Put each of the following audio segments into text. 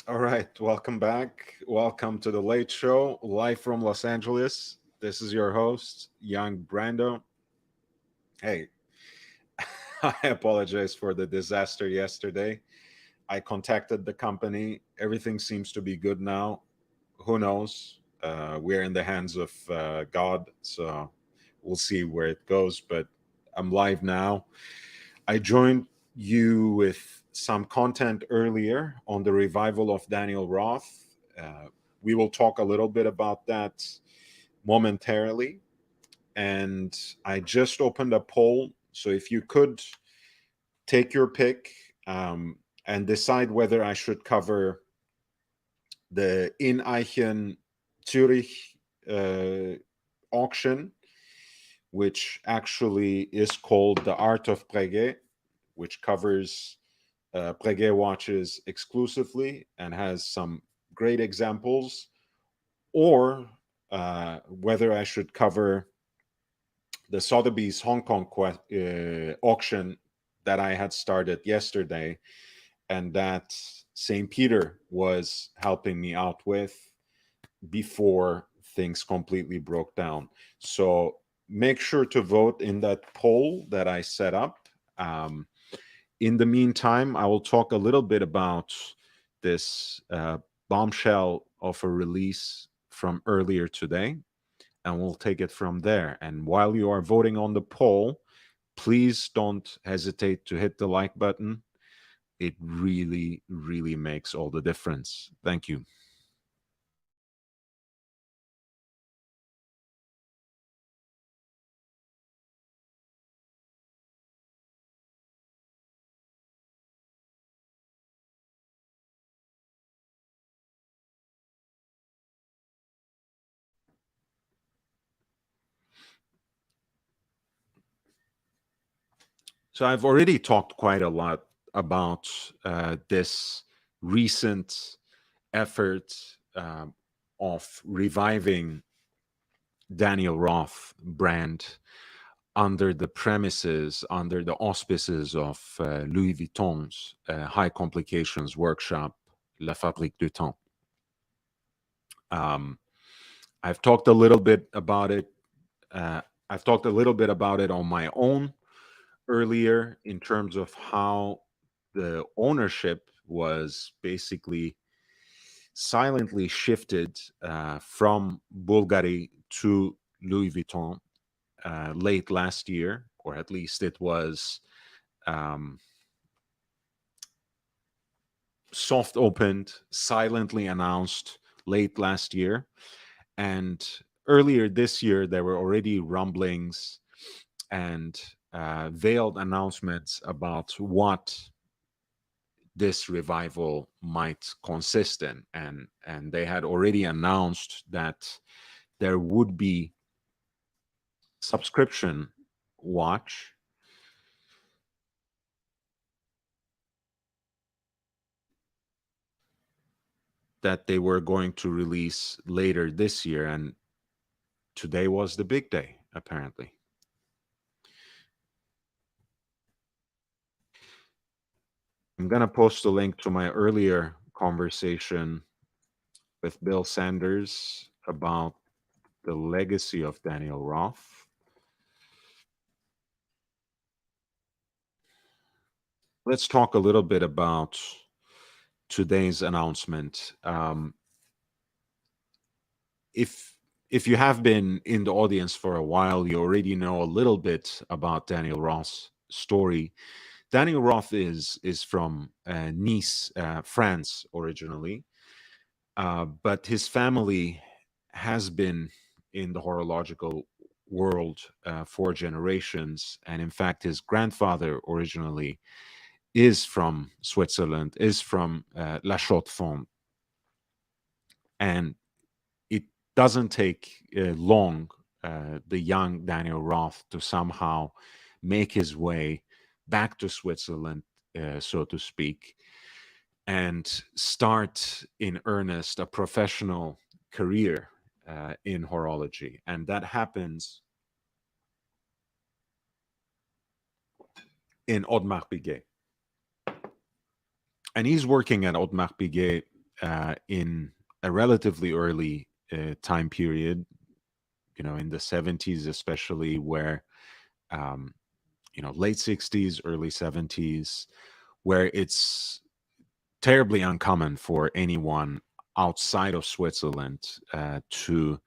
All right, welcome back. Welcome to the Late Show, live from Los Angeles. This is your host, Young Brando. Hey, I apologize for the disaster yesterday. I contacted the company. Everything seems to be good now. Who knows? We're in the hands of God, so we'll see where it goes. But I'm live now. I joined you with some content earlier on the revival of Daniel Roth. We will talk a little bit about that momentarily. And I just opened a poll. So if you could take your pick and decide whether I should cover the Ineichen Zurich uh, auction, which actually is called The Art of Breguet, which covers Breguet watches exclusively and has some great examples, or whether I should cover the Sotheby's Hong Kong auction that I had started yesterday and that St. Peter was helping me out with before things completely broke down. So make sure to vote in that poll that I set up. In the meantime, I will talk a little bit about this bombshell of a release from earlier today, and we'll take it from there. And while you are voting on the poll, please don't hesitate to hit the like button. It really, really makes all the difference. Thank you. So I've already talked quite a lot about this recent effort of reviving Daniel Roth brand under the premises, under the auspices of Louis Vuitton's high complications workshop, La Fabrique du Temps. Um, I've talked a little bit about it. Uh, I've talked a little bit about it on my own earlier in terms of how the ownership was basically silently shifted from Bulgari to Louis Vuitton late last year, or at least it was um, soft opened, silently announced late last year. And earlier this year, there were already rumblings and veiled announcements about what this revival might consist in. And they had already announced that there would be subscription watch that they were going to release later this year. And today was the big day, apparently. I'm going to post a link to my earlier conversation with Bill Sanders about the legacy of Daniel Roth. Let's talk a little bit about today's announcement. If you have been in the audience for a while, you already know a little bit about Daniel Roth's story. Daniel Roth is from Nice, France, originally, but his family has been in the horological world for generations, and in fact, his grandfather originally is from Switzerland, is from La Chaux-de-Fonds, and it doesn't take long the young Daniel Roth to somehow make his way back to Switzerland, so to speak, and start in earnest a professional career in horology. And that happens in Audemars Piguet. And he's working at Audemars Piguet in a relatively early time period, in the 70s, especially, where, um, late 60s, early 70s, where it's terribly uncommon for anyone outside of Switzerland to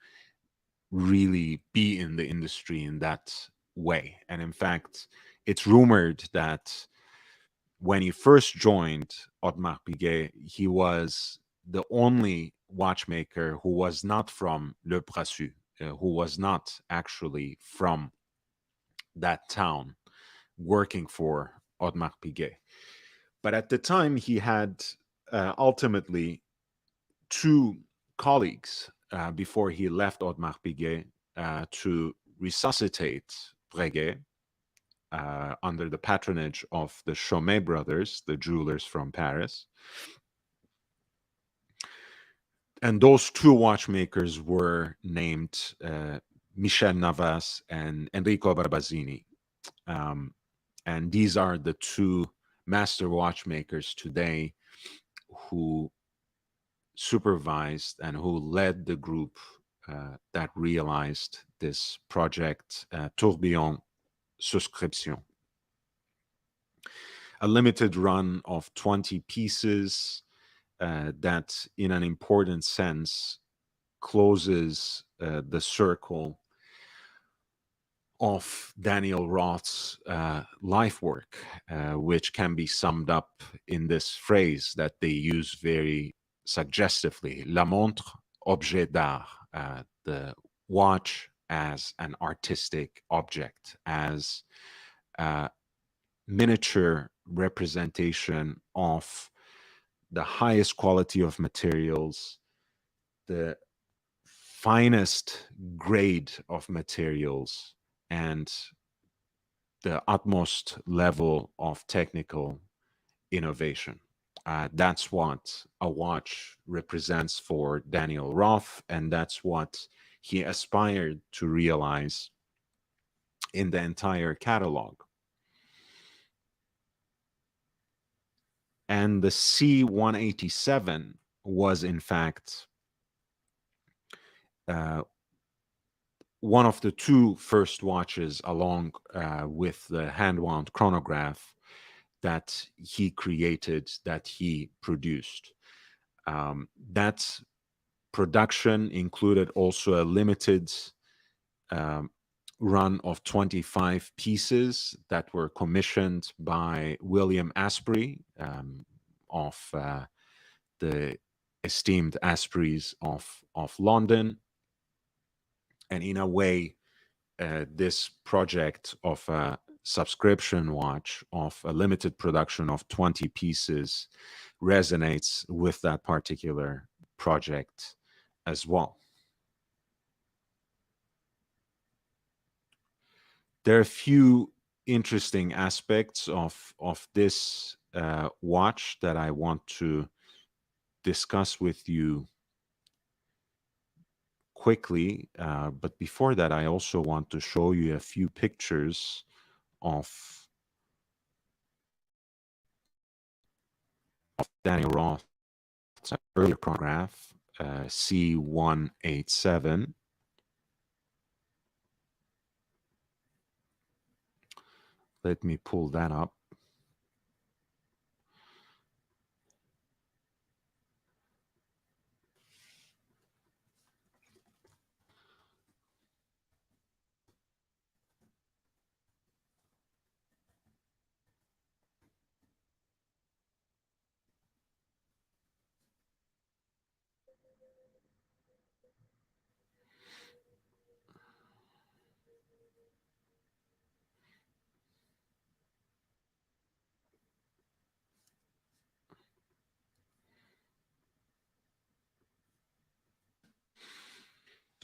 really be in the industry in that way. And in fact, it's rumored that when he first joined Audemars Piguet, he was the only watchmaker who was not from Le Brassus, who was not actually from that town working for Audemars Piguet. But at the time, he had ultimately two colleagues before he left Audemars Piguet to resuscitate Breguet under the patronage of the Chaumet brothers, the jewelers from Paris. And those two watchmakers were named Michel Navas and Enrico Barbazzini. And these are the two master watchmakers today who supervised and who led the group that realized this project, Tourbillon Souscription. A limited run of 20 pieces that, in an important sense, closes the circle of Daniel Roth's life work, which can be summed up in this phrase that they use very suggestively: la montre, objet d'art, the watch as an artistic object, as a miniature representation of the highest quality of materials, the finest grade of materials, and the utmost level of technical innovation. That's what a watch represents for Daniel Roth, and that's what he aspired to realize in the entire catalog. And the C187 was, in fact, one of the two first watches, along with the hand-wound chronograph, that he created, that he produced. That production included also a limited run of 25 pieces that were commissioned by William Asprey of the esteemed Aspreys of London. And in a way, this project of a subscription watch, of a limited production of 20 pieces, resonates with that particular project as well. There are a few interesting aspects of this watch that I want to discuss with you quickly. But before that, I also want to show you a few pictures of Daniel Roth's earlier chronograph, C187. Let me pull that up.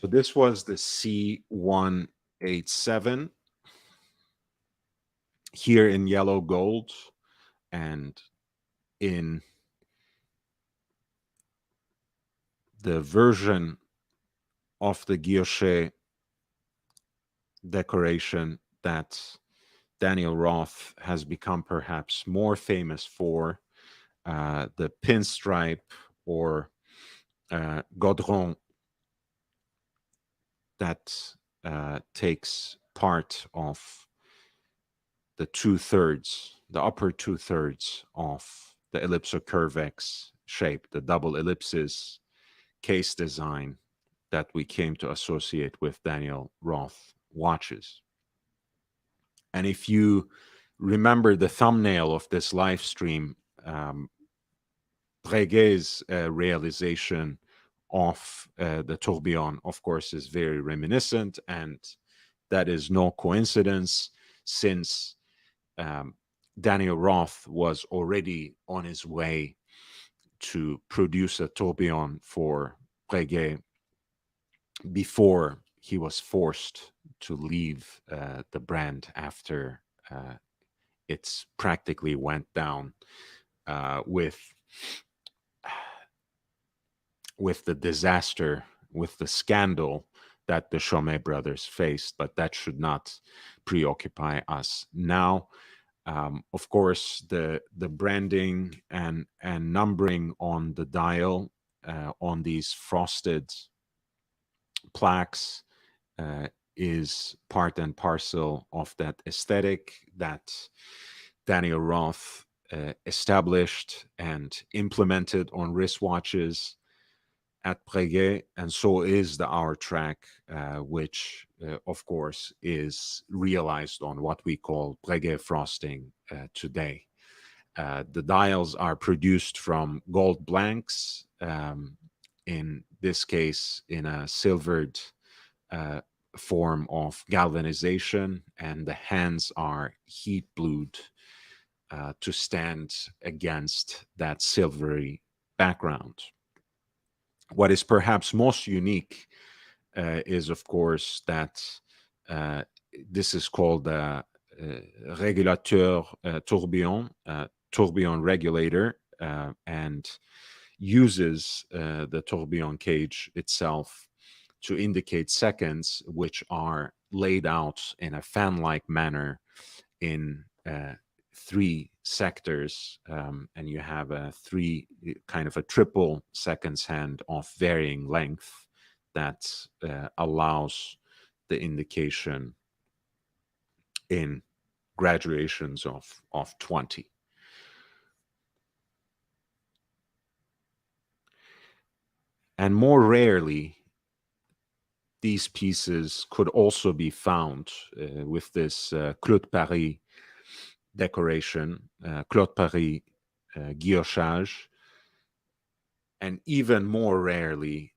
So this was the C187 here in yellow gold, and in the version of the guilloche decoration that Daniel Roth has become perhaps more famous for, the pinstripe or Godron that takes part of the the upper two-thirds of the ellipsocurvex shape, the double ellipsis case design that we came to associate with Daniel Roth watches. And if you remember the thumbnail of this live stream, Breguet's realization of the tourbillon, of course, is very reminiscent, and that is no coincidence, since Daniel Roth was already on his way to produce a tourbillon for Breguet before he was forced to leave the brand after it's practically went down with the disaster, with the scandal that the Chomet brothers faced. But that should not preoccupy us now. Of course, the branding and numbering on the dial on these frosted plaques is part and parcel of that aesthetic that Daniel Roth established and implemented on wristwatches at Breguet, and so is the hour track, which of course is realized on what we call Breguet frosting today. The dials are produced from gold blanks, in this case in a silvered form of galvanization, and the hands are heat blued to stand against that silvery background. What is perhaps most unique is, of course, that this is called régulateur tourbillon, tourbillon regulator, and uses the tourbillon cage itself to indicate seconds, which are laid out in a fan-like manner in three sectors, and you have a kind of a triple seconds hand of varying length that allows the indication in graduations of 20. And more rarely, these pieces could also be found with this Claude Paris decoration, Claude Paris guillochage, and even more rarely,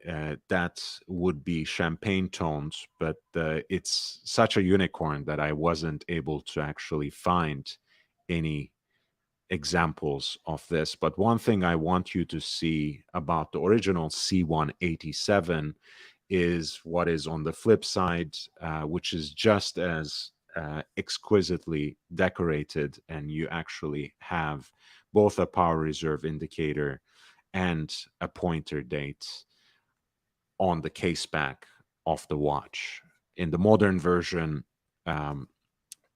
that would be champagne tones, but it's such a unicorn that I wasn't able to actually find any examples of this. But one thing I want you to see about the original C187 is what is on the flip side, which is just as exquisitely decorated, and you actually have both a power reserve indicator and a pointer date on the case back of the watch. In the modern version,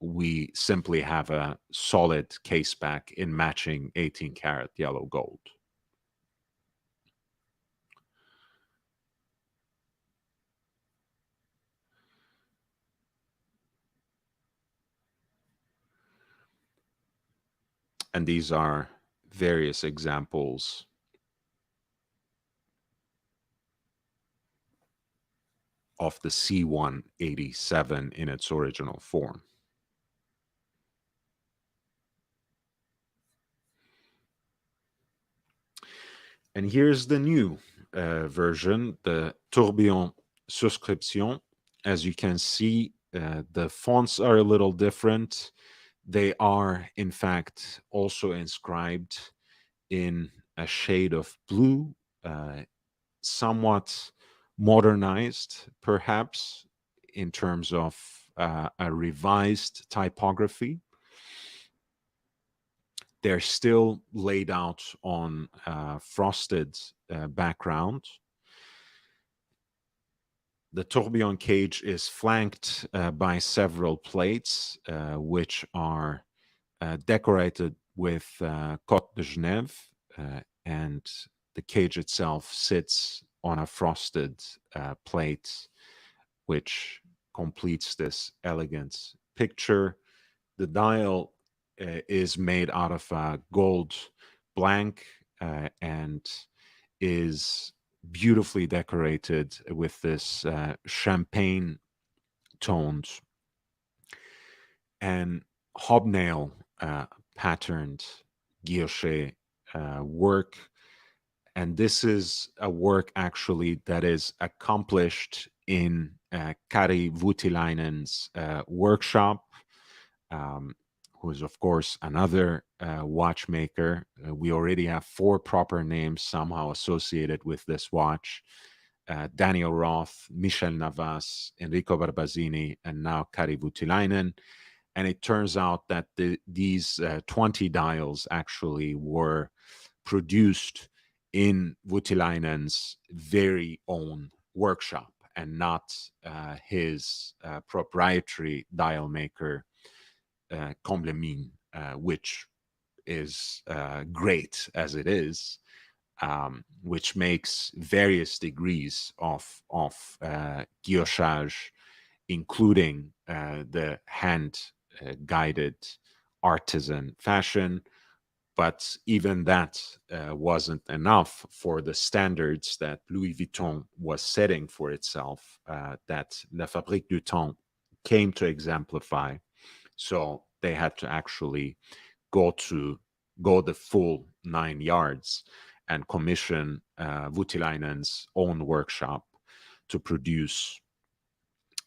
we simply have a solid case back in matching 18 karat yellow gold. And these are various examples of the C187 in its original form. And here's the new version, the Tourbillon Souscription. As you can see, the fonts are a little different. They are, in fact, also inscribed in a shade of blue, somewhat modernized, perhaps, in terms of a revised typography. They're still laid out on frosted background. The tourbillon cage is flanked by several plates, which are decorated with Côte de Genève, and the cage itself sits on a frosted plate, which completes this elegant picture. The dial is made out of gold blank and is beautifully decorated with this champagne tones and hobnail patterned guilloche work. And this is a work actually that is accomplished in Kari Voutilainen's workshop, um, who is, of course, another watchmaker. We already have four proper names somehow associated with this watch. Daniel Roth, Michel Navas, Enrico Barbazzini, and now Kari Voutilainen. And it turns out that these 20 dials actually were produced in Voutilainen's very own workshop and not his proprietary dial maker, Comblemine, which is great as it is, which makes various degrees of guillochage, including the hand guided artisan fashion. But even that wasn't enough for the standards that Louis Vuitton was setting for itself, that La Fabrique du Temps came to exemplify. So they had to actually go the full 9 yards and commission Voutilainen's own workshop to produce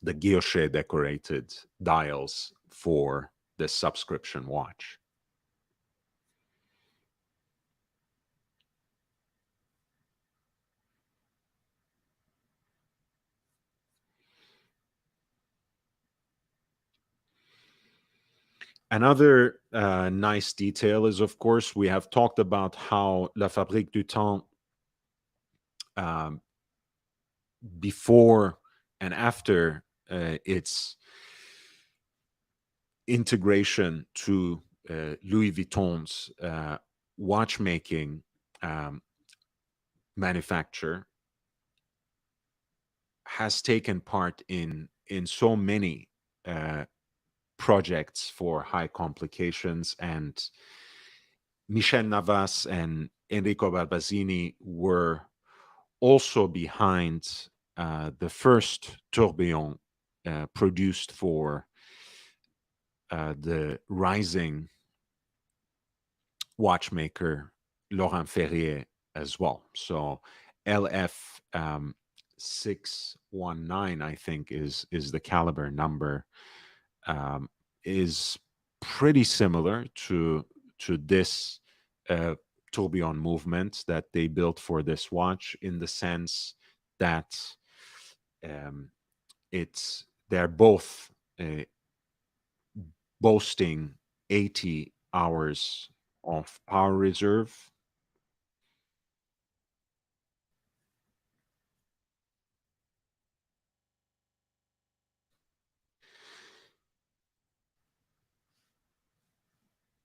the guilloche decorated dials for the subscription watch. Another nice detail is, of course, we have talked about how La Fabrique du Temps, um, before and after its integration to Louis Vuitton's watchmaking um, manufacture, has taken part in so many projects for high complications, and Michel Navas and Enrico Barbazzini were also behind the first tourbillon produced for the rising watchmaker Laurent Ferrier as well. So LF 619, I think, is the caliber number, um, is pretty similar to this tourbillon movement that they built for this watch, in the sense that um, they're both uh, boasting 80 hours of power reserve,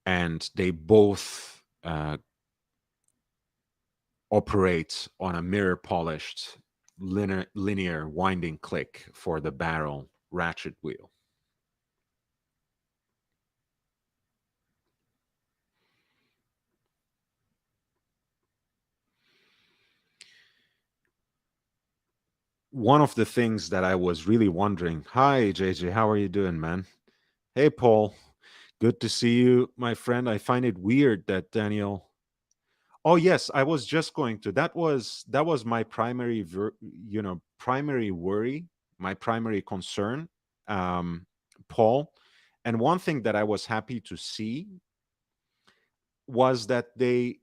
and they both operate on a mirror polished linear winding click for the barrel ratchet wheel. One of the things that I was really wondering, hi JJ, how are you doing, man? Hey Paul, good to see you, my friend. I find it weird that Daniel. Oh yes, I was just going to. That was my primary, primary worry, my primary concern, um, Paul. And one thing that I was happy to see was that they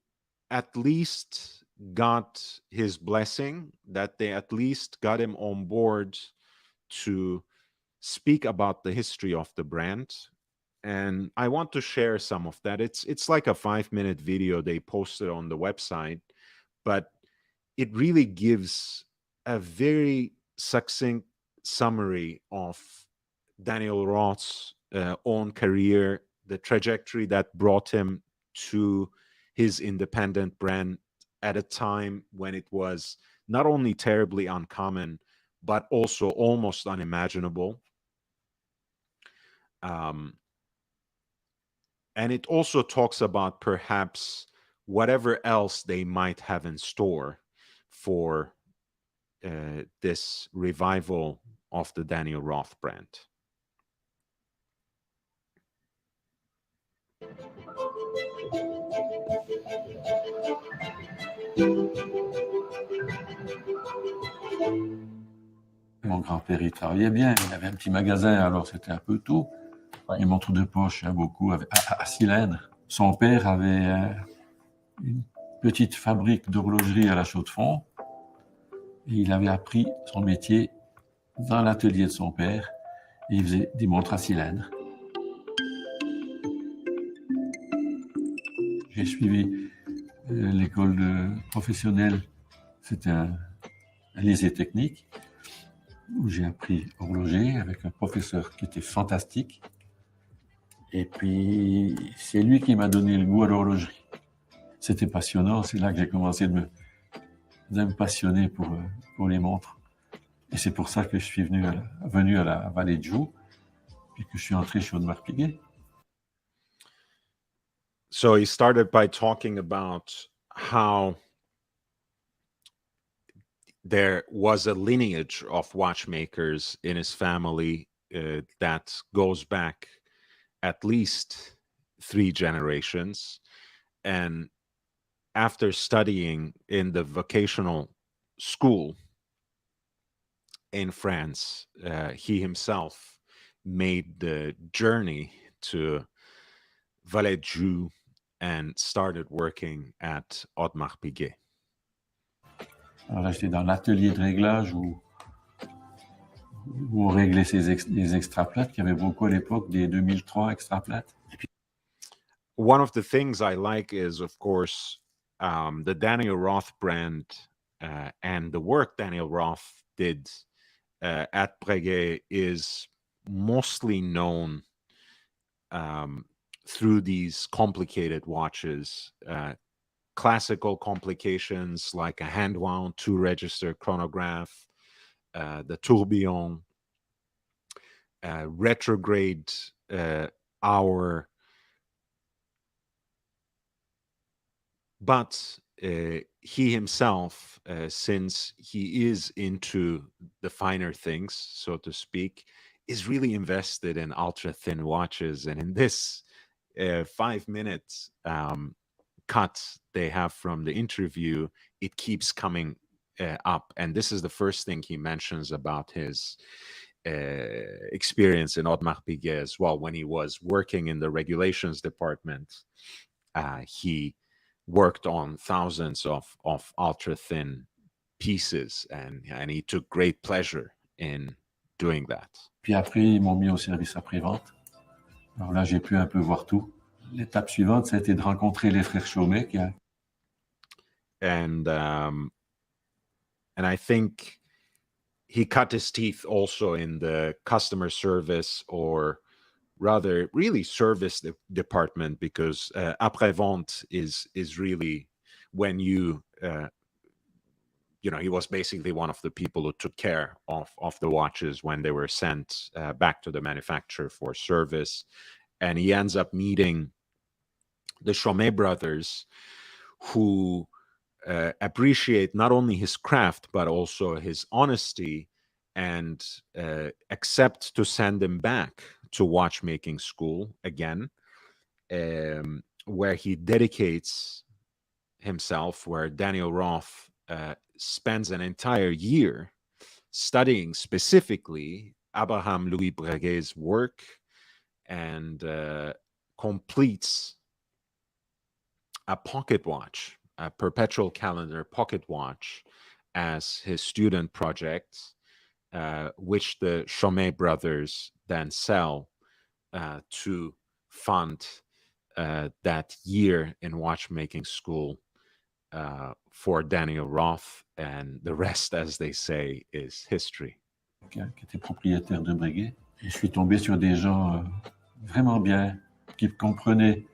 at least got his blessing, that they at least got him on board to speak about the history of the brand. And I want to share some of that. It's like a 5-minute video they posted on the website, but it really gives a very succinct summary of Daniel Roth's own career, the trajectory that brought him to his independent brand at a time when it was not only terribly uncommon, but also almost unimaginable. And it also talks about perhaps whatever else they might have in store for this revival of the Daniel Roth brand. Mon grand-père, il travaillait bien. Il avait un petit magasin, alors c'était un peu tout. Les montres de poche, beaucoup, à cylindre. Son père avait une petite fabrique d'horlogerie à la Chaux-de-Fonds. Et il avait appris son métier dans l'atelier de son père. Et il faisait des montres à cylindre. J'ai suivi l'école professionnelle. C'était un lycée technique où j'ai appris horloger avec un professeur qui était fantastique. Et puis, c'est lui qui m'a donné le goût à l'horlogerie. C'était passionnant. C'est là que j'ai commencé de me passionner pour les montres. Et c'est pour ça que je suis venu à la Vallée de Joux et que je suis entré chez Audemars Piguet. So he started by talking about how there was a lineage of watchmakers in his family that goes back at least 3 generations. And after studying in the vocational school in France, he himself made the journey to Vallée de Joux and started working at Audemars Piguet. Alors là, j'étais dans l'atelier de réglage où on réglait les extraplates, qu'il y avait beaucoup à l'époque, des 2003 extraplates. One of the things I like is, of course, the Daniel Roth brand and the work Daniel Roth did at Breguet is mostly known through these complicated watches, classical complications like a hand-wound 2-register chronograph, the tourbillon, retrograde hour. But he himself, since he is into the finer things, so to speak, is really invested in ultra-thin watches. And in this 5-minute cut they have from the interview, it keeps coming up. And this is the first thing he mentions about his experience in Audemars Piguet as well. When he was working in the regulations department, he worked on thousands of ultra-thin pieces, and he took great pleasure in doing that. Puis après, ils m'ont mis au service après-vente. Alors là, j'ai pu un peu voir tout. L'étape suivante, ça a été de rencontrer les frères Chaumet. And I think he cut his teeth also in the customer service, or rather really service department, because après-vente is really when you know, he was basically one of the people who took care of the watches when they were sent back to the manufacturer for service. And he ends up meeting the Chaumet brothers, who appreciate not only his craft, but also his honesty, and accept to send him back to watchmaking school again, where he dedicates himself, where Daniel Roth spends an entire year studying specifically Abraham Louis Breguet's work, and completes a pocket watch, a perpetual calendar pocket watch, as his student project, which the Chaumet brothers then sell to fund that year in watchmaking school for Daniel Roth, and the rest, as they say, is history. Qui était propriétaire de Breguet. Et je suis tombé sur des gens vraiment bien, qui comprenaient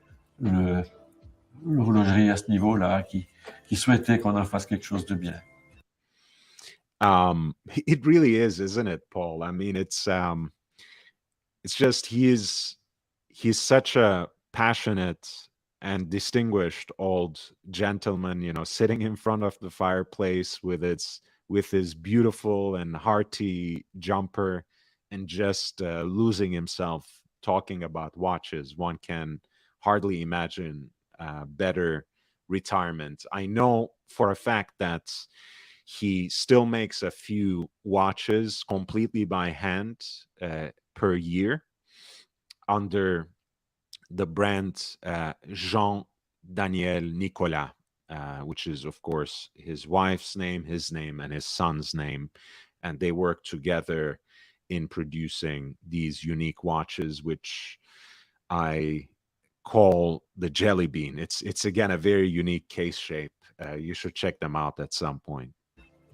l'horlogerie à ce niveau-là, qui souhaitait qu'on en fasse quelque chose de bien. It really is, isn't it, Paul? I mean, it's just he's such a passionate and distinguished old gentleman, you know, sitting in front of the fireplace with his beautiful and hearty jumper and just losing himself talking about watches. One can hardly imagine better retirement. I know for a fact that he still makes a few watches completely by hand per year under the brand Jean Daniel Nicolas, which is, of course, his wife's name, his name, and his son's name. And they work together in producing these unique watches, which I call the jelly bean. It's again a very unique case shape. You should check them out at some point.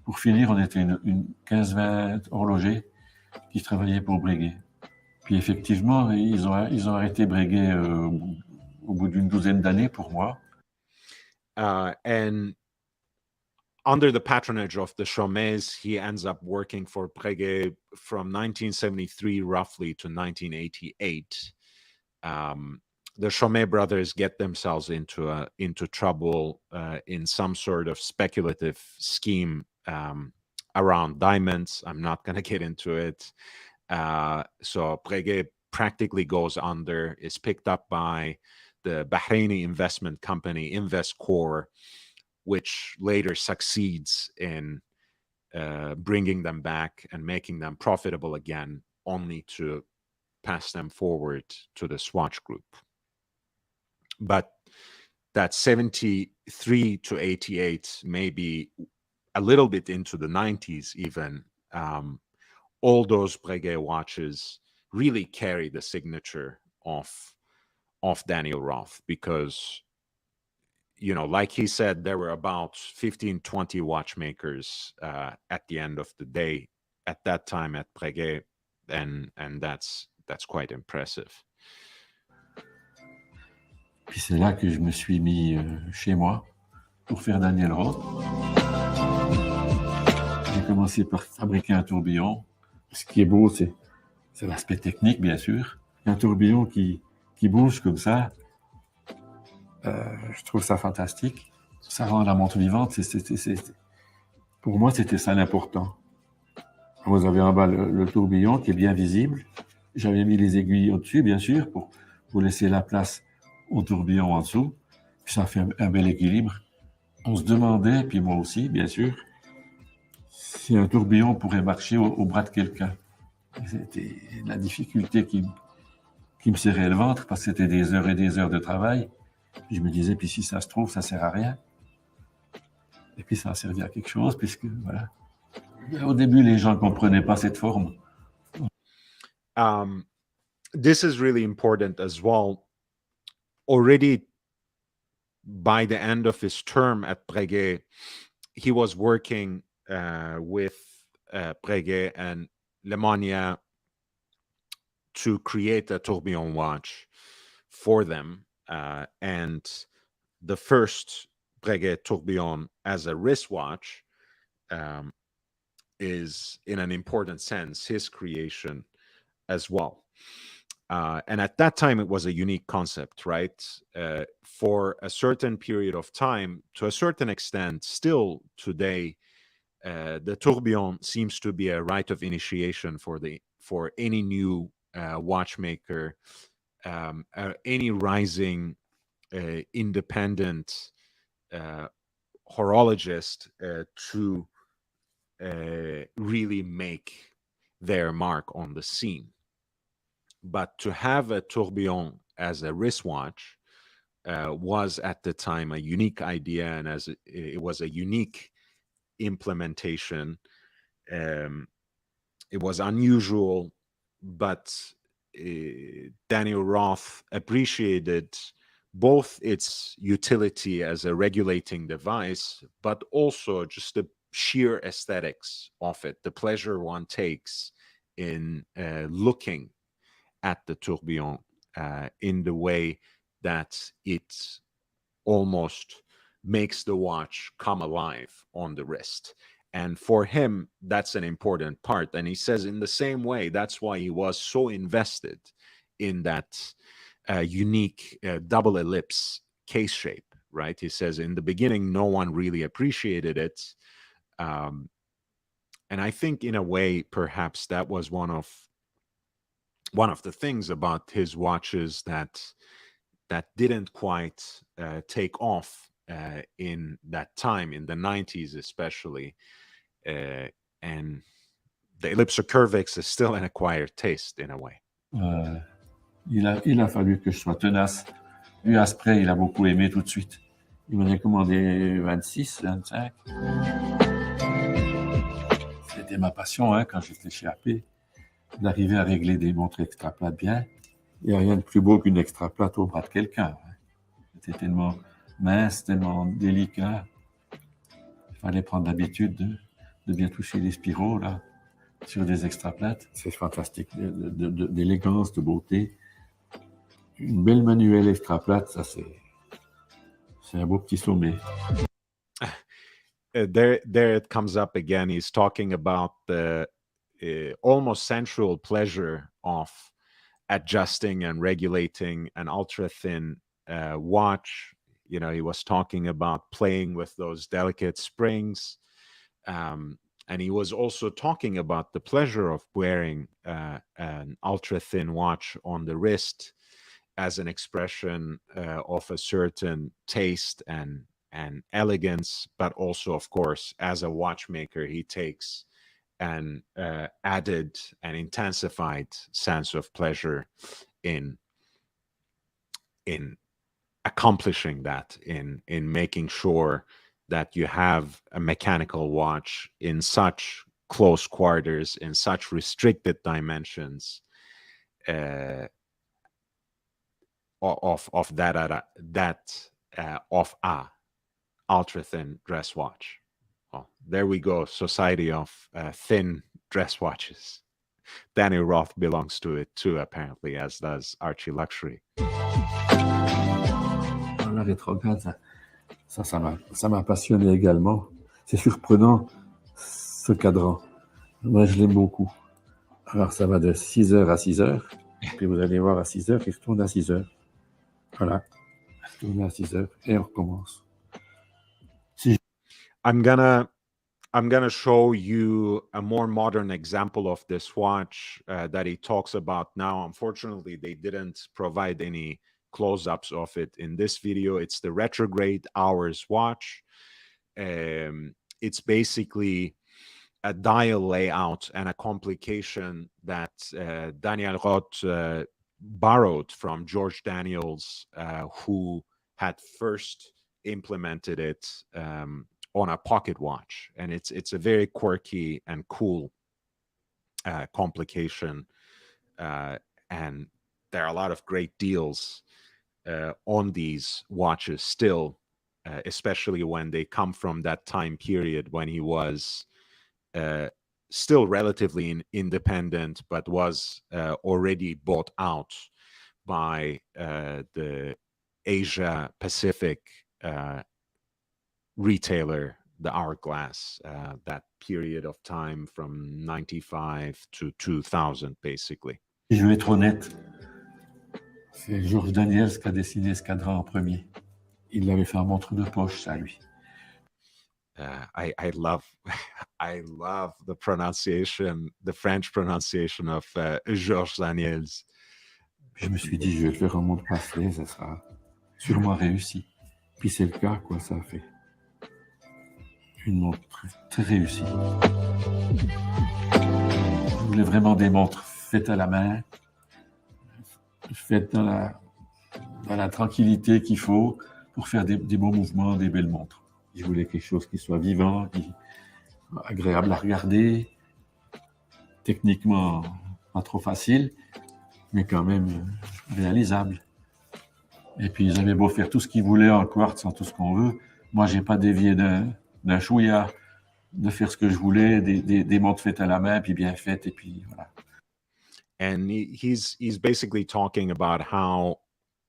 Pour finir, on était une 15-20 horlogers qui travaillaient pour Breguet. Puis effectivement, ils ont arrêté Breguet au bout d'une douzaine d'années pour moi. And under the patronage of the Chaumes, he ends up working for Breguet from 1973 roughly to 1988. The Chaumet brothers get themselves into trouble in some sort of speculative scheme around diamonds. I'm not going to get into it. So Breguet practically goes under, is picked up by the Bahraini investment company Investcorp, which later succeeds in bringing them back and making them profitable again, only to pass them forward to the Swatch Group. But that 73 to 88, maybe a little bit into the 90s even, all those Breguet watches really carry the signature of Daniel Roth, because, you know, like he said, there were about 15, 20 watchmakers at the end of the day at that time at Breguet, and that's quite impressive. Puis c'est là que je me suis mis chez moi pour faire Daniel Roth. J'ai commencé par fabriquer un tourbillon. Ce qui est beau, c'est l'aspect technique, bien sûr. Un tourbillon qui bouge comme ça, je trouve ça fantastique. Ça rend la montre vivante. Pour moi, c'était ça l'important. Vous avez en bas le tourbillon qui est bien visible. J'avais mis les aiguilles au-dessus, bien sûr, pour laisser la place au tourbillon en dessous. Puis ça fait un bel équilibre. On se demandait, puis moi aussi, bien sûr, si un tourbillon pourrait marcher au bras de quelqu'un. C'était la difficulté qui me serrait le ventre, parce que c'était des heures et des heures de travail. Puis je me disais, puis si ça se trouve, ça sert à rien. Et puis ça a servi à quelque chose, puisque, voilà. Au début, les gens ne comprenaient pas cette forme. This is really important as well. Already by the end of his term at Breguet, he was working with Breguet and Lemonnier to create a tourbillon watch for them. And the first Breguet tourbillon as a wristwatch is, in an important sense, his creation as well. And at that time, it was a unique concept, right? For a certain period of time, to a certain extent, still today, the tourbillon seems to be a rite of initiation for any new watchmaker, any rising independent horologist to really make their mark on the scene. But to have a tourbillon as a wristwatch was at the time a unique idea, and as it was a unique implementation. It was unusual, but Daniel Roth appreciated both its utility as a regulating device, but also just the sheer aesthetics of it, the pleasure one takes in looking at the tourbillon in the way that it almost makes the watch come alive on the wrist. And for him, that's an important part. And he says in the same way, that's why he was so invested in that unique double ellipse case shape, right? He says in the beginning, no one really appreciated it. And I think in a way, perhaps that was one of the things about his watches that didn't quite take off in that time, in the 90s especially. And the Ellipsa Curvex is still an acquired taste in a way. Il a fallu que je sois tenace. Lui, Asprey, il a beaucoup aimé tout de suite. Il m'en a commandé 26, 25. C'était ma passion, hein, quand j'étais chez AP, d'arriver à régler des montres extra plates bien. Il n'y a rien de plus beau qu'une extra plate au bras de quelqu'un. Hein. C'était tellement mince, tellement délicat. Il fallait prendre l'habitude de bien toucher les spiraux, là, sur des extra plates. C'est fantastique, d'élégance, de beauté. Une belle manuelle extra plate, ça c'est un beau petit sommet. There it comes up again. He's talking about the almost sensual pleasure of adjusting and regulating an ultra thin watch. You know, he was talking about playing with those delicate springs. And he was also talking about the pleasure of wearing an ultra thin watch on the wrist as an expression of a certain taste and elegance, but also, of course, as a watchmaker, he takes an added and intensified sense of pleasure in accomplishing that, in making sure that you have a mechanical watch in such close quarters, in such restricted dimensions, of a ultra thin dress watch. Well, there we go. Society of thin dress watches. Danny Roth belongs to it too, apparently, as does Archie Luxury. La rétrograde, ça m'a passionné également. C'est surprenant, ce cadran. Moi, je l'aime beaucoup. Alors, ça va de 6h à 6h. Puis vous allez voir à 6h, il retourne à 6h. Voilà. Il retourne à 6h et on recommence. I'm gonna show you a more modern example of this watch that he talks about now. Unfortunately, they didn't provide any close-ups of it in this video. It's the retrograde hours watch. It's basically a dial layout and a complication that Daniel Roth borrowed from George Daniels, who had first implemented it on a pocket watch. And it's a very quirky and cool complication. And there are a lot of great deals on these watches still, especially when they come from that time period when he was still relatively independent, but was already bought out by the Asia Pacific retailer, the Hourglass, that period of time from 95 to 2000, basically. Je vais être honnête, c'est George Daniels qui a dessiné ce cadran en premier. Il l'avait fait en montre de poche, ça, lui. I love the pronunciation, the French pronunciation of Georges Daniels. Je me suis dit, je vais le faire en montre bracelet, ça sera sûrement réussi. Puis c'est le cas, quoi, ça a fait une montre très, très réussie. Je voulais vraiment des montres faites à la main, faites dans la tranquillité qu'il faut pour faire des bons mouvements, des belles montres. Je voulais quelque chose qui soit vivant, agréable à regarder, techniquement pas trop facile, mais quand même réalisable. Et puis ils avaient beau faire tout ce qu'ils voulaient en quartz, en tout ce qu'on veut. Moi, j'ai pas dévié d'un chouïa de faire ce que je voulais, des montres faites à la main, puis bien faites, et puis voilà. And he's basically talking about how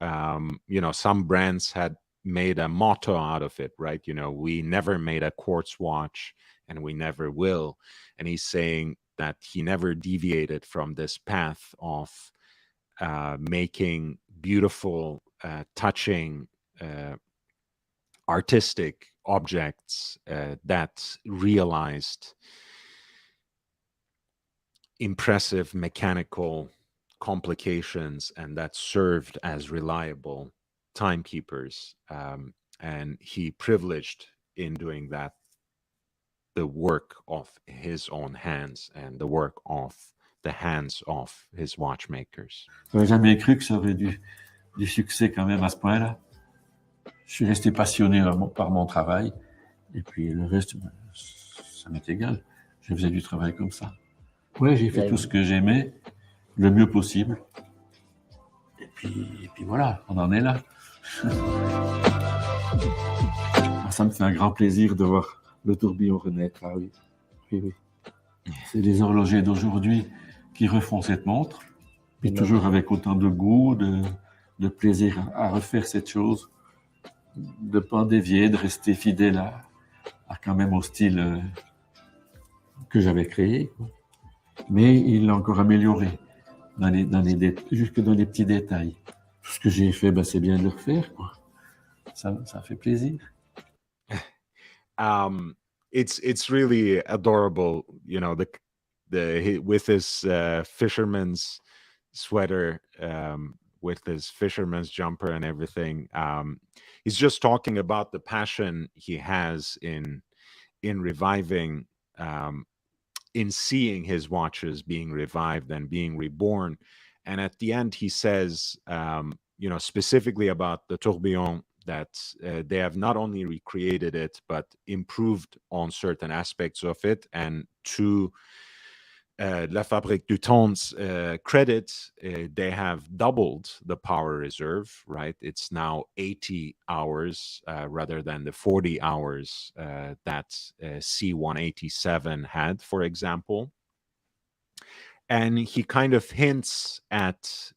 some brands had made a motto out of it, right? We never made a quartz watch and we never will. And he's saying that he never deviated from this path of making beautiful, touching, artistic objects that realized impressive mechanical complications and that served as reliable timekeepers. And he privileged in doing that the work of his own hands and the work of the hands of his watchmakers. J'aurais jamais cru que ça aurait du succès quand même à ce point-là. Je suis resté passionné par mon travail, et puis le reste, ça m'est égal. Je faisais du travail comme ça. Ouais, j'ai fait tout ce que j'aimais, le mieux possible. Et puis voilà, on en est là. Ça me fait un grand plaisir de voir le tourbillon renaître. Ah oui, oui, oui. C'est les horlogers d'aujourd'hui qui refont cette montre, et toujours avec autant de goût, de plaisir à refaire cette chose, de ne pas en dévier, de rester fidèle à quand même au style que j'avais créé. Mais il l'a encore amélioré, jusque dans les petits détails. Tout ce que j'ai fait, c'est bien de le refaire, quoi. Ça fait plaisir. It's really adorable, with his fisherman's sweater, with his fisherman's jumper and everything. He's just talking about the passion he has in reviving, in seeing his watches being revived and being reborn. And at the end, he says, specifically about the tourbillon, that they have not only recreated it, but improved on certain aspects of it. And to La Fabrique du Temps credit, they have doubled the power reserve, right? It's now 80 hours rather than the 40 hours that C187 had, for example. And he kind of hints at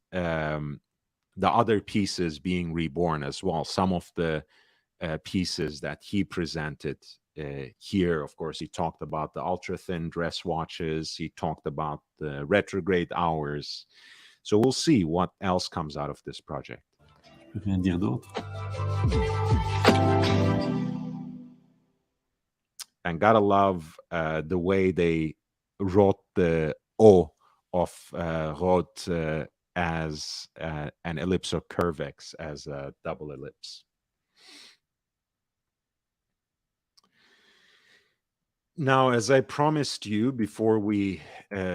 the other pieces being reborn as well. Some of the pieces that he presented here, of course, he talked about the ultra-thin dress watches. He talked about the retrograde hours. So we'll see what else comes out of this project. Je peux rien dire d'autre. And gotta love the way they wrote the O of wrote as an ellipsocurvex, as a double ellipse. Now, as I promised you before we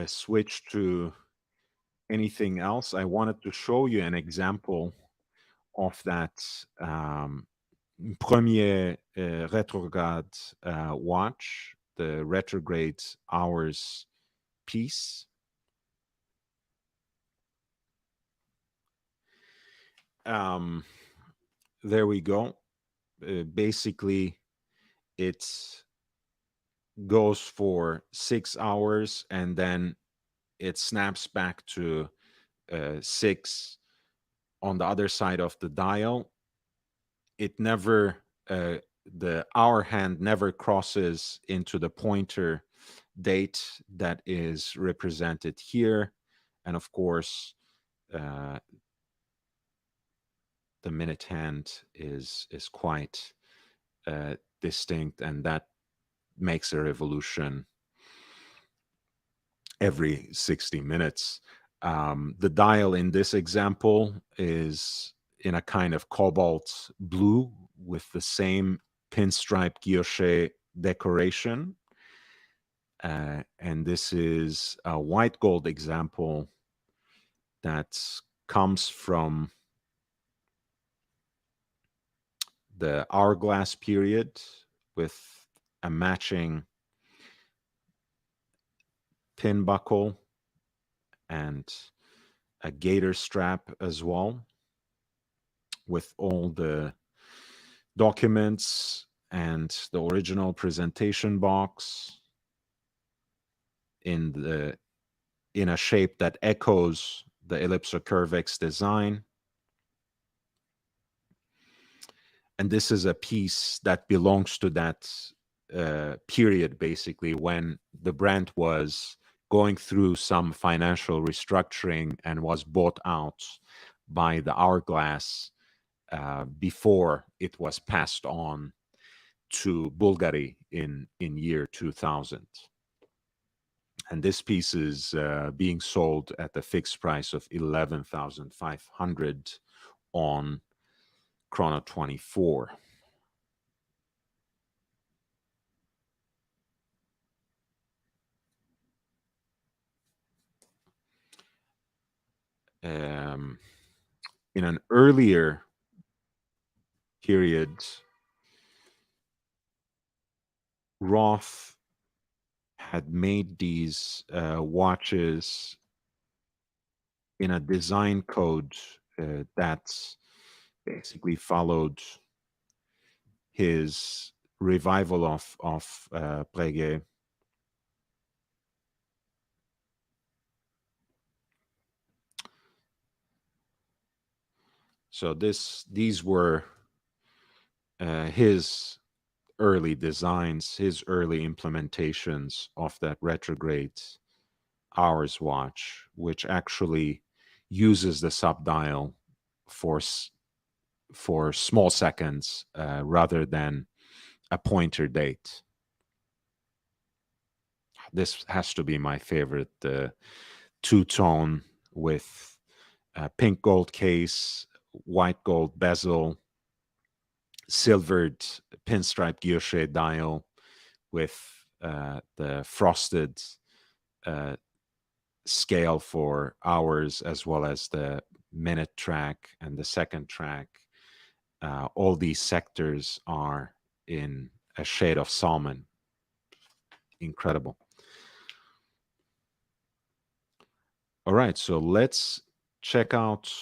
switch to anything else, I wanted to show you an example of that premier retrograde watch, the retrograde hours piece. There we go. Basically, it goes for 6 hours and then it snaps back to 6 on the other side of the dial. It never, the hour hand never crosses into the pointer date that is represented here. And of course, the minute hand is quite distinct, and that makes a revolution every 60 minutes. The dial in this example is in a kind of cobalt blue with the same pinstripe guilloche decoration. And this is a white gold example that comes from the hourglass period with a matching pin buckle and a gaiter strap as well, with all the documents and the original presentation box in a shape that echoes the ellipsocurvex design. And this is a piece that belongs to that period, basically, when the brand was going through some financial restructuring and was bought out by the Hourglass before it was passed on to Bulgari in year 2000. And this piece is being sold at the fixed price of 11,500 on Chrono 24. In an earlier period, Roth had made these watches in a design code that basically followed his revival of Breguet. So these were his early designs, his early implementations of that retrograde hours watch, which actually uses the subdial for small seconds rather than a pointer date. This has to be my favorite two-tone with pink gold case, white gold bezel, silvered pinstripe guilloche dial with the frosted scale for hours, as well as the minute track and the second track. All these sectors are in a shade of salmon. Incredible. All right, so let's check out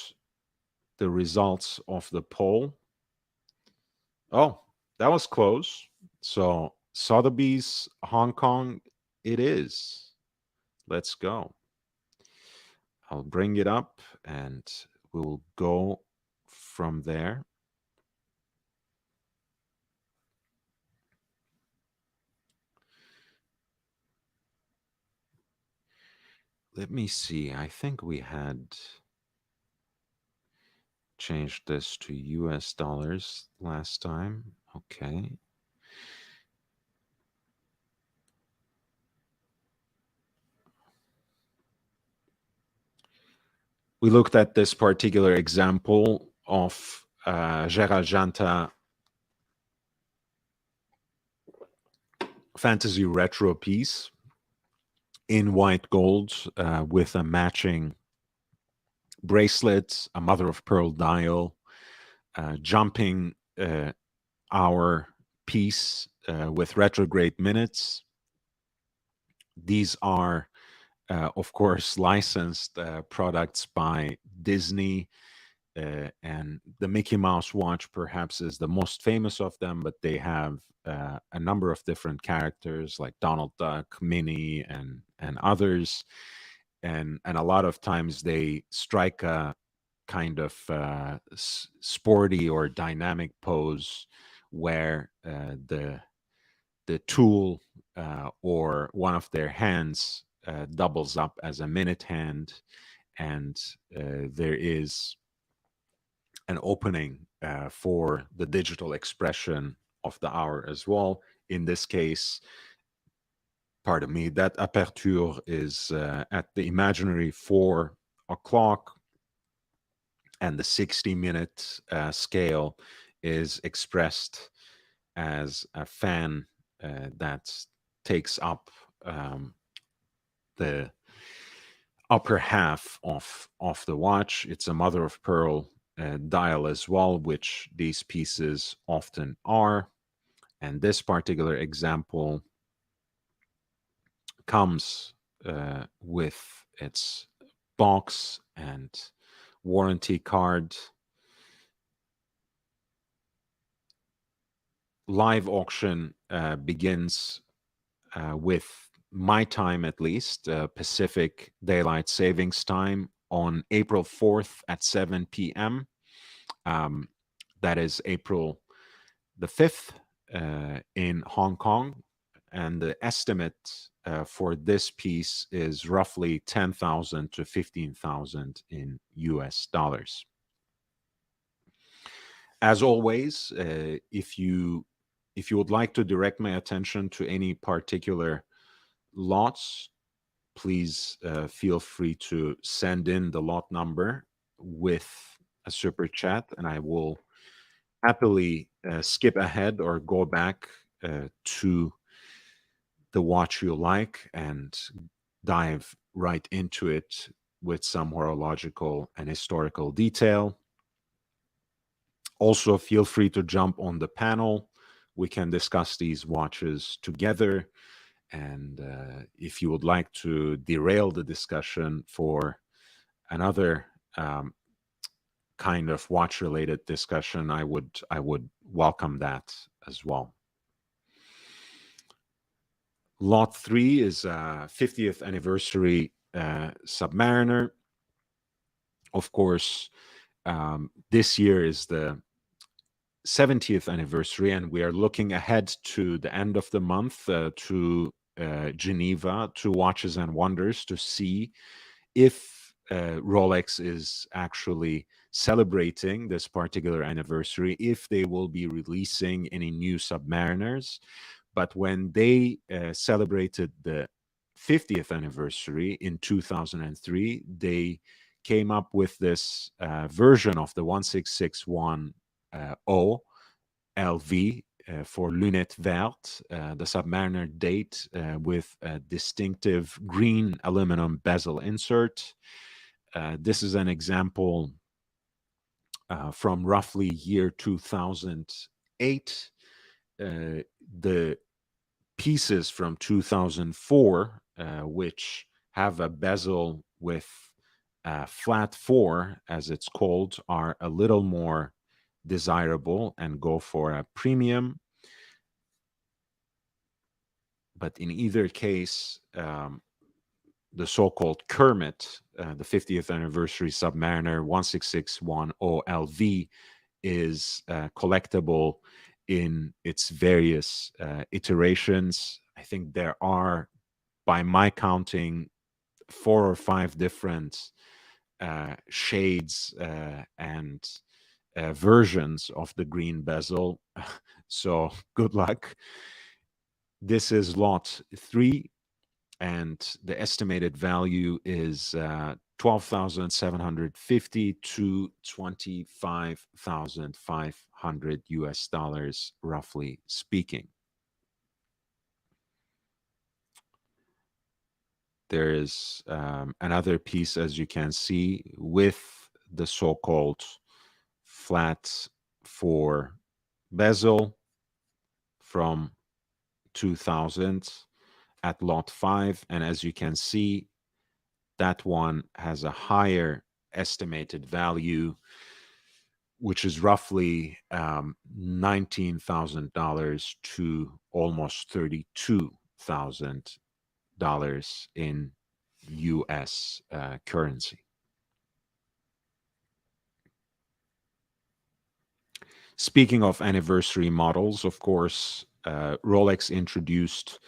the results of the poll. Oh, that was close. So Sotheby's Hong Kong it is. Let's go. I'll bring it up and we'll go from there. Let me see. I think we had changed this to US dollars last time. Okay. We looked at this particular example of Gerald Janta Fantasy Retro piece in white gold with a matching bracelet, a mother of pearl dial, jumping hour piece with retrograde minutes. These are, of course, licensed products by Disney. And the Mickey Mouse watch perhaps is the most famous of them, but they have a number of different characters like Donald Duck, Minnie, and others. And a lot of times they strike a kind of sporty or dynamic pose where the tool or one of their hands doubles up as a minute hand, and there is an opening for the digital expression of the hour as well. In this case, pardon me, that aperture is at the imaginary 4 o'clock, and the 60-minute scale is expressed as a fan that takes up the upper half of the watch. It's a mother of pearl dial as well, which these pieces often are. And this particular example comes with its box and warranty card. Live auction begins with my time, at least, Pacific Daylight Savings Time on April 4th at 7 p.m. That is April the fifth in Hong Kong, and the estimate for this piece is roughly 10,000 to 15,000 in US dollars. As always, if you would like to direct my attention to any particular lots, please feel free to send in the lot number with a super chat, and I will happily skip ahead or go back to the watch you like and dive right into it with some horological and historical detail. Also, feel free to jump on the panel. We can discuss these watches together. And if you would like to derail the discussion for another kind of watch-related discussion, I would welcome that as well. Lot 3 is a 50th anniversary Submariner. Of course, this year is the 70th anniversary, and we are looking ahead to the end of the month to Geneva, to Watches and Wonders, to see if Rolex is actually celebrating this particular anniversary, if they will be releasing any new Submariners. But when they celebrated the 50th anniversary in 2003, they came up with this version of the 1661 O LV for Lunette Verte, the Submariner date with a distinctive green aluminum bezel insert. This is an example from roughly year 2008. The pieces from 2004, which have a bezel with flat 4, as it's called, are a little more desirable and go for a premium. But in either case, the so-called Kermit, the 50th anniversary Submariner 1661 OLV, is collectible in its various iterations. I think there are, by my counting, 4 or 5 different shades and versions of the green bezel. So good luck. This is lot 3, and the estimated value is 12,750 to 25,500 US dollars, roughly speaking. There is another piece, as you can see, with the so-called flat 4 bezel from 2000 at lot 5. And as you can see, that one has a higher estimated value, which is roughly $19,000 to almost $32,000 in US currency. Speaking of anniversary models, of course, Rolex introduced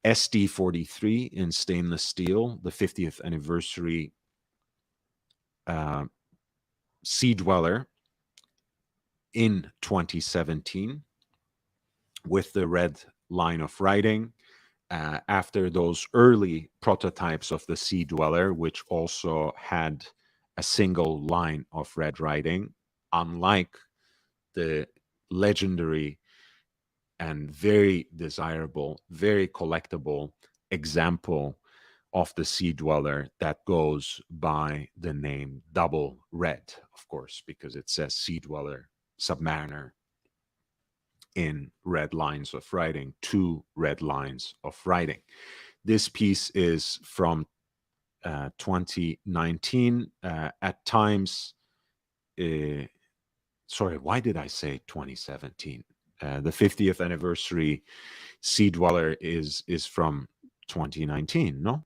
SD43 in stainless steel, the 50th anniversary Sea Dweller in 2017 with the red line of writing. After those early prototypes of the Sea Dweller, which also had a single line of red writing, unlike the legendary and very desirable, very collectible example of the Sea Dweller that goes by the name Double Red, of course, because it says Sea Dweller Submariner in red lines of writing, 2 red lines of writing. This piece is from 2019. At times, sorry, why did I say 2017? The 50th anniversary Sea Dweller is from 2019, no?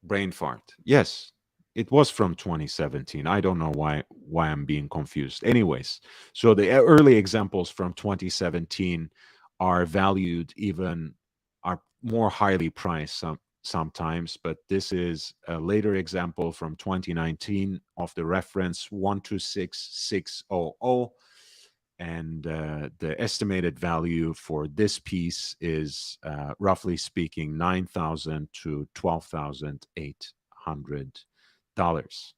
Brain fart. Yes, it was from 2017. I don't know why I'm being confused. Anyways, so the early examples from 2017 are valued even are more highly priced sometimes, but this is a later example from 2019 of the reference 126600, and the estimated value for this piece is roughly speaking 9,000 to 12,800 dollars.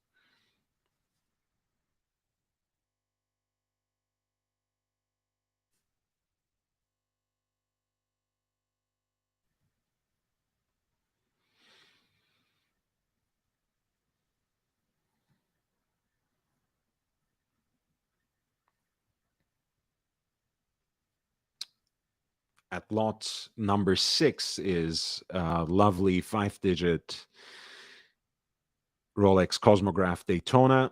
At lot number 6 is a lovely 5-digit Rolex Cosmograph Daytona.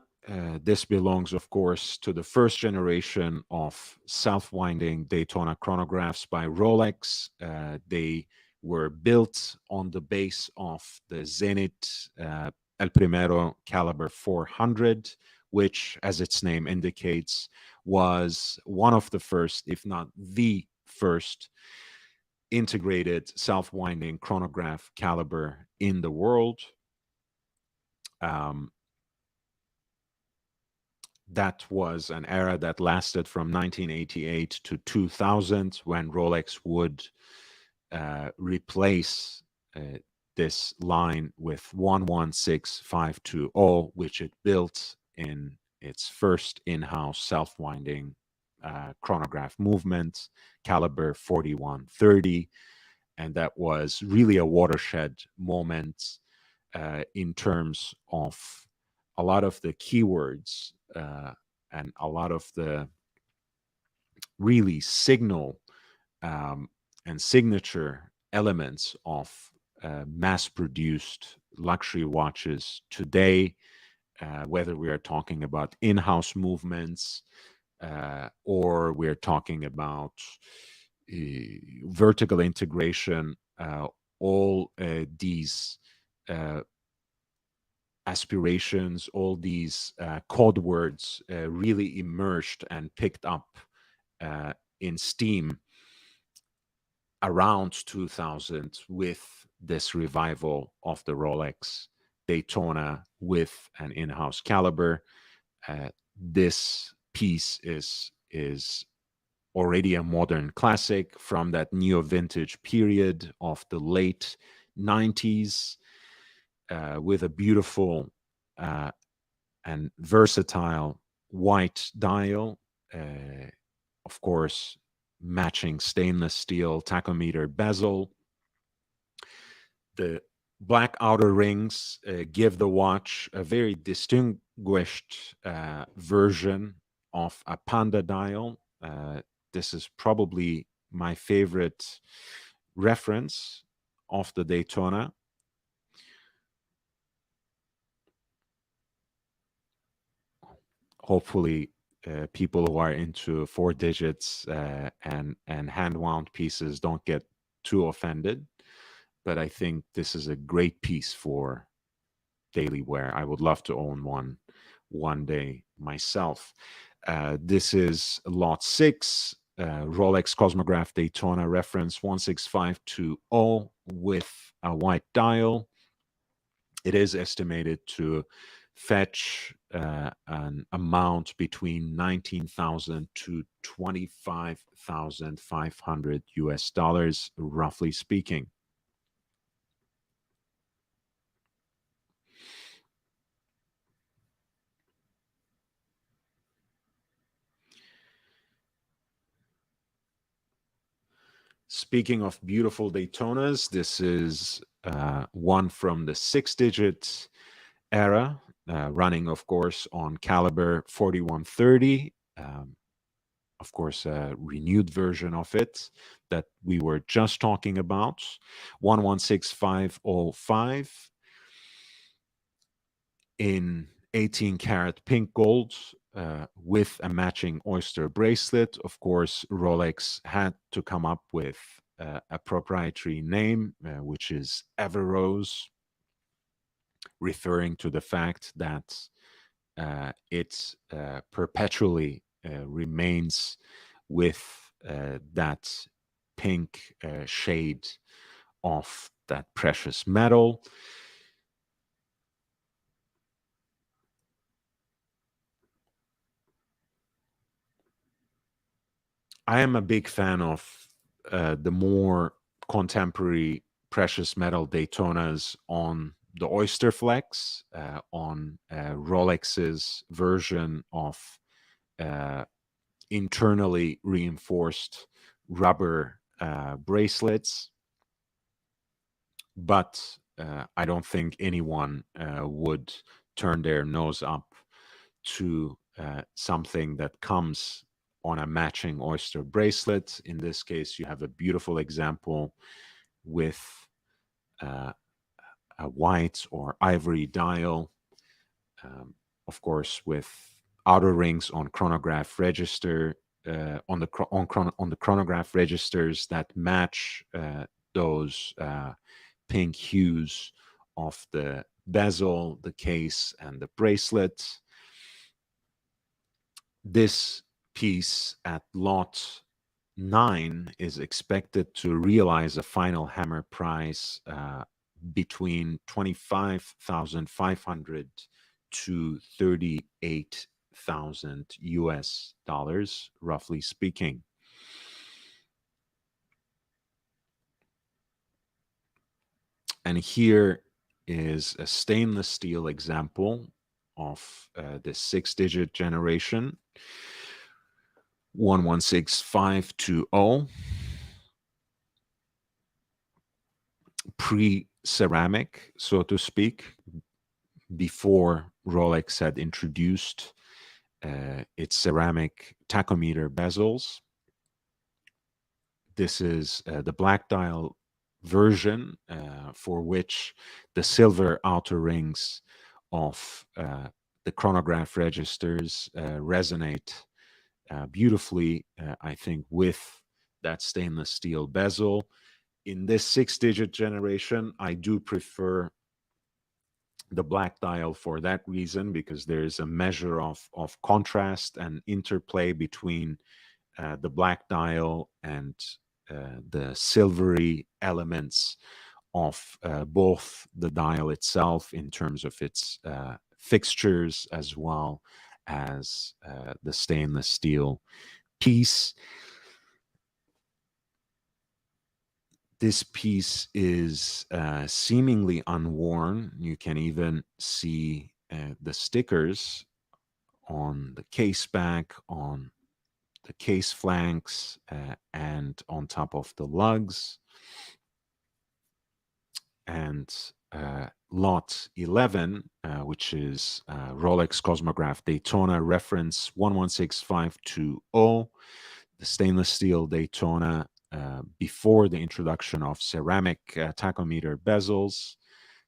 This belongs, of course, to the first generation of self-winding Daytona chronographs by Rolex. They were built on the base of the Zenit El Primero caliber 400, which, as its name indicates, was one of the first, if not the first, integrated self-winding chronograph caliber in the world. Um, that was an era that lasted from 1988 to 2000, when Rolex would replace this line with 116520, which it built in its first in-house self-winding chronograph movement, caliber 4130. And that was really a watershed moment in terms of a lot of the keywords and a lot of the really signal and signature elements of mass-produced luxury watches today, whether we are talking about in-house movements or we're talking about vertical integration. All these aspirations, all these code words really emerged and picked up in steam around 2000 with this revival of the Rolex Daytona with an in-house caliber. This piece is already a modern classic from that neo-vintage period of the late 90s, with a beautiful and versatile white dial, of course, matching stainless steel tachometer bezel. The black outer rings give the watch a very distinguished version of a panda dial. This is probably my favorite reference of the Daytona. Hopefully, people who are into 4 digits and hand wound pieces don't get too offended. But I think this is a great piece for daily wear. I would love to own one day myself. This is lot 6, Rolex Cosmograph Daytona reference 16520 with a white dial. It is estimated to fetch an amount between 19,000 to 25,500 US dollars, roughly speaking. Speaking of beautiful Daytonas, this is one from the 6-digit era, running, of course, on caliber 4130. Of course, a renewed version of it that we were just talking about, 116505 in 18 karat pink gold, with a matching oyster bracelet. Of course, Rolex had to come up with a proprietary name, which is Everrose. referring to the fact that it perpetually remains with that pink shade of that precious metal. I am a big fan of the more contemporary precious metal Daytonas on the Oyster Flex, on Rolex's version of uh, internally reinforced rubber bracelets. But I don't think anyone would turn their nose up to something that comes on a matching oyster bracelet. In this case, you have a beautiful example with a white or ivory dial, of course, with outer rings on chronograph register on the chronograph registers that match those pink hues of the bezel, the case, and the bracelet. This piece at lot 9 is expected to realize a final hammer price between 25,500 to 38,000 US dollars, roughly speaking. And here is a stainless steel example of the 6-digit generation 116520, pre-ceramic, so to speak, before Rolex had introduced its ceramic tachometer bezels. This is the black dial version for which the silver outer rings of the chronograph registers resonate beautifully, I think, with that stainless steel bezel. In this 6-digit generation, I do prefer the black dial for that reason, because there's a measure of contrast and interplay between the black dial and the silvery elements of both the dial itself in terms of its fixtures as well as the stainless steel piece. This piece is seemingly unworn. You can even see the stickers on the case back, on the case flanks, and on top of the lugs. And lot 11, which is Rolex Cosmograph Daytona reference 116520, the stainless steel Daytona before the introduction of ceramic tachometer bezels,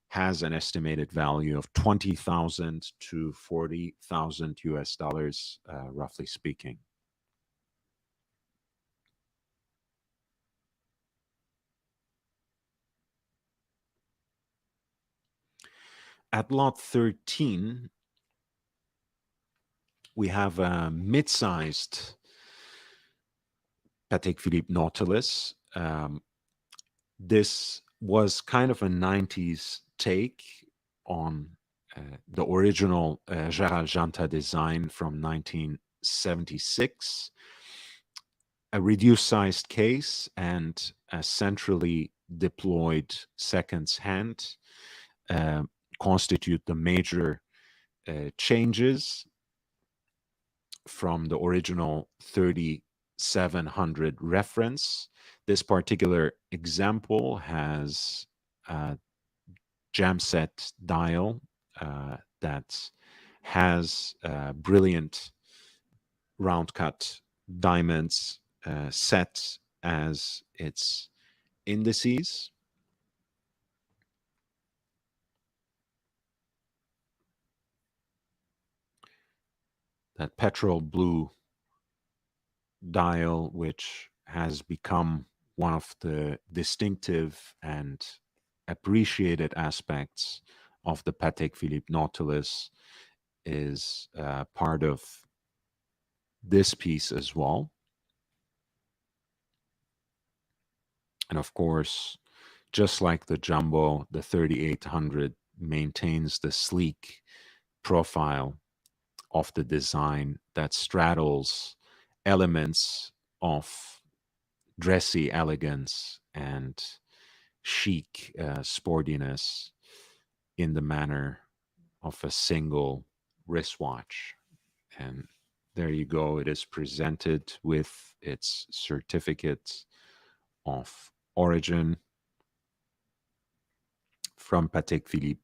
has an estimated value of 20,000 to 40,000 US dollars, roughly speaking. At lot 13, we have a mid-sized Patek Philippe Nautilus. This was kind of a 90s take on the original Gerald Janta design from 1976. A reduced sized case and a centrally deployed seconds hand constitute the major changes from the original 3700 reference. This particular example has a jam set dial that has brilliant round cut diamonds set as its indices. That petrol blue dial, which has become one of the distinctive and appreciated aspects of the Patek Philippe Nautilus is part of this piece as well. And of course, just like the Jumbo, the 3800 maintains the sleek profile of the design that straddles elements of dressy elegance and chic sportiness in the manner of a single wristwatch. And there you go. It is presented with its certificate of origin from Patek Philippe.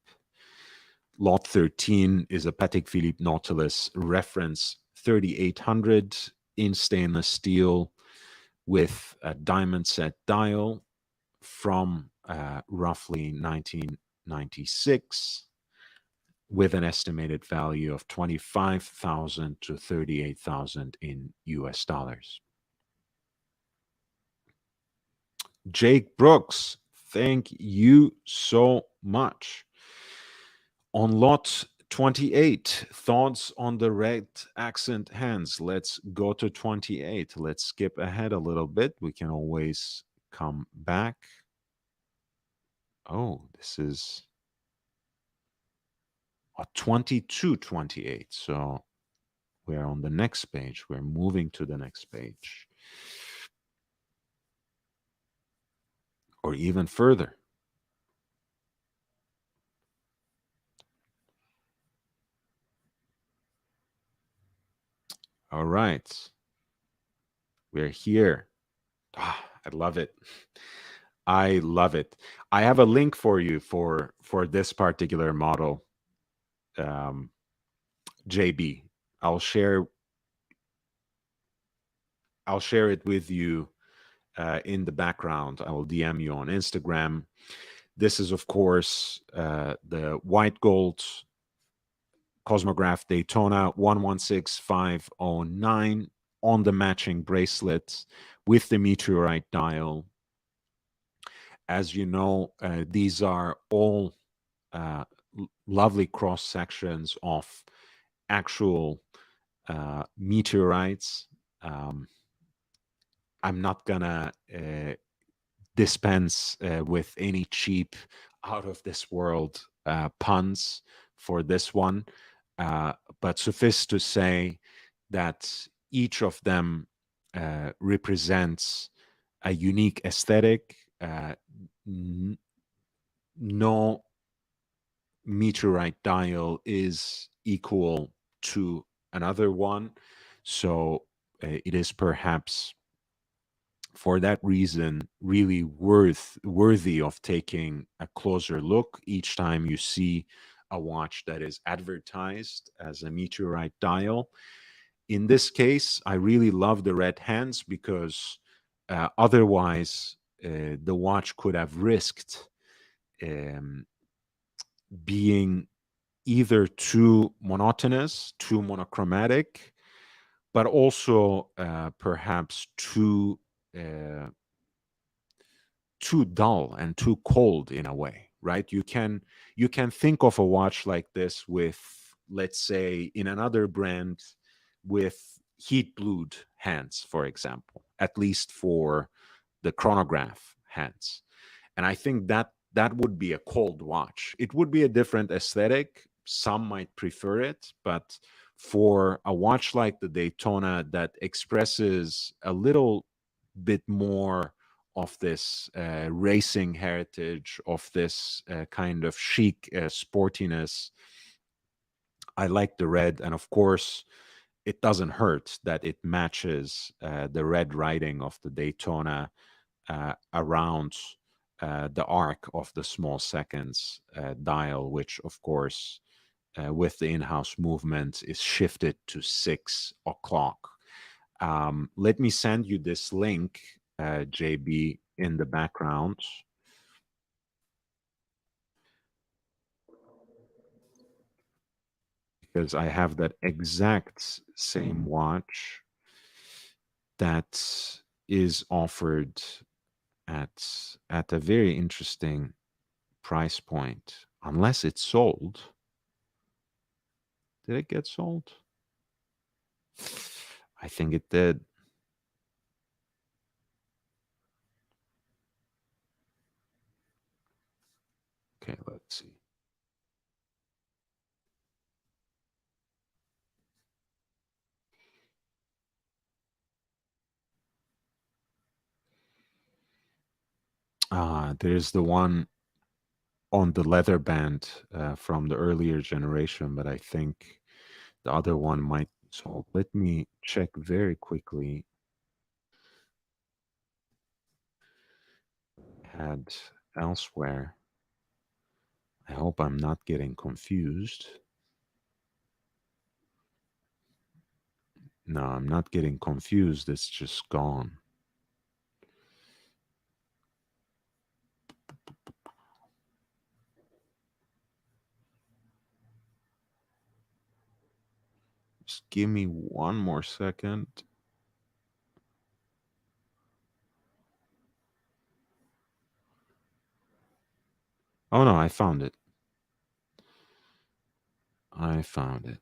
Lot 13 is a Patek Philippe Nautilus reference 3800 in stainless steel with a diamond set dial from roughly 1996 with an estimated value of 25,000 to 38,000 in US dollars. Jake Brooks, thank you so much. On lot 28, thoughts on the red accent hands. Let's go to 28. Let's skip ahead a little bit. We can always come back. Oh, this is a 2228. So we're on the next page. We're moving to the next page. Or even further. All right. We're here. I love it. I love it. I have a link for you for this particular model, JB. I'll share it with you in the background. I will DM you on Instagram. This is, of course, the white gold Cosmograph Daytona 116509 on the matching bracelet with the meteorite dial. As you know, these are all lovely cross sections of actual meteorites. I'm not gonna dispense with any cheap out of this world puns for this one, but suffice to say that each of them represents a unique aesthetic. No meteorite dial is equal to another one, so it is perhaps for that reason really worthy of taking a closer look each time you see a watch that is advertised as a meteorite dial. In this case, I really love the red hands because otherwise the watch could have risked being either too monotonous, too monochromatic, but also perhaps too dull and too cold in a way, right? You can think of a watch like this with, let's say, in another brand with heat blued hands, for example, at least for the chronograph hands. And I think that would be a cold watch. It would be a different aesthetic. Some might prefer it, but for a watch like the Daytona that expresses a little bit more of this racing heritage, of this kind of chic sportiness, I like the red. And of course, it doesn't hurt that it matches the red writing of the Daytona around the arc of the small seconds dial, which of course, with the in-house movement, is shifted to 6 o'clock. Let me send you this link, JB, in the background. Because I have that exact same watch that is offered at a very interesting price point. unless it's sold. Did it get sold? I think it did. Okay, let's see. There's the one on the leather band from the earlier generation, but I think the other one might. So let me check very quickly. Had elsewhere. I hope I'm not getting confused. No, I'm not getting confused. It's just gone. Just give me one more second. Oh no, I found it. I found it.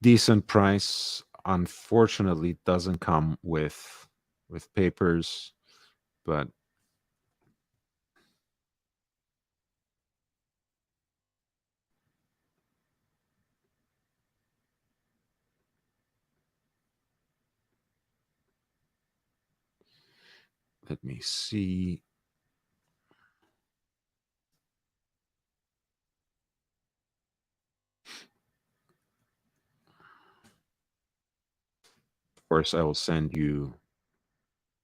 Decent price. Unfortunately, doesn't come with papers, but let me see. Of course, I will send you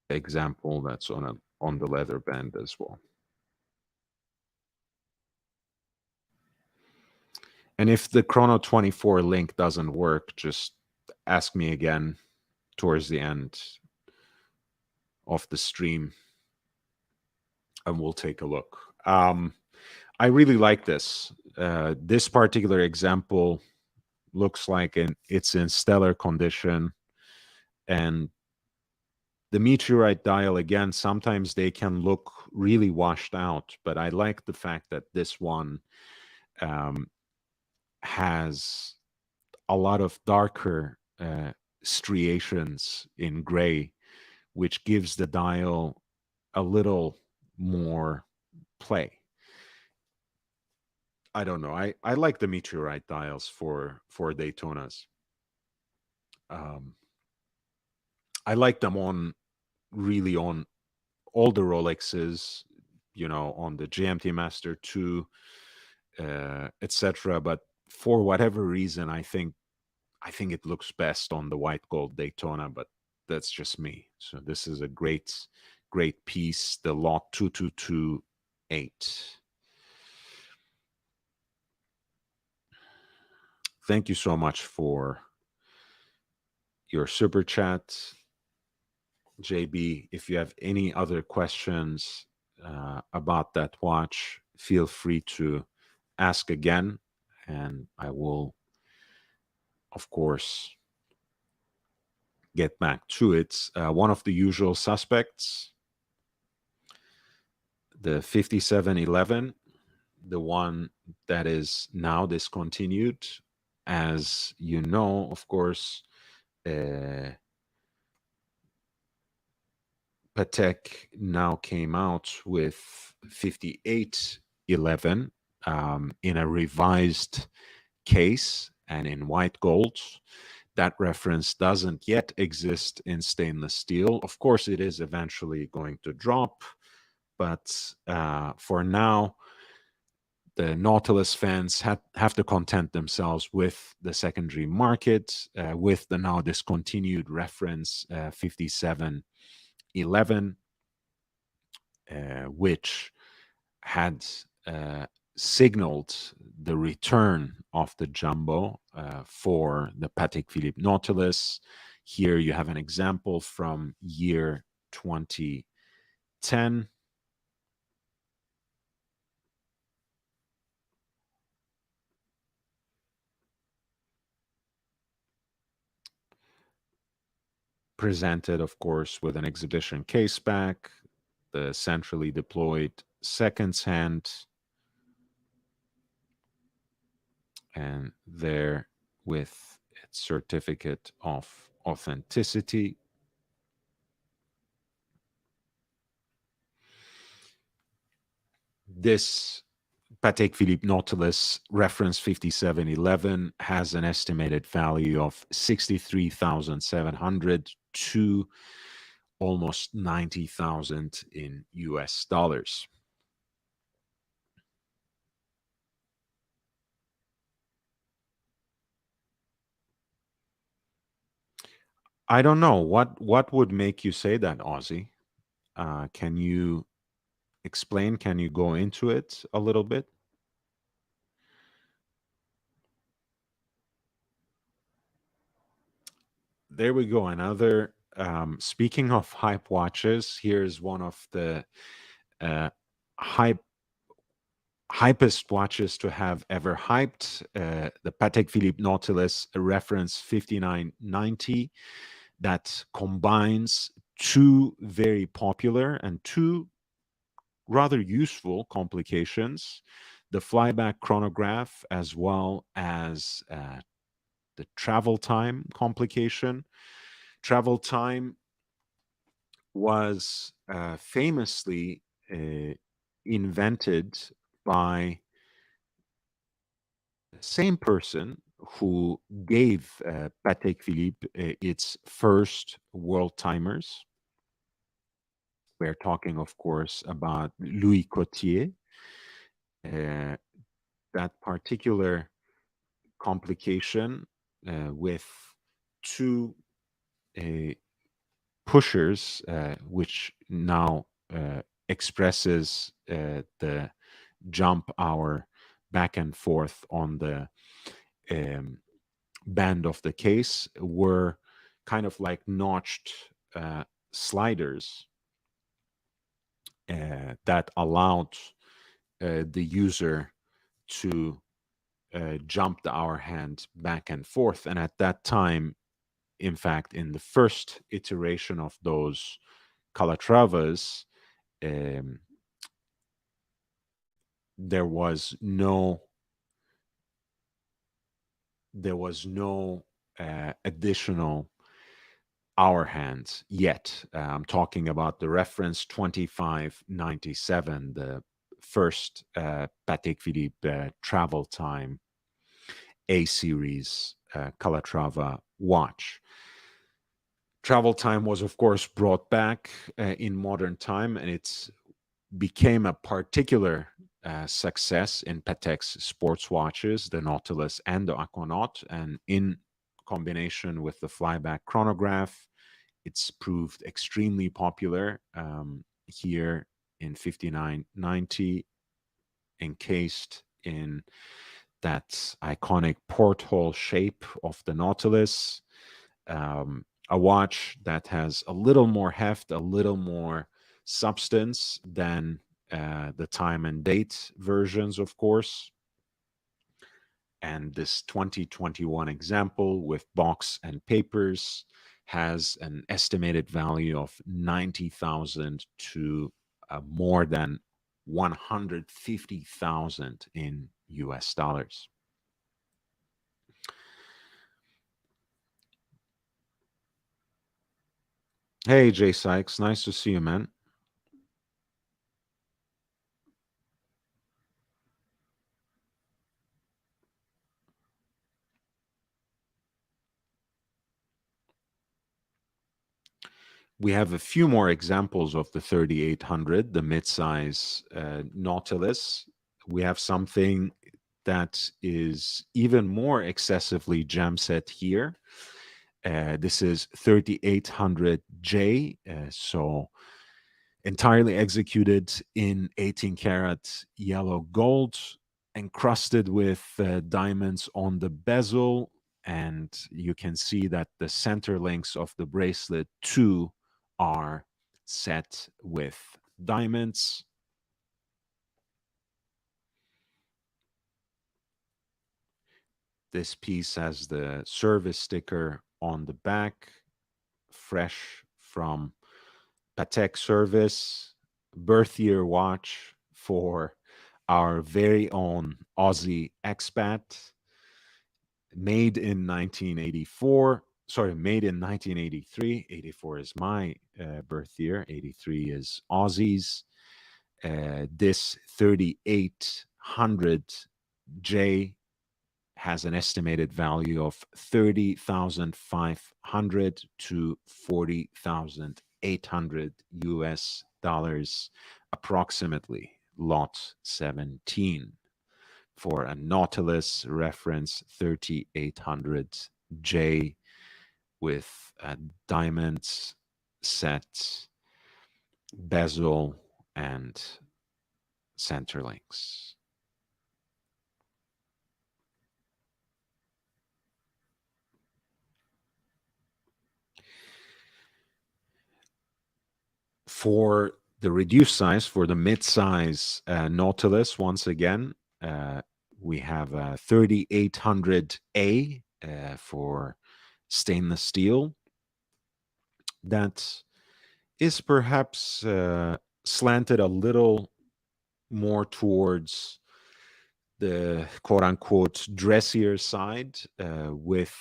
the example that's on the leather band as well. And if the Chrono 24 link doesn't work, just ask me again towards the end of the stream and we'll take a look. I really like this. This particular example looks like it's in stellar condition. And the meteorite dial, again, sometimes they can look really washed out, but I like the fact that this one um, has a lot of darker striations in gray, which gives the dial a little more play. I don't know. I like the meteorite dials for Daytonas. Um, I like them on really on all the Rolexes, on the GMT Master 2, etc. But for whatever reason, I think it looks best on the white gold Daytona, but that's just me. So this is a great piece, the lot 2228. Thank you so much for your super chat, JB. If you have any other questions about that watch, feel free to ask again, and I will, of course, get back to it. One of the usual suspects, the 5711, the one that is now discontinued. As you know, of course, Patek now came out with 5811 in a revised case and in white gold. That reference doesn't yet exist in stainless steel. Of course, it is eventually going to drop, but for now, the Nautilus fans have to content themselves with the secondary market, with the now discontinued reference 5711, which had signaled the return of the jumbo for the Patek Philippe Nautilus. Here you have an example from year 2010. presented, of course, with an exhibition case back, the centrally deployed seconds hand, and there with its certificate of authenticity. This Patek Philippe Nautilus reference 5711 has an estimated value of 63,700 to almost 90,000 in US dollars. I don't know what would make you say that, Ozzy. Can you explain? Can you go into it a little bit? There we go. Another. Speaking of hype watches, here's one of the uh, hype hypest watches to have ever hyped. The Patek Philippe Nautilus reference 5990 that combines two very popular and two rather useful complications: the flyback chronograph as well as the travel time complication. Travel time was famously invented by the same person who gave Patek Philippe its first world timers. We're talking, of course, about Louis Cotier. Uh, that particular complication with two uh, pushers, which now expresses the jump hour back and forth on the um, band of the case, were kind of like notched sliders that allowed the user to jump the hour hand back and forth. And at that time, in fact, in the first iteration of those Calatravas, um, there was no additional hour hands yet. I'm talking about the reference 2597, the first Patek Philippe travel time A series Calatrava watch. Travel time was, of course, brought back in modern time, and it's became a particular success in Patek's sports watches, the Nautilus and the Aquanaut. And in combination with the flyback chronograph, it's proved extremely popular here in 5990, encased in that iconic porthole shape of the Nautilus. A watch that has a little more heft, a little more substance than the time and date versions, of course. And this 2021 example with box and papers has an estimated value of 90,000 to more than 150,000 in US dollars. Hey, Jay Sykes, nice to see you, man. We have a few more examples of the 3800, the midsize Nautilus. We have something that is even more excessively gem set here. This is 3800J, so entirely executed in 18 karat yellow gold, encrusted with diamonds on the bezel. And you can see that the center links of the bracelet too are set with diamonds. This piece has the service sticker on the back fresh from Patek service, birth year watch for our very own Aussie expat, made in 1984. Sorry, made in 1983. 84 is my birth year. 83 is Aussie's. This 3800J has an estimated value of 30,500 to 40,800 US dollars, approximately. Lot 17 for a Nautilus reference 3800J with a diamond set, bezel, and center links. For the reduced size, for the mid-size Nautilus, once again, we have a 3800A for stainless steel. That is perhaps slanted a little more towards the quote-unquote dressier side, with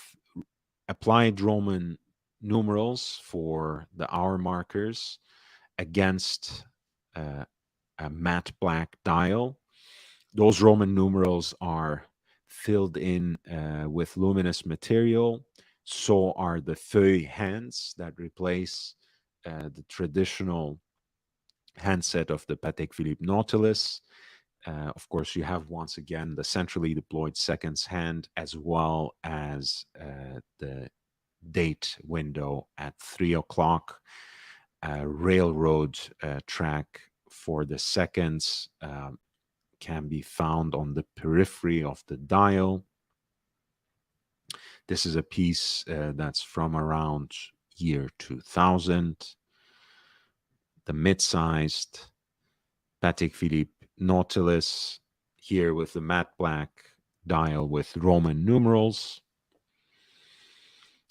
applied Roman numerals for the hour markers against a matte black dial. Those Roman numerals are filled in with luminous material. So are the feuille hands that replace the traditional handset of the Patek Philippe Nautilus. Of course, you have once again the centrally deployed seconds hand, as well as the date window at 3 o'clock. Railroad track for the seconds can be found on the periphery of the dial. This is a piece that's from around year 2000. The mid-sized Patek Philippe Nautilus, here with the matte black dial with Roman numerals,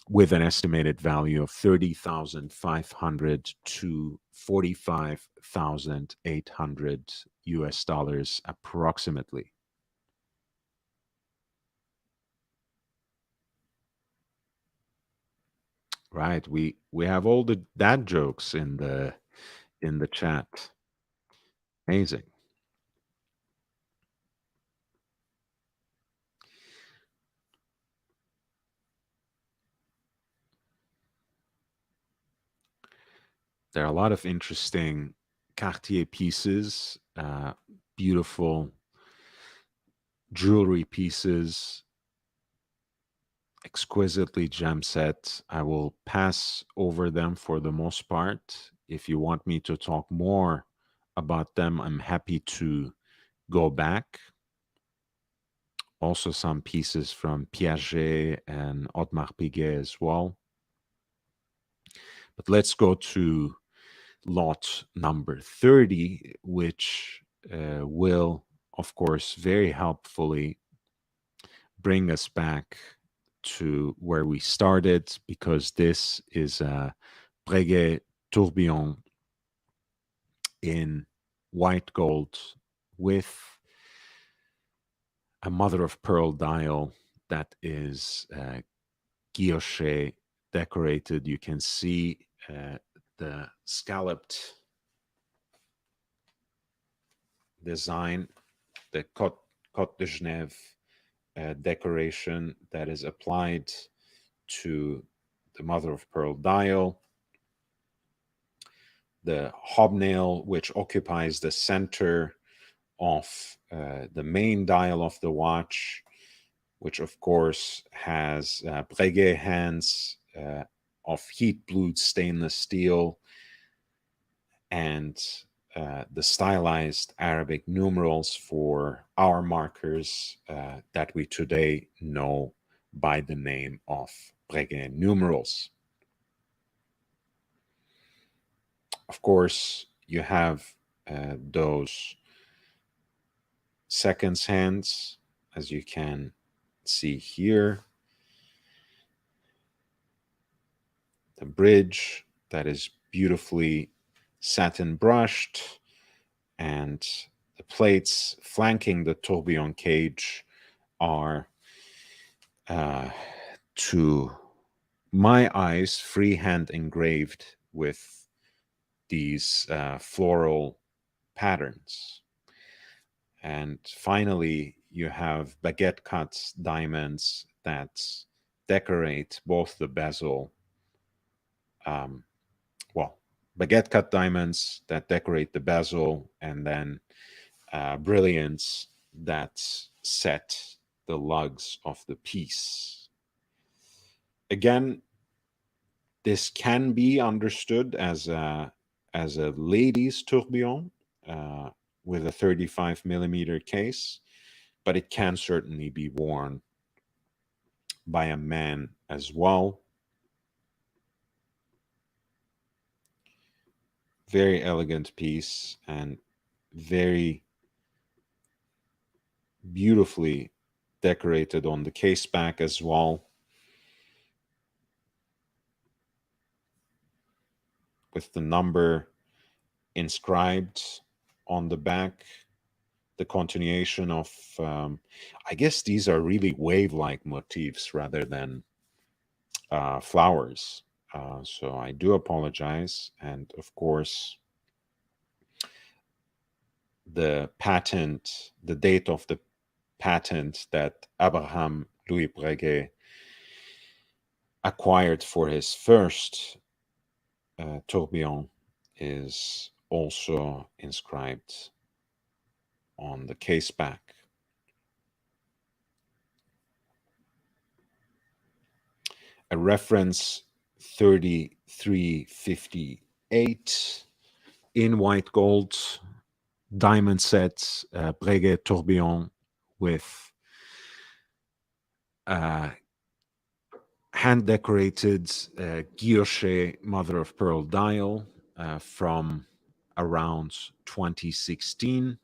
with an estimated value of 30,500 to 45,800 US dollars approximately. Right, we have all the dad jokes in the chat. Amazing. There are a lot of interesting Cartier pieces, beautiful jewelry pieces, exquisitely gem set. I will pass over them for the most part. If you want me to talk more about them, I'm happy to go back. Also some pieces from Piaget and Audemars Piguet as well. But let's go to lot number 30, which will, of course, very helpfully bring us back to where we started, because this is a Breguet tourbillon in white gold with a mother of pearl dial that is guilloche decorated. You can see the scalloped design, the Côte de Genève decoration that is applied to the mother of pearl dial. The hobnail, which occupies the center of the main dial of the watch, which of course has Breguet hands of heat blued stainless steel, and the stylized Arabic numerals for hour markers that we today know by the name of Breguet numerals. Of course, you have those seconds hands, as you can see here. the bridge that is beautifully satin brushed, and the plates flanking the tourbillon cage are, to my eyes, freehand engraved with these floral patterns. And finally, you have baguette cut diamonds that decorate both the bezel, um, well, baguette cut diamonds that decorate the bezel, and then brilliants that set the lugs of the piece. Again, this can be understood as a ladies tourbillon with a 35 millimeter case, but it can certainly be worn by a man as well. Very elegant piece and very beautifully decorated on the case back as well, with the number inscribed on the back, the continuation of, I guess these are really wave-like motifs rather than flowers. So I do apologize. And of course, the patent, the date of the patent that Abraham Louis Breguet acquired for his first tourbillon is also inscribed on the case back. A reference 3358 in white gold, diamond set, Breguet tourbillon with hand decorated guilloche mother of pearl dial from around 2016.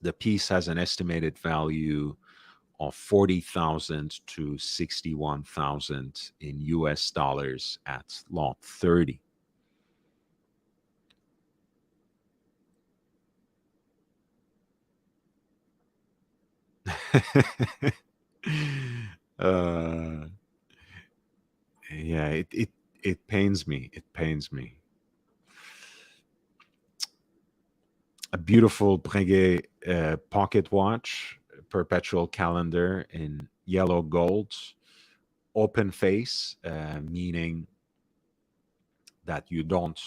The piece has an estimated value of 40,000 to 61,000 in US dollars at lot 30. uh, yeah, it pains me. It pains me. A beautiful Breguet pocket watch, perpetual calendar in yellow gold, open face, meaning that you don't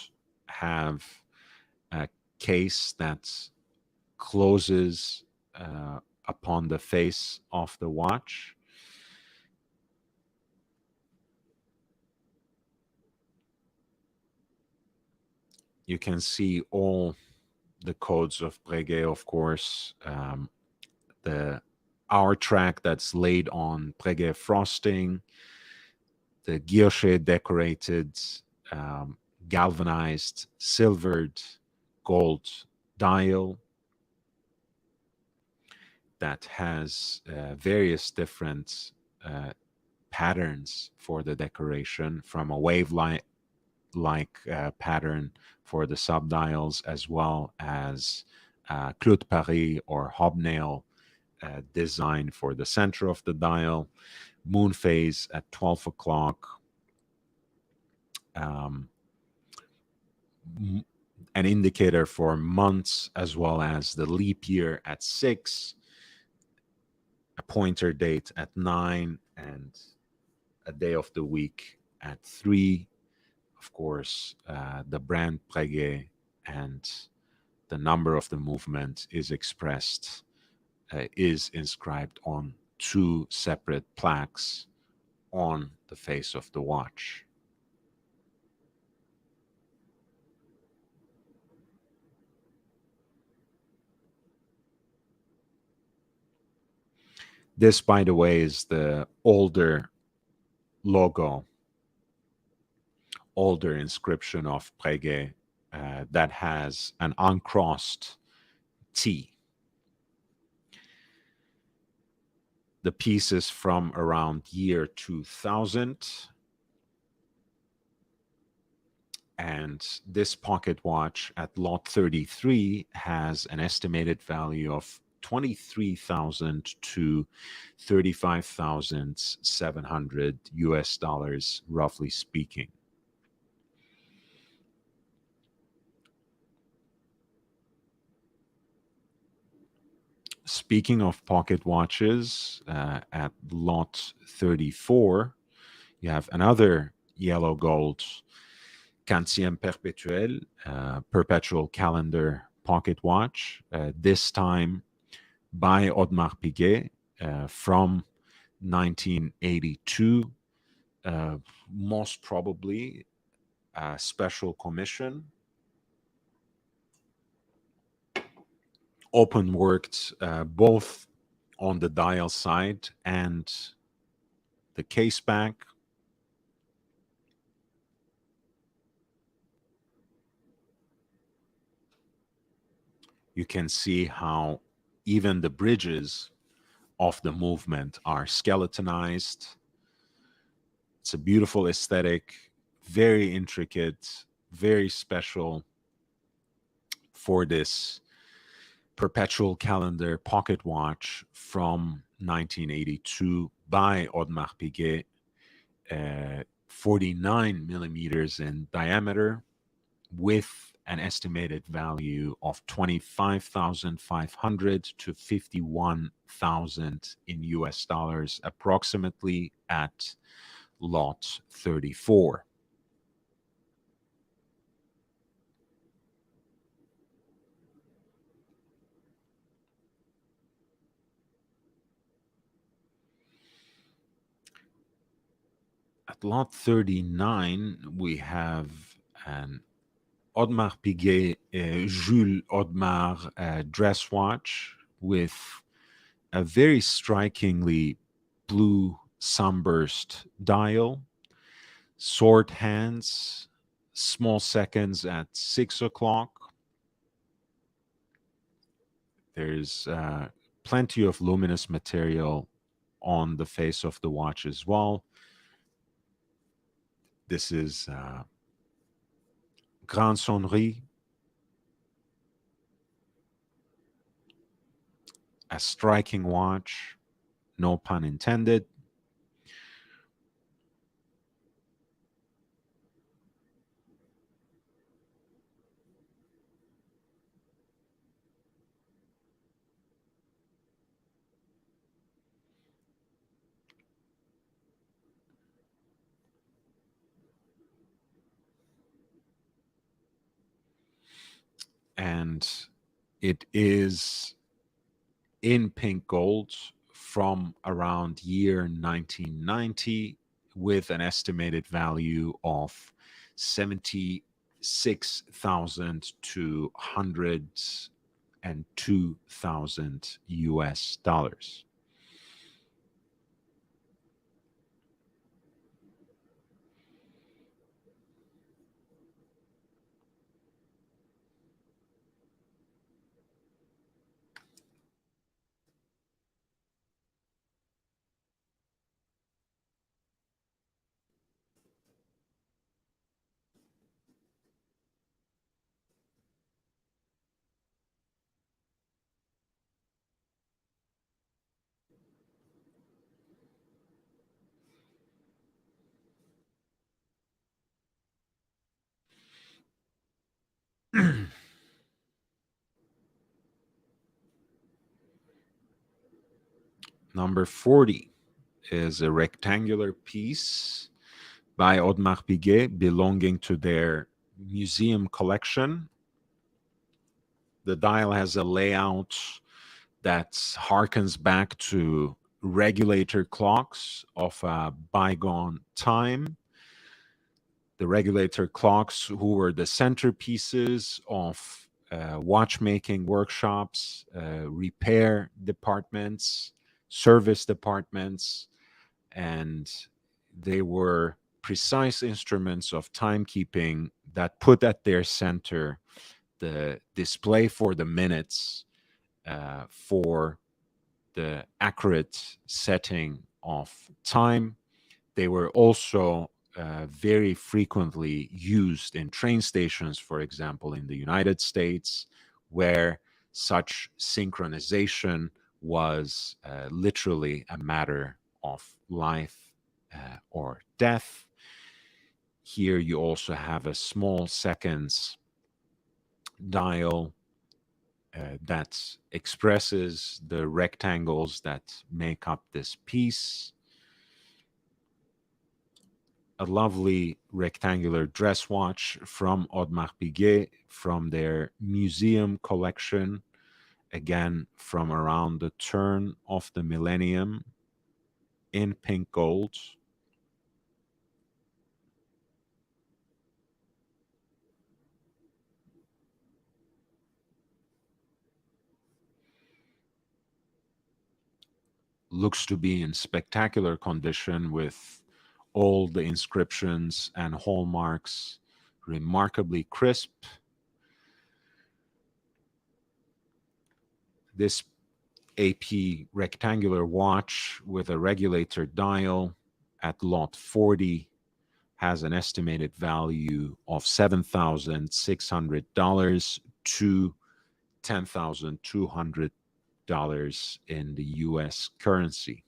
have a case that closes upon the face of the watch. You can see all the codes of Breguet, of course. The hour track that's laid on Breguet frosting, the guilloche decorated, galvanized, silvered, gold dial that has various different patterns for the decoration, from a wave-like pattern for the subdials, as well as clou de Paris or hobnail design for the center of the dial, moon phase at 12 o'clock, an indicator for months, as well as the leap year at 6, a pointer date at 9, and a day of the week at 3. Of course, the brand Breguet and the number of the movement is expressed, is inscribed on 2 separate plaques on the face of the watch. This, by the way, is the older logo, older inscription of Breguet that has an uncrossed T. The piece is from around year 2000. And this pocket watch at lot 33 has an estimated value of 23,000 to 35,700 US dollars, roughly speaking. Speaking of pocket watches, at lot 34, you have another yellow gold Quantième Perpétuel, perpetual calendar pocket watch, this time by Audemars Piguet from 1982, most probably a special commission. Open worked both on the dial side and the case back. You can see how even the bridges of the movement are skeletonized. It's a beautiful aesthetic, very intricate, very special for this perpetual calendar pocket watch from 1982 by Audemars Piguet, 49 millimeters in diameter, with an estimated value of 25,500 to 51,000 in US dollars, approximately at lot 34. At lot 39, we have an Audemars Piguet Jules Audemars dress watch with a very strikingly blue sunburst dial, sword hands, small seconds at 6 o'clock. There's plenty of luminous material on the face of the watch as well. This is Grand Sonnerie, a striking watch, no pun intended. And it is in pink gold from around year 1990 with an estimated value of 76,000 to 102,000 US dollars. Number 40 is a rectangular piece by Audemars Piguet belonging to their museum collection. The dial has a layout that harkens back to regulator clocks of a bygone time. The regulator clocks, who were the centerpieces of watchmaking workshops, repair departments, service departments, and they were precise instruments of timekeeping that put at their center the display for the minutes, for the accurate setting of time. They were also very frequently used in train stations, for example, in the United States, where such synchronization was literally a matter of life or death. Here you also have a small seconds dial that expresses the rectangles that make up this piece. A lovely rectangular dress watch from Audemars Piguet from their museum collection, again from around the turn of the millennium, in pink gold. Looks to be in spectacular condition with all the inscriptions and hallmarks remarkably crisp. This AP rectangular watch with a regulator dial at lot 40 has an estimated value of $7,600 to $10,200 in the US currency.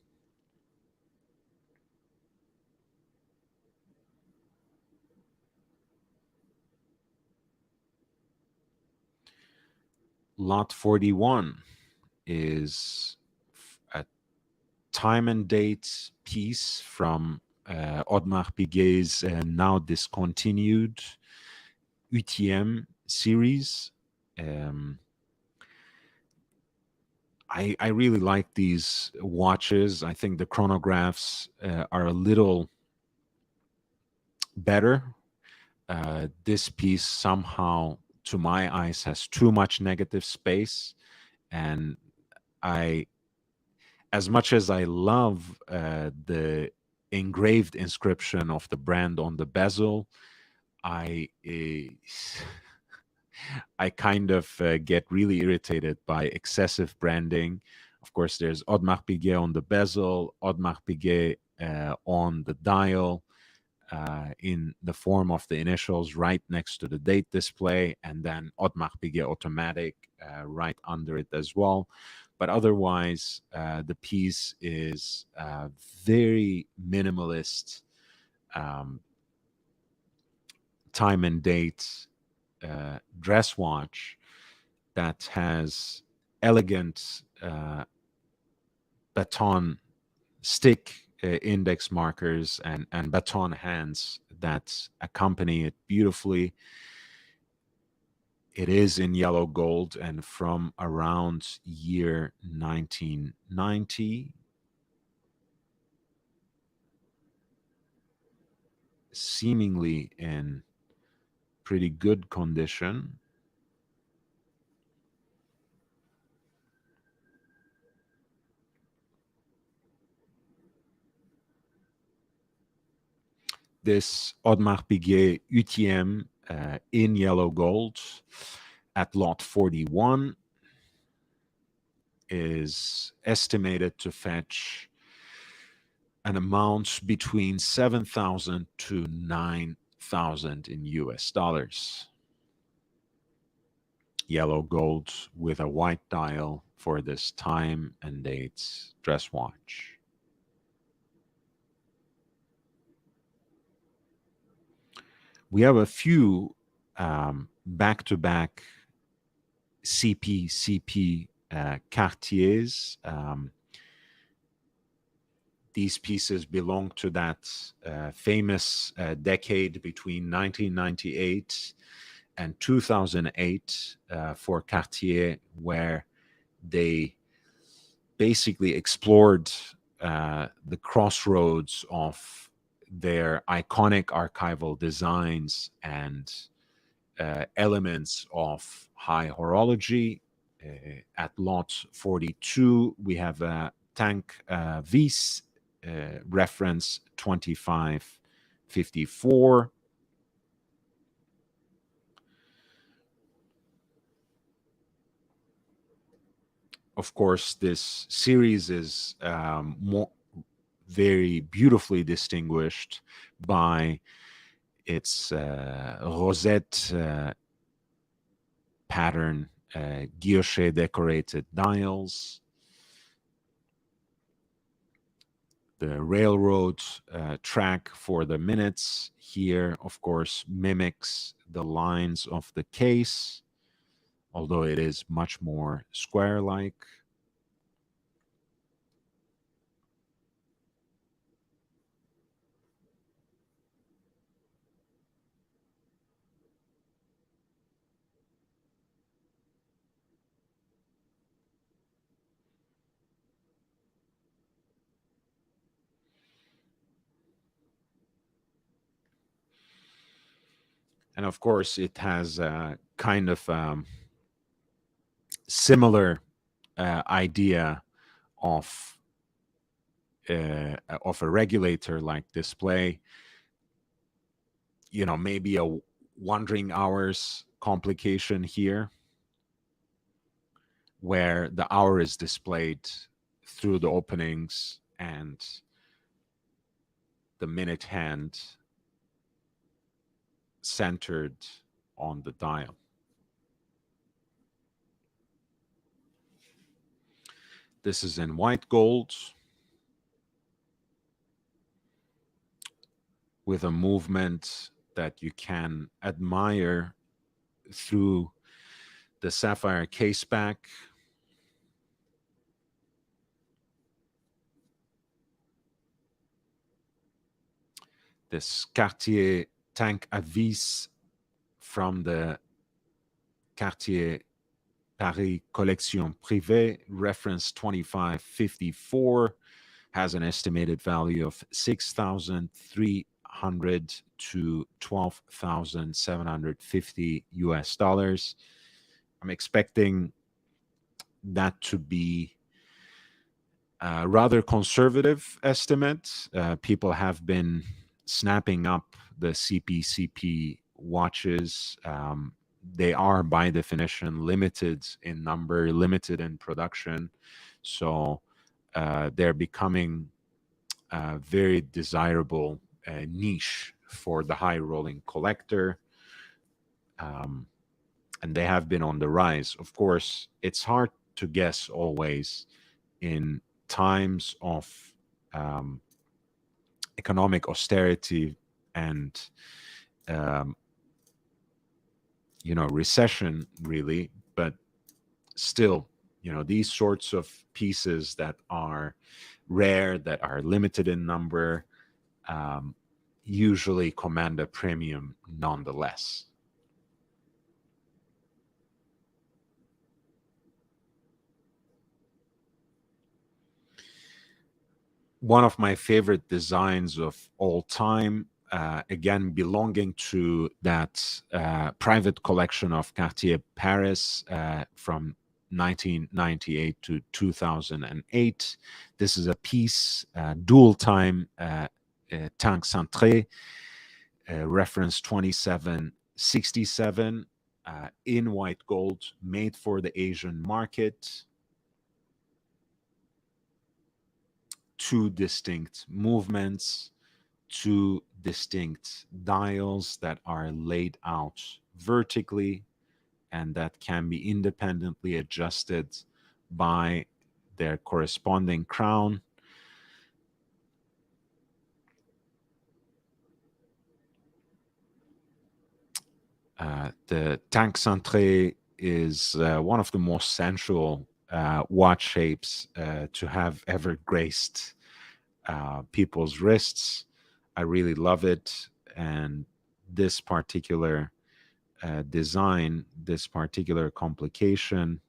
Lot 41 is a time and date piece from Audemars Piguet's now discontinued UTM series. I really like these watches. I think the chronographs are a little better. This piece somehow, to my eyes, has too much negative space. And as much as I love the engraved inscription of the brand on the bezel, I I kind of get really irritated by excessive branding. Of course, there's Audemars Piguet on the bezel, Audemars Piguet on the dial, in the form of the initials right next to the date display, and then Audemars Piguet Automatic right under it as well. But otherwise, the piece is very minimalist, um, time and date dress watch that has elegant baton stick index markers and baton hands that accompany it beautifully. It is in yellow gold and from around year 1990. Seemingly in pretty good condition. This Audemars Piguet UTM in yellow gold at lot 41 is estimated to fetch an amount between 7,000 to 9,000 in US dollars. Yellow gold with a white dial for this time and date dress watch. We have a few back-to-back CP Cartiers. These pieces belong to that famous decade between 1998 and 2008 for Cartier, where they basically explored the crossroads of their iconic archival designs and elements of high horology. At lot 42, we have a Tank Vis reference 2554. Of course, this series is very beautifully distinguished by its rosette pattern, guilloche decorated dials. The railroad track for the minutes here, of course, mimics the lines of the case, although it is much more square-like. And of course, it has a kind of similar idea of of a regulator like display. You know, maybe a wandering hours complication here, where the hour is displayed through the openings and the minute hand centered on the dial. This is in white gold with a movement that you can admire through the sapphire caseback. This Cartier tank à vis from the Cartier Paris Collection Privée, reference 2554, has an estimated value of 6,300 to 12,750 US dollars. I'm expecting that to be a rather conservative estimate. People have been snapping up the CPCP watches. They are by definition limited in number, limited in production. So they're becoming a very desirable niche for the high rolling collector. And they have been on the rise. Of course, it's hard to guess always in times of economic austerity and recession, really. But still, these sorts of pieces that are rare, that are limited in number, usually command a premium nonetheless. One of my favorite designs of all time, again, belonging to that private collection of Cartier Paris from 1998 to 2008. This is a piece, dual time tank centré, reference 2767, in white gold, made for the Asian market. Two distinct movements, two distinct dials that are laid out vertically and that can be independently adjusted by their corresponding crown. The tank centré is one of the most sensual watch shapes to have ever graced people's wrists. I really love it. And this particular design, this particular complication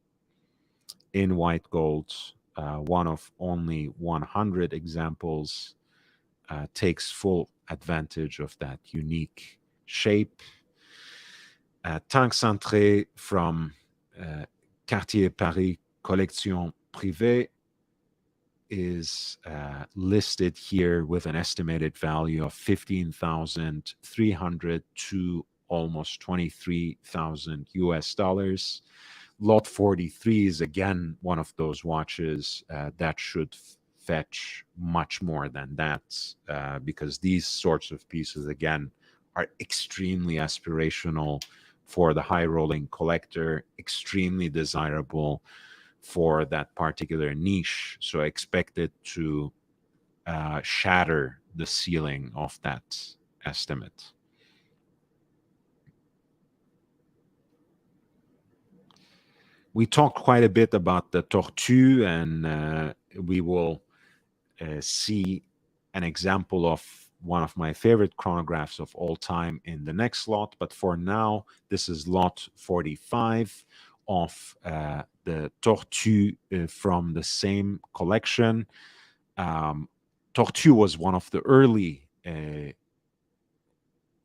in white gold, one of only 100 examples, takes full advantage of that unique shape. Tank centré from Cartier Paris Collection Privée is listed here with an estimated value of 15,300 to almost 23,000 US dollars. Lot 43 is again one of those watches that should fetch much more than that, because these sorts of pieces, again, are extremely aspirational for the high rolling collector, extremely desirable for that particular niche. So I expect it to shatter the ceiling of that estimate. We talked quite a bit about the Tortue, and we will see an example of one of my favorite chronographs of all time in the next lot. But for now, this is lot 45 of the Tortue from the same collection. Tortue was one of the early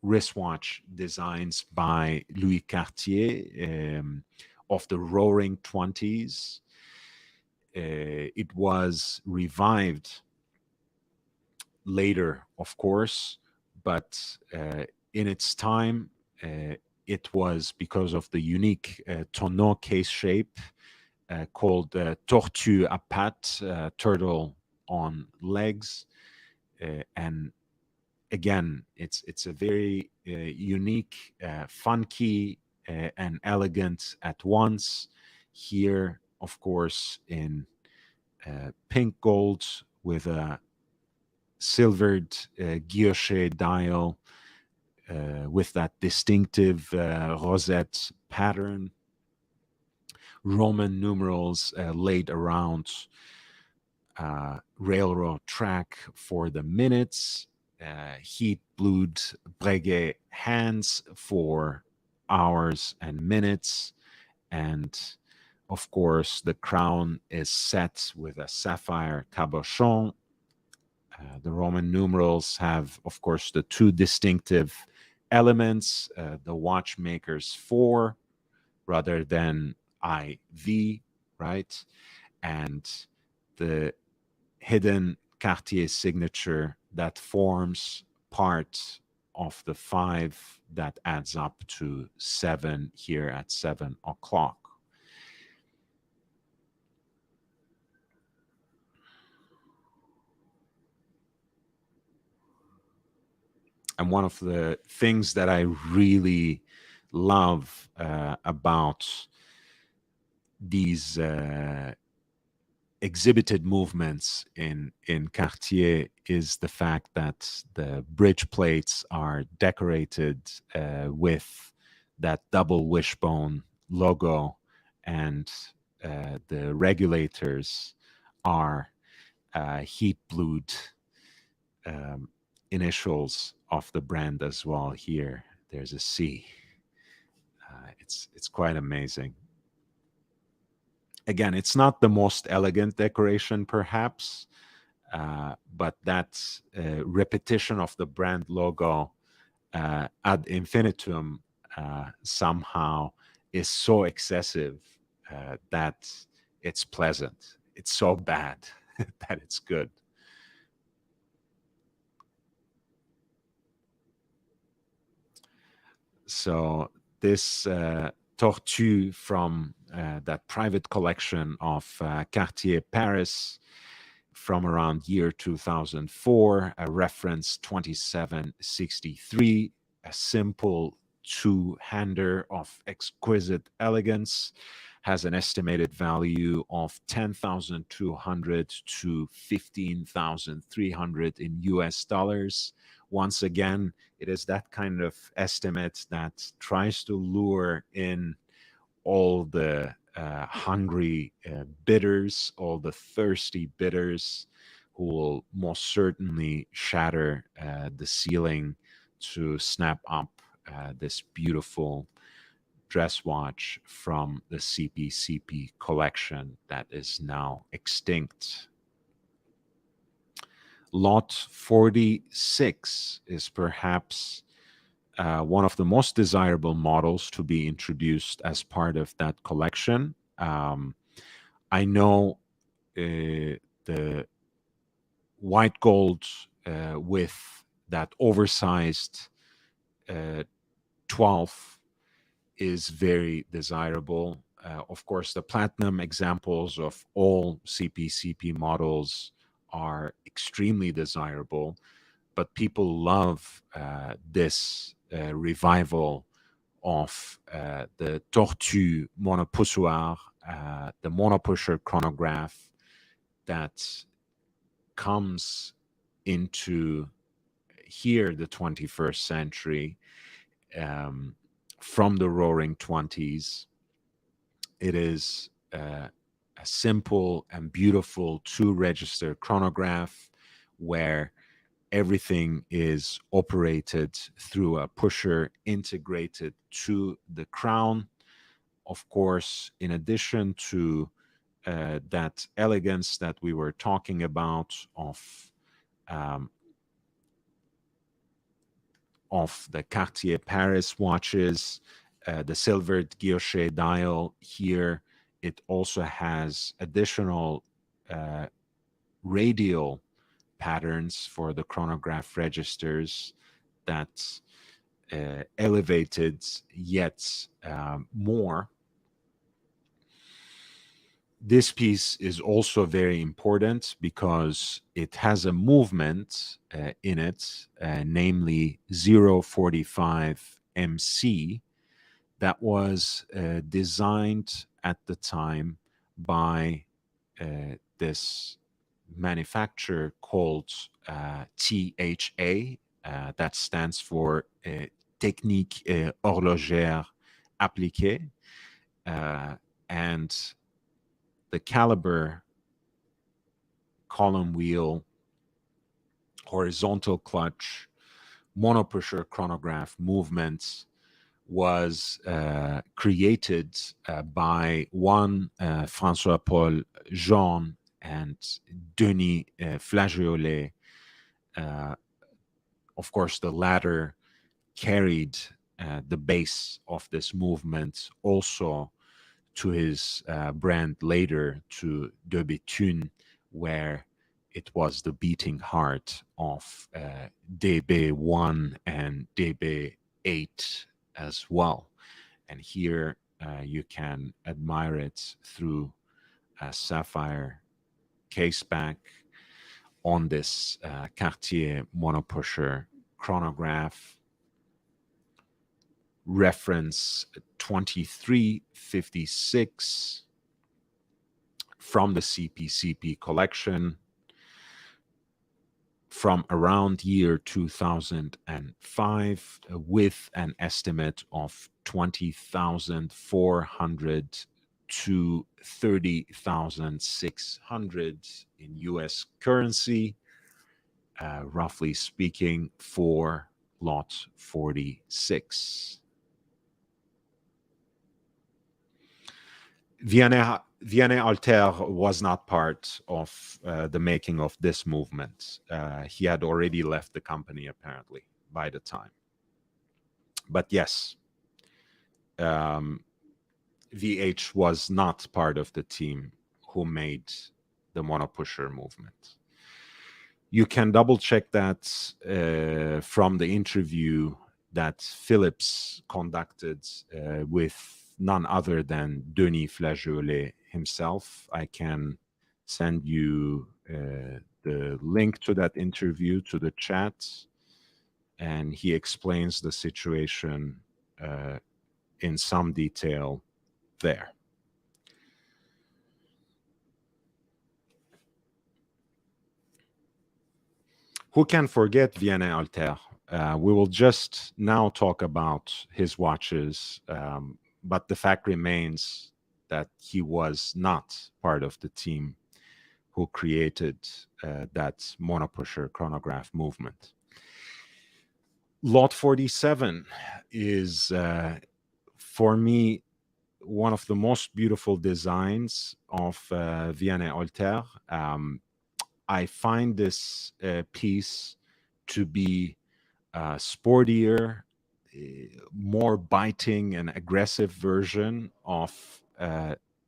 wristwatch designs by Louis Cartier of the Roaring Twenties. It was revived later, of course, but in its time, it was because of the unique tonneau case shape called tortue à pattes, turtle on legs, and again, it's a very unique, funky, and elegant at once. Here, of course, in pink gold with a silvered guilloche dial with that distinctive rosette pattern, Roman numerals laid around railroad track for the minutes, heat blued Breguet hands for hours and minutes, and of course the crown is set with a sapphire cabochon. The Roman numerals have, of course, the two distinctive elements, the watchmaker's 4 rather than IV, right? And the hidden Cartier signature that forms part of the 5 that adds up to 7 here at 7 o'clock. And one of the things that I really love about these exhibited movements in Cartier is the fact that the bridge plates are decorated with that double wishbone logo, and the regulators are heat blued initials of the brand as well. Here, there's a C. It's quite amazing. Again, it's not the most elegant decoration, perhaps, but that repetition of the brand logo ad infinitum somehow is so excessive that it's pleasant. It's so bad that it's good. So this Tortue from that private collection of Cartier Paris from around year 2004, a reference 2763, a simple two-hander of exquisite elegance, has an estimated value of 10,200 to 15,300 in US dollars. Once again, it is that kind of estimate that tries to lure in all the hungry bidders, all the thirsty bidders who will most certainly shatter the ceiling to snap up this beautiful dress watch from the CP collection that is now extinct. Lot 46 is perhaps one of the most desirable models to be introduced as part of that collection. I know the white gold with that oversized 12 is very desirable. Of course, the platinum examples of all CP models are extremely desirable, but people love this revival of the Tortue monopoussoir, the monopusher chronograph that comes into here the 21st century from the Roaring Twenties. It is a simple and beautiful two-register chronograph where everything is operated through a pusher integrated to the crown. Of course, in addition to that elegance that we were talking about um, of the Cartier Paris watches, the silvered guilloche dial here, it also has additional radial patterns for the chronograph registers that elevated yet more. This piece is also very important because it has a movement in it, namely 045 MC, that was designed at the time by this manufacturer called THA, that stands for Technique Horlogère Appliquée, and the caliber, column wheel, horizontal clutch, monopusher chronograph movements was created by one François-Paul Jean and Denis Flageolet. Of course, the latter carried the base of this movement also to his brand later, to De Béthune, where it was the beating heart of DB1 and DB8 as well. And here you can admire it through a sapphire caseback on this Cartier monopusher chronograph. Reference 2356 from the CPCP collection from around year 2005, with an estimate of 20,400 to 30,600 in US currency, roughly speaking, for lot 46. Vianney Alter was not part of the making of this movement. He had already left the company, apparently, by the time. But yes, VH was not part of the team who made the monopusher movement. You can double check that from the interview that Phillips conducted with none other than Denis Flageolet himself. I can send you the link to that interview to the chat, and he explains the situation in some detail there. Who can forget Vianney Alter? We will just now talk about his watches, but the fact remains that he was not part of the team who created that monopusher chronograph movement. Lot 47 is, for me, one of the most beautiful designs of Vianney Alter. I find this piece to be sportier, more biting and aggressive version of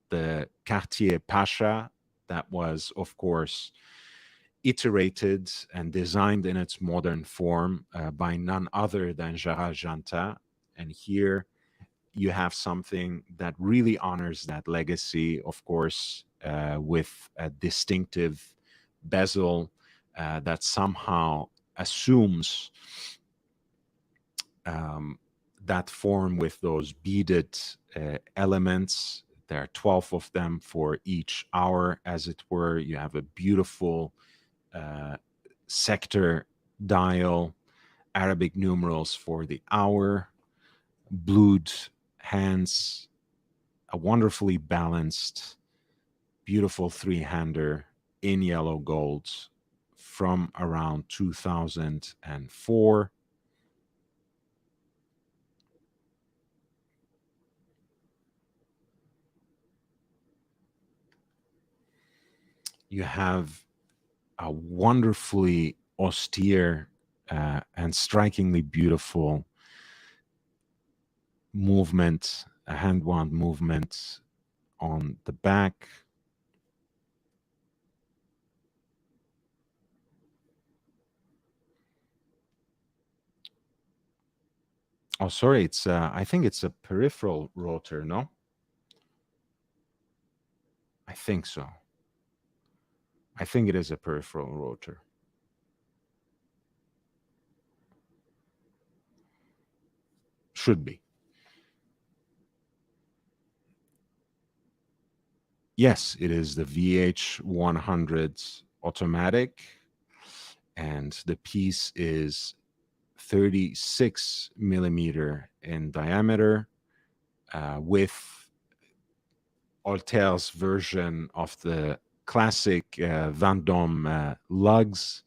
the Cartier Pasha that was, of course, iterated and designed in its modern form by none other than Gérald Jantin. And here you have something that really honors that legacy, of course, with a distinctive bezel that somehow assumes that form with those beaded elements. There are 12 of them for each hour, as it were. You have a beautiful sector dial, Arabic numerals for the hour, blued hands, a wonderfully balanced, beautiful three-hander in yellow gold from around 2004. You have a wonderfully austere and strikingly beautiful movement, a hand wound movement on the back. Oh, sorry, it's I think it's a peripheral rotor, no? I think so. I think it is a peripheral rotor. Should be. Yes, it is the VH100 automatic, and the piece is 36 millimeter in diameter with Altair's version of the classic Van Damme lugs.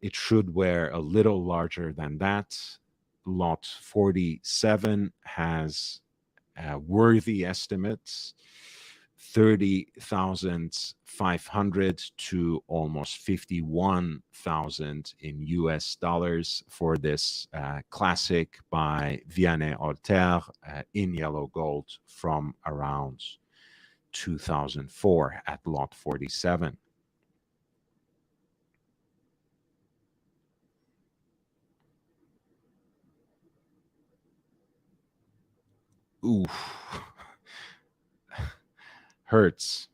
It should wear a little larger than that. Lot 47 has worthy estimates, 30,500 to almost 51,000 in US dollars for this classic by Vianney Altair in yellow gold from around 2004 at lot 47. Ooh, hurts.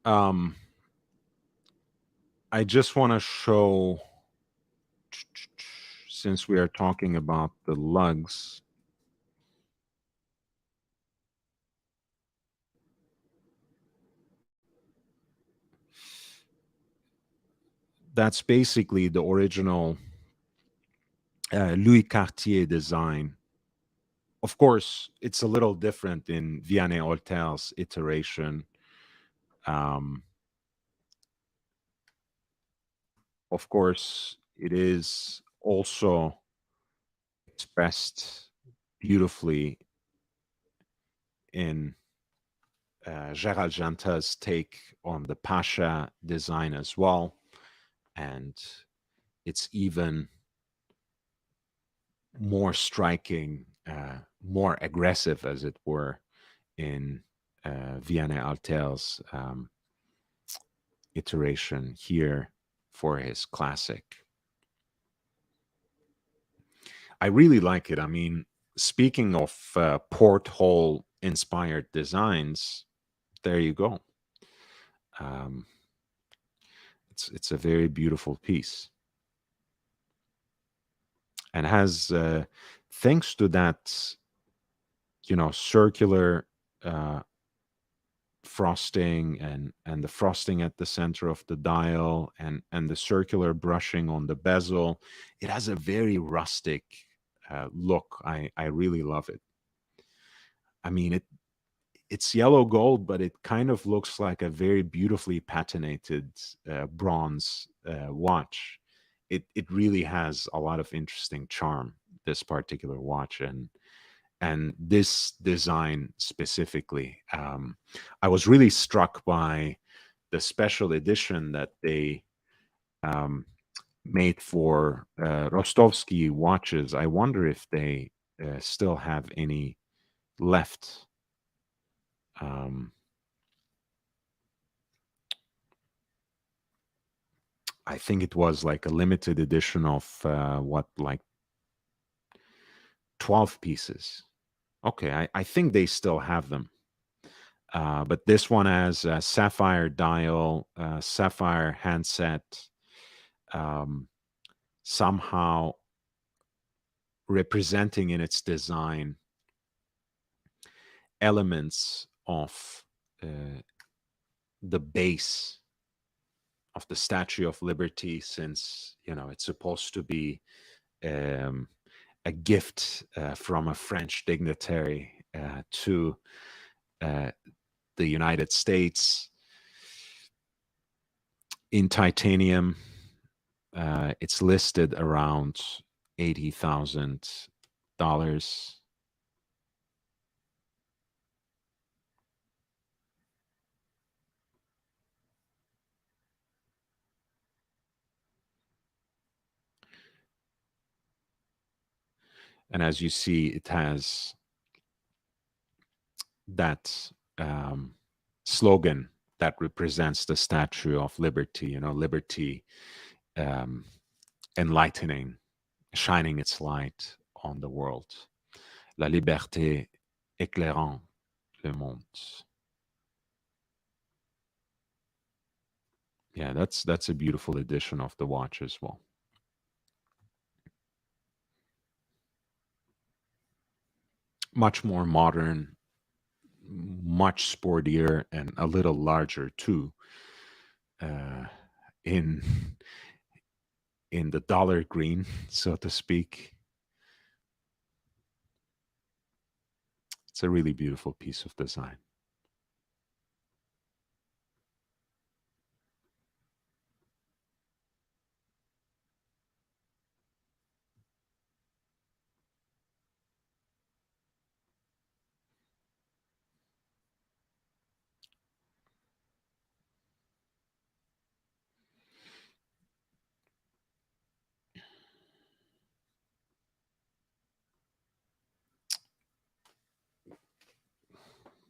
I just want to show, since we are talking about the lugs, that's basically the original Louis Cartier design. Of course, it's a little different in Vianney Altair's iteration. Of course, it is also expressed beautifully in Gérald Janta's take on the Pasha design as well. And it's even more striking, more aggressive, as it were, in Vianney Altair's iteration here for his classic. I really like it. I mean, speaking of porthole inspired designs, there you go. It's a very beautiful piece, and has thanks to that, circular frosting and the frosting at the center of the dial and the circular brushing on the bezel, it has a very rustic look. I really love it. I mean, it's yellow gold, but it kind of looks like a very beautifully patinated bronze watch. It really has a lot of interesting charm, this particular watch, and this design specifically. I was really struck by the special edition that they made for Rostovsky watches. I wonder if they still have any left. I think it was like a limited edition of like 12 pieces. Okay, I think they still have them. But this one has a sapphire dial, sapphire handset, um, somehow representing in its design elements of the base of the Statue of Liberty, since it's supposed to be um, a gift from a French dignitary to uh, the United States in titanium. It's listed around $80,000. And as you see, it has that slogan that represents the Statue of Liberty, liberty, um, enlightening, shining its light on the world. La liberté éclairant le monde. Yeah, that's a beautiful edition of the watch as well. Much more modern, much sportier, and a little larger too. In in the dollar green, so to speak. It's a really beautiful piece of design.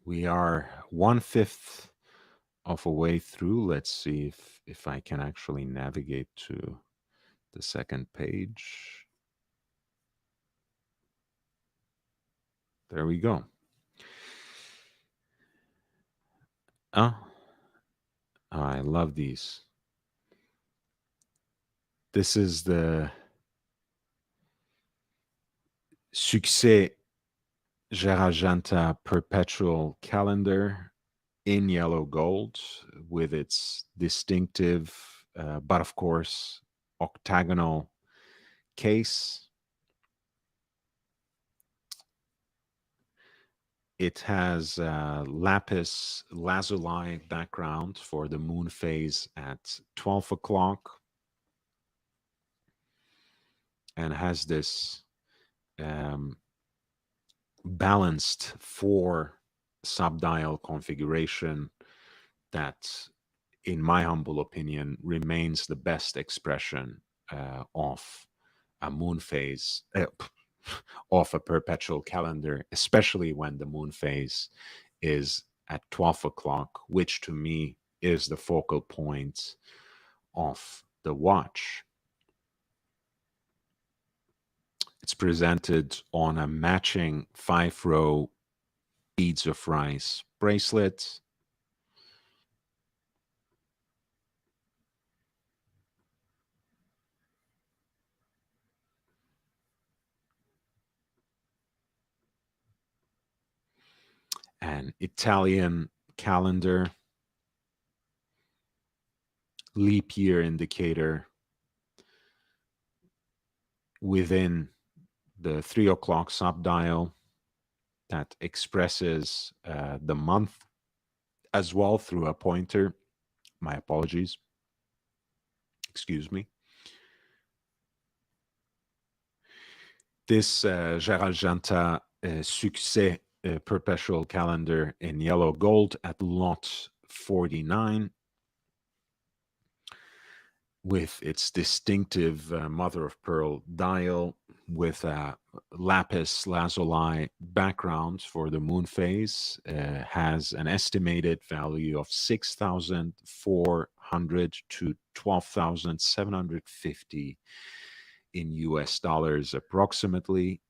We are 1/5 of a way through. Let's see if I can actually navigate to the second page. There we go. Oh, I love these. This is the Succès Jarajanta Perpetual Calendar in yellow gold with its distinctive, but of course, octagonal case. It has lapis lazuli background for the moon phase at 12 o'clock and has this balanced 4 subdial configuration that, in my humble opinion, remains the best expression of a moon phase, of a perpetual calendar, especially when the moon phase is at 12 o'clock, which to me is the focal point of the watch. It's presented on a matching 5-row beads of rice bracelet. An Italian calendar, leap year indicator within the 3 o'clock subdial that expresses the month as well through a pointer. My apologies. Excuse me. This Gérald Janta Succès perpetual calendar in yellow gold at lot 49 with its distinctive mother of pearl dial with a lapis lazuli background for the moon phase, has an estimated value of 6,400 to 12,750 in US dollars approximately.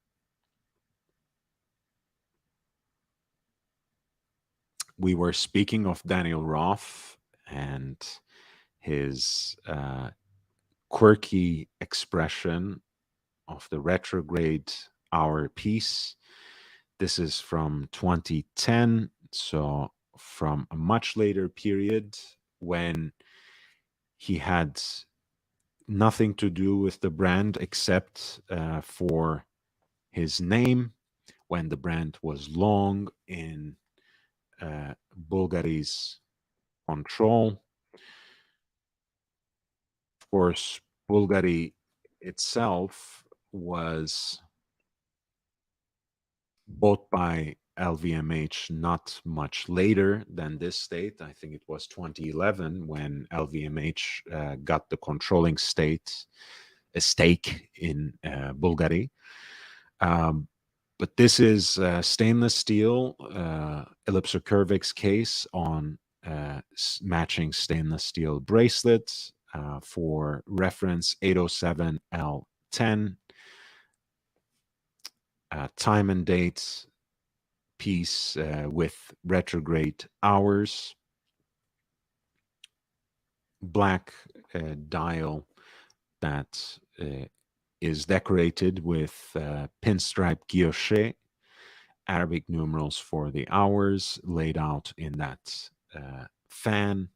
We were speaking of Daniel Roth and his quirky expression of the retrograde hour piece. This is from 2010, so from a much later period when he had nothing to do with the brand except for his name, when the brand was long in Bulgari's control. Of course, Bulgari itself was bought by LVMH not much later than this state. I think it was 2011 when LVMH got the controlling a stake in Bulgari. But this is stainless steel ellipsocervix case on matching stainless steel bracelets for reference 807L10, time and date piece with retrograde hours, black dial that is decorated with pinstripe guilloche, Arabic numerals for the hours laid out in that fan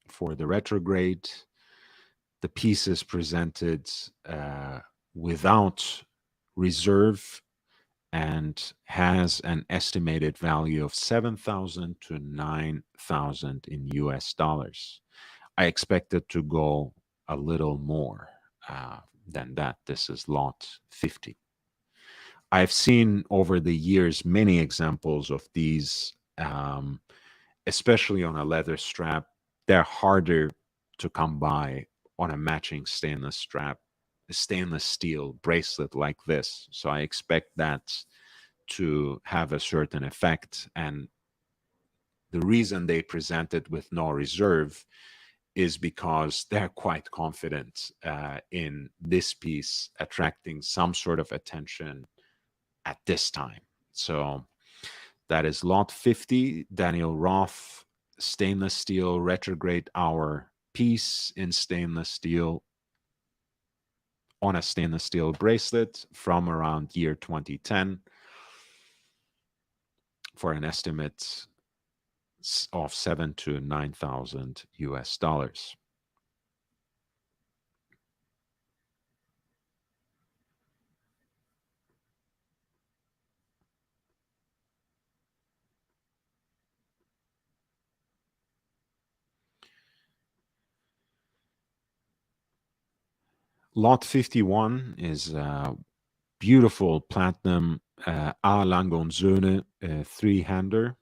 for the retrograde. The piece is presented without reserve and has an estimated value of 7,000 to 9,000 in US dollars. I expect it to go a little more than that. This is lot 50. I've seen over the years many examples of these, especially on a leather strap. They're harder to come by on a matching stainless steel bracelet like this. So I expect that to have a certain effect. And the reason they present it with no reserve is because they're quite confident in this piece attracting some sort of attention at this time. So that is lot 50, Daniel Roth, stainless steel retrograde hour piece in stainless steel on a stainless steel bracelet from around year 2010 for an estimate of 7 to 9,000 US dollars. Lot 51 is beautiful platinum A. Lang & Söhne three-hander.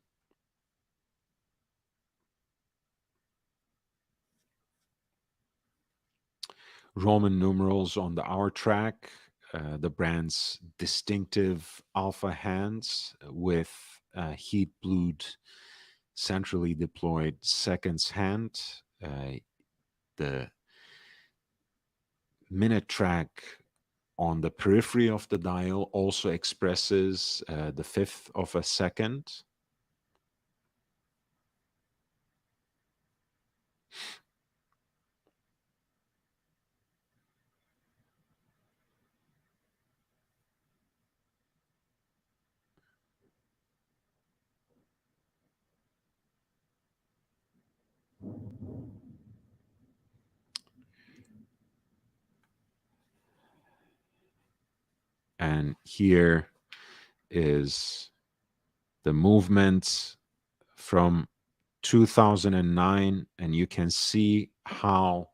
Roman numerals on the hour track, the brand's distinctive alpha hands with heat-blued, centrally deployed seconds hand. The minute track on the periphery of the dial also expresses the fifth of a second. And here is the movement from 2009, and you can see how,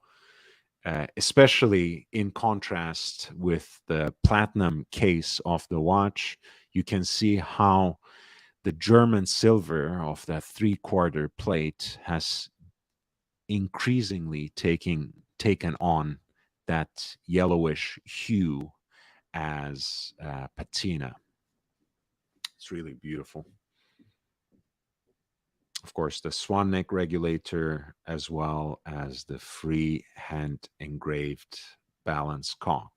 especially in contrast with the platinum case of the watch, you can see how the German silver of that three-quarter plate has increasingly taken on that yellowish hue as patina. It's really beautiful. Of course, the swan neck regulator, as well as the free hand engraved balance cock.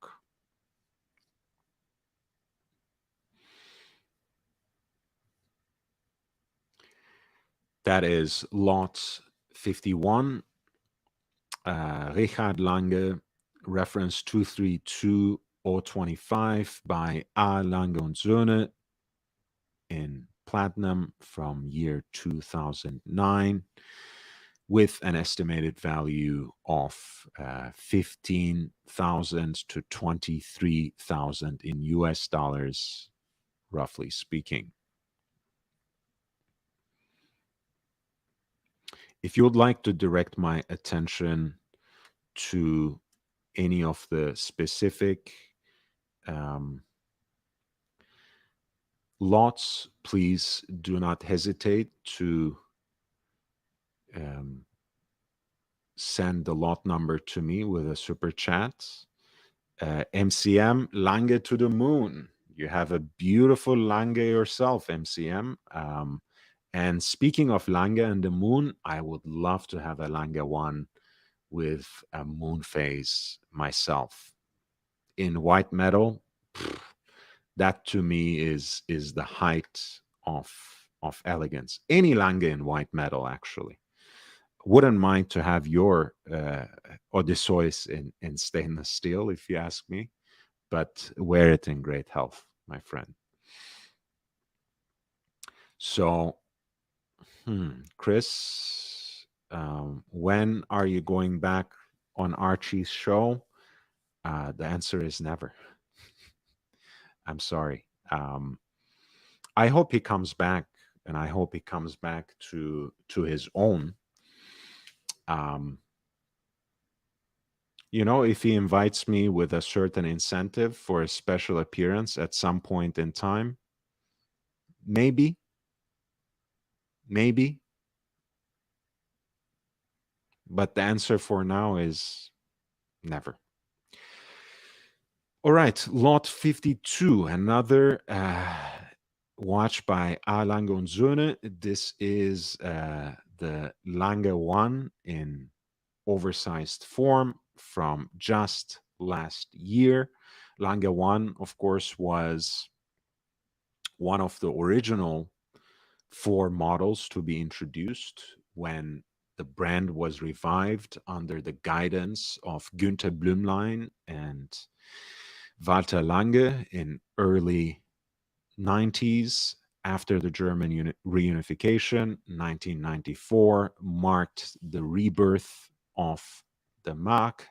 That is lot 51, Richard Lange, reference 232025 by A. Lange und Söhne in platinum from year 2009, with an estimated value of 15,000 to 23,000 in US dollars, roughly speaking. If you would like to direct my attention to any of the specific lots, please do not hesitate to send the lot number to me with a super chat. MCM, Lange to the moon. You have a beautiful Lange yourself, MCM. And speaking of Lange and the moon, I would love to have a Lange 1 with a moon phase myself. In white metal, that to me is the height of elegance. Any Lange in white metal, actually. Wouldn't mind to have your Odysseus in stainless steel, if you ask me, but wear it in great health, my friend. So, Chris, when are you going back on Archie's show? The answer is never. I'm sorry. I hope he comes back, and I hope he comes back to his own. You know, if he invites me with a certain incentive for a special appearance at some point in time, maybe. But the answer for now is never. All right, lot 52, another watch by A. Lange und Söhne. This is the Lange 1 in oversized form from just last year. Lange 1, of course, was one of the original 4 models to be introduced when the brand was revived under the guidance of Günther Blümlein and Walter Lange in early 90s. After the German reunification, 1994 marked the rebirth of the mark,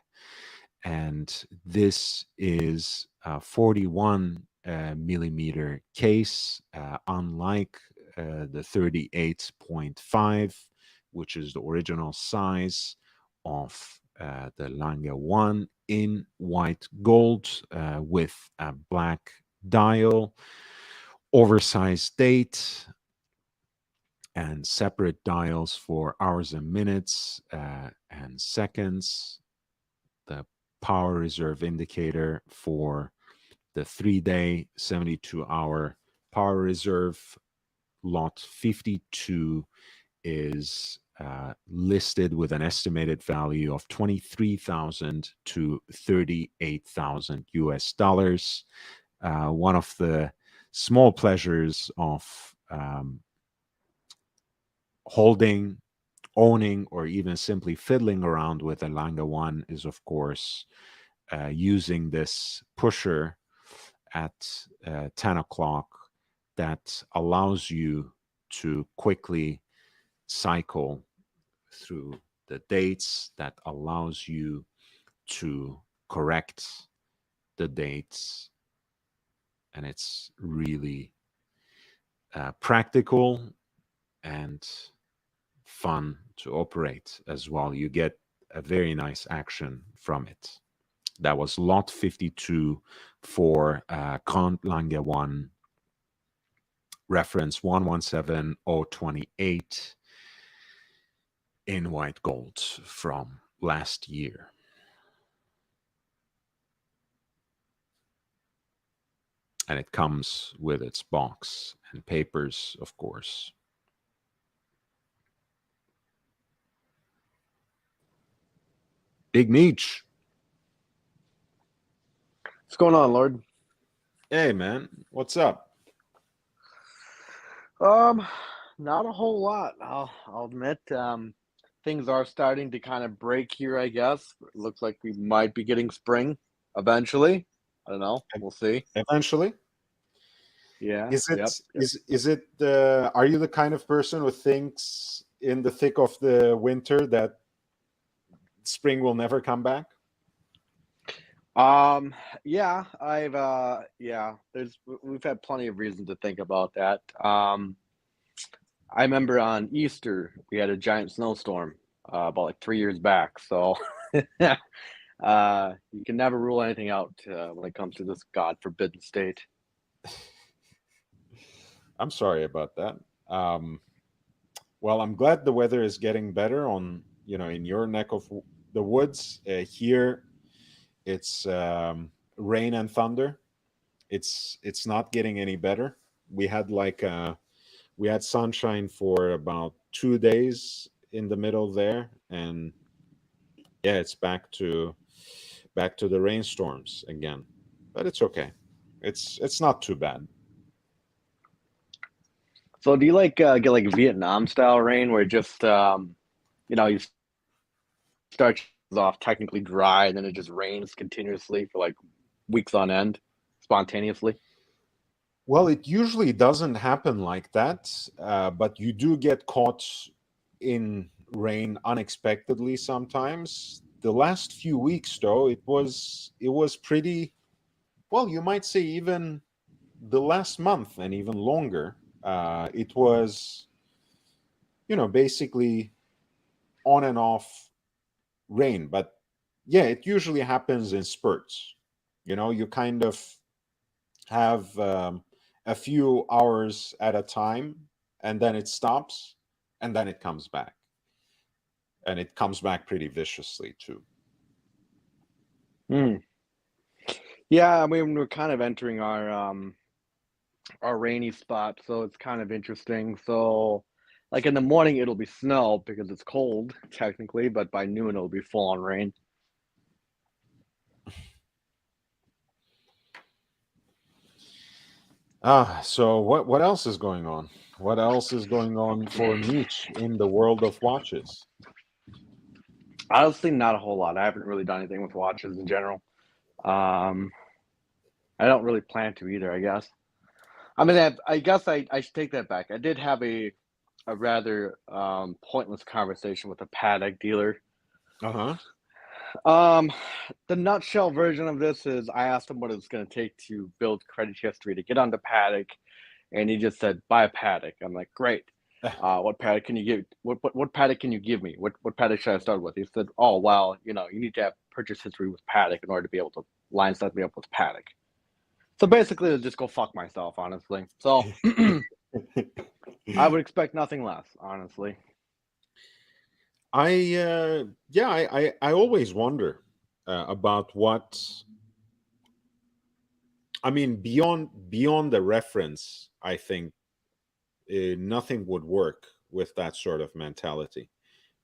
and this is a 41 millimeter case, unlike the 38.5, which is the original size of the Lange 1 in white gold with a black dial, oversized date, and separate dials for hours and minutes and seconds. The power reserve indicator for the 3-day, 72-hour power reserve. Lot 52 is listed with an estimated value of 23,000 to 38,000 US dollars. One of the small pleasures of holding, owning, or even simply fiddling around with a Lange 1 is, of course, using this pusher at 10 o'clock that allows you to quickly cycle through the dates, that allows you to correct the dates. And it's really practical and fun to operate as well. You get a very nice action from it. That was lot 52 for Grand Lange 1, reference 117028 in white gold from last year. And it comes with its box and papers, of course. Big Meech. What's going on, Lord? Hey, man. What's up? Not a whole lot. I'll admit. Things are starting to kind of break here, I guess. It looks like we might be getting spring eventually. I don't know. We'll see. Eventually, Yeah. is it Yep. Yep. is it are you the kind of person who thinks in the thick of the winter that spring will never come back? Um. Yeah. Yeah. We've had plenty of reason to think about that. I remember on Easter we had a giant snowstorm about like 3 years back. So you can never rule anything out when it comes to this God forbidden state. I'm sorry about that. Um, well, I'm glad the weather is getting better on, in your neck of the woods. Here, it's rain and thunder. It's not getting any better. We had we had sunshine for about 2 days in the middle there, and yeah, it's back to the rainstorms again. But it's okay. It's not too bad. So do you like get like Vietnam style rain where just you start off technically dry and then it just rains continuously for like weeks on end, spontaneously? Well, it usually doesn't happen like that, but you do get caught in rain unexpectedly sometimes. The last few weeks, though, it was pretty well. You might say even the last month and even longer. It was basically on and off rain, but yeah, it usually happens in spurts. You kind of have a few hours at a time, and then it stops, and then it comes back, and it comes back pretty viciously too. Hmm. Yeah, I mean we're kind of entering our rainy spot, so it's kind of interesting. So like in the morning it'll be snow because it's cold technically, but by noon it'll be full on rain. So what else is going on? What else is going on for niche in the world of watches? Honestly, not a whole lot. I haven't really done anything with watches in general. Um, I don't really plan to either, I guess. I mean, I guess I should take that back. I did have a rather pointless conversation with a Patek dealer. Uh-huh. Um, the nutshell version of this is I asked him what it's going to take to build credit history to get onto Patek, and he just said, "Buy a Patek." I'm like, "Great. What Patek can you give? What Patek can you give me? What Patek should I start with?" He said, "Oh, well, you need to have purchase history with Patek in order to be able to line set me up with Patek." So basically, I'll just go fuck myself, honestly. So I would expect nothing less, honestly. Yeah, I always wonder about what I mean beyond the reference. I think nothing would work with that sort of mentality,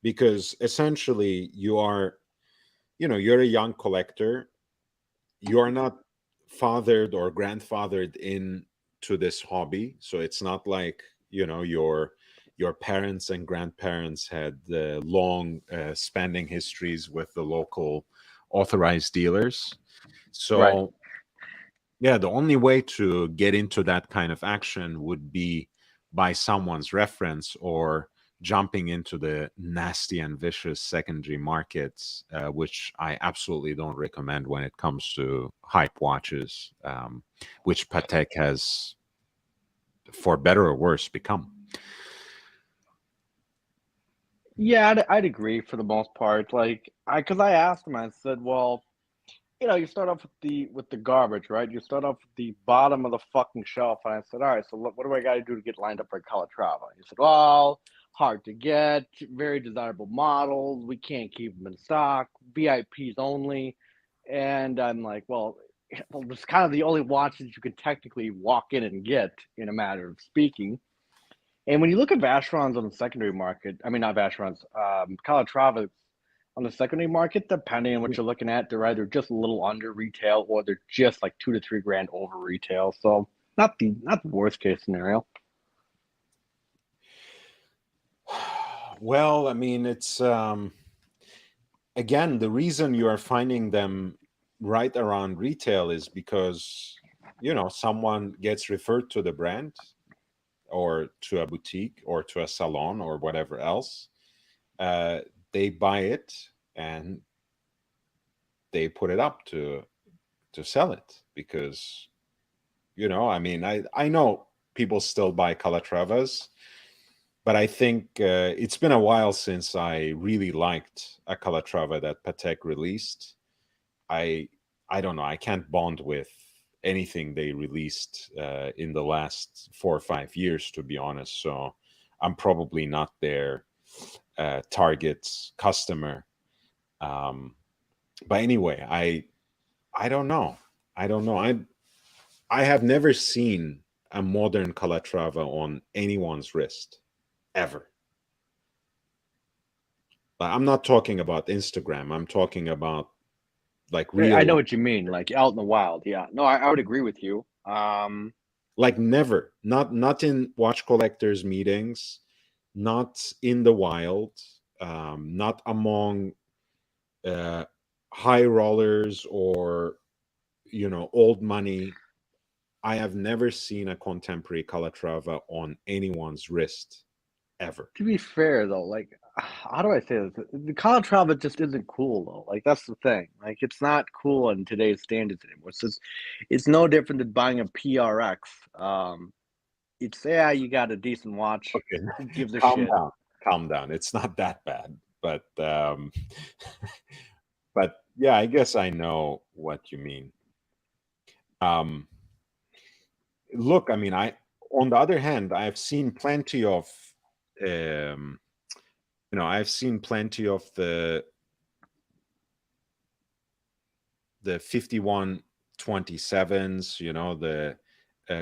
because essentially you're a young collector. You are not fathered or grandfathered into this hobby, so it's not like your parents and grandparents had long spending histories with the local authorized dealers. Right. So yeah, the only way to get into that kind of action would be by someone's reference or jumping into the nasty and vicious secondary markets, which I absolutely don't recommend when it comes to hype watches, which Patek has, for better or worse, become. Yeah, I'd agree for the most part. Like, because I asked him, I said, well, you start off with the garbage, right? You start off with the bottom of the fucking shelf, and I said, all right, so what do I got to do to get lined up for Calatrava? He said, well, hard to get, very desirable models. We can't keep them in stock, VIPs only. And I'm like, well, it's kind of the only watches you could technically walk in and get, in a matter of speaking. And when you look at Vacherons on the secondary market, I mean, not Vacherons, Calatrava on the secondary market, depending on what you're looking at, they're either just a little under retail or they're just like 2 to 3 grand over retail. So not the worst case scenario. Well, I mean, it's again, the reason you are finding them right around retail is because, someone gets referred to the brand or to a boutique or to a salon or whatever else. Uh, they buy it and they put it up to sell it because, I mean, I know people still buy Calatravas, but I think it's been a while since I really liked a Calatrava that Patek released. I I don't know. I can't bond with anything they released in the last 4 or 5 years, to be honest. So I'm probably not their target customer. Um, but anyway, I don't know. I don't know. I have never seen a modern Calatrava on anyone's wrist ever. I'm not talking about Instagram. I'm talking about like I real know life. what you mean, like out in the wild. Yeah, no, I would agree with you. Like never. Not in watch collectors meetings, not in the wild, not among uh, high rollers or old money. I have never seen a contemporary Calatrava on anyone's wrist ever. To be fair though, like how do I say this? The Calatrava just isn't cool though. Like that's the thing. Like it's not cool in today's standards anymore. It's no different than buying a PRX. It's yeah, you got a decent watch. Okay, Who gives a calm shit? down, calm down. It's not that bad, but but yeah, I guess I know what you mean. Um, Look, I mean, on the other hand, I've seen plenty of, um, I've seen plenty of the 5127s, the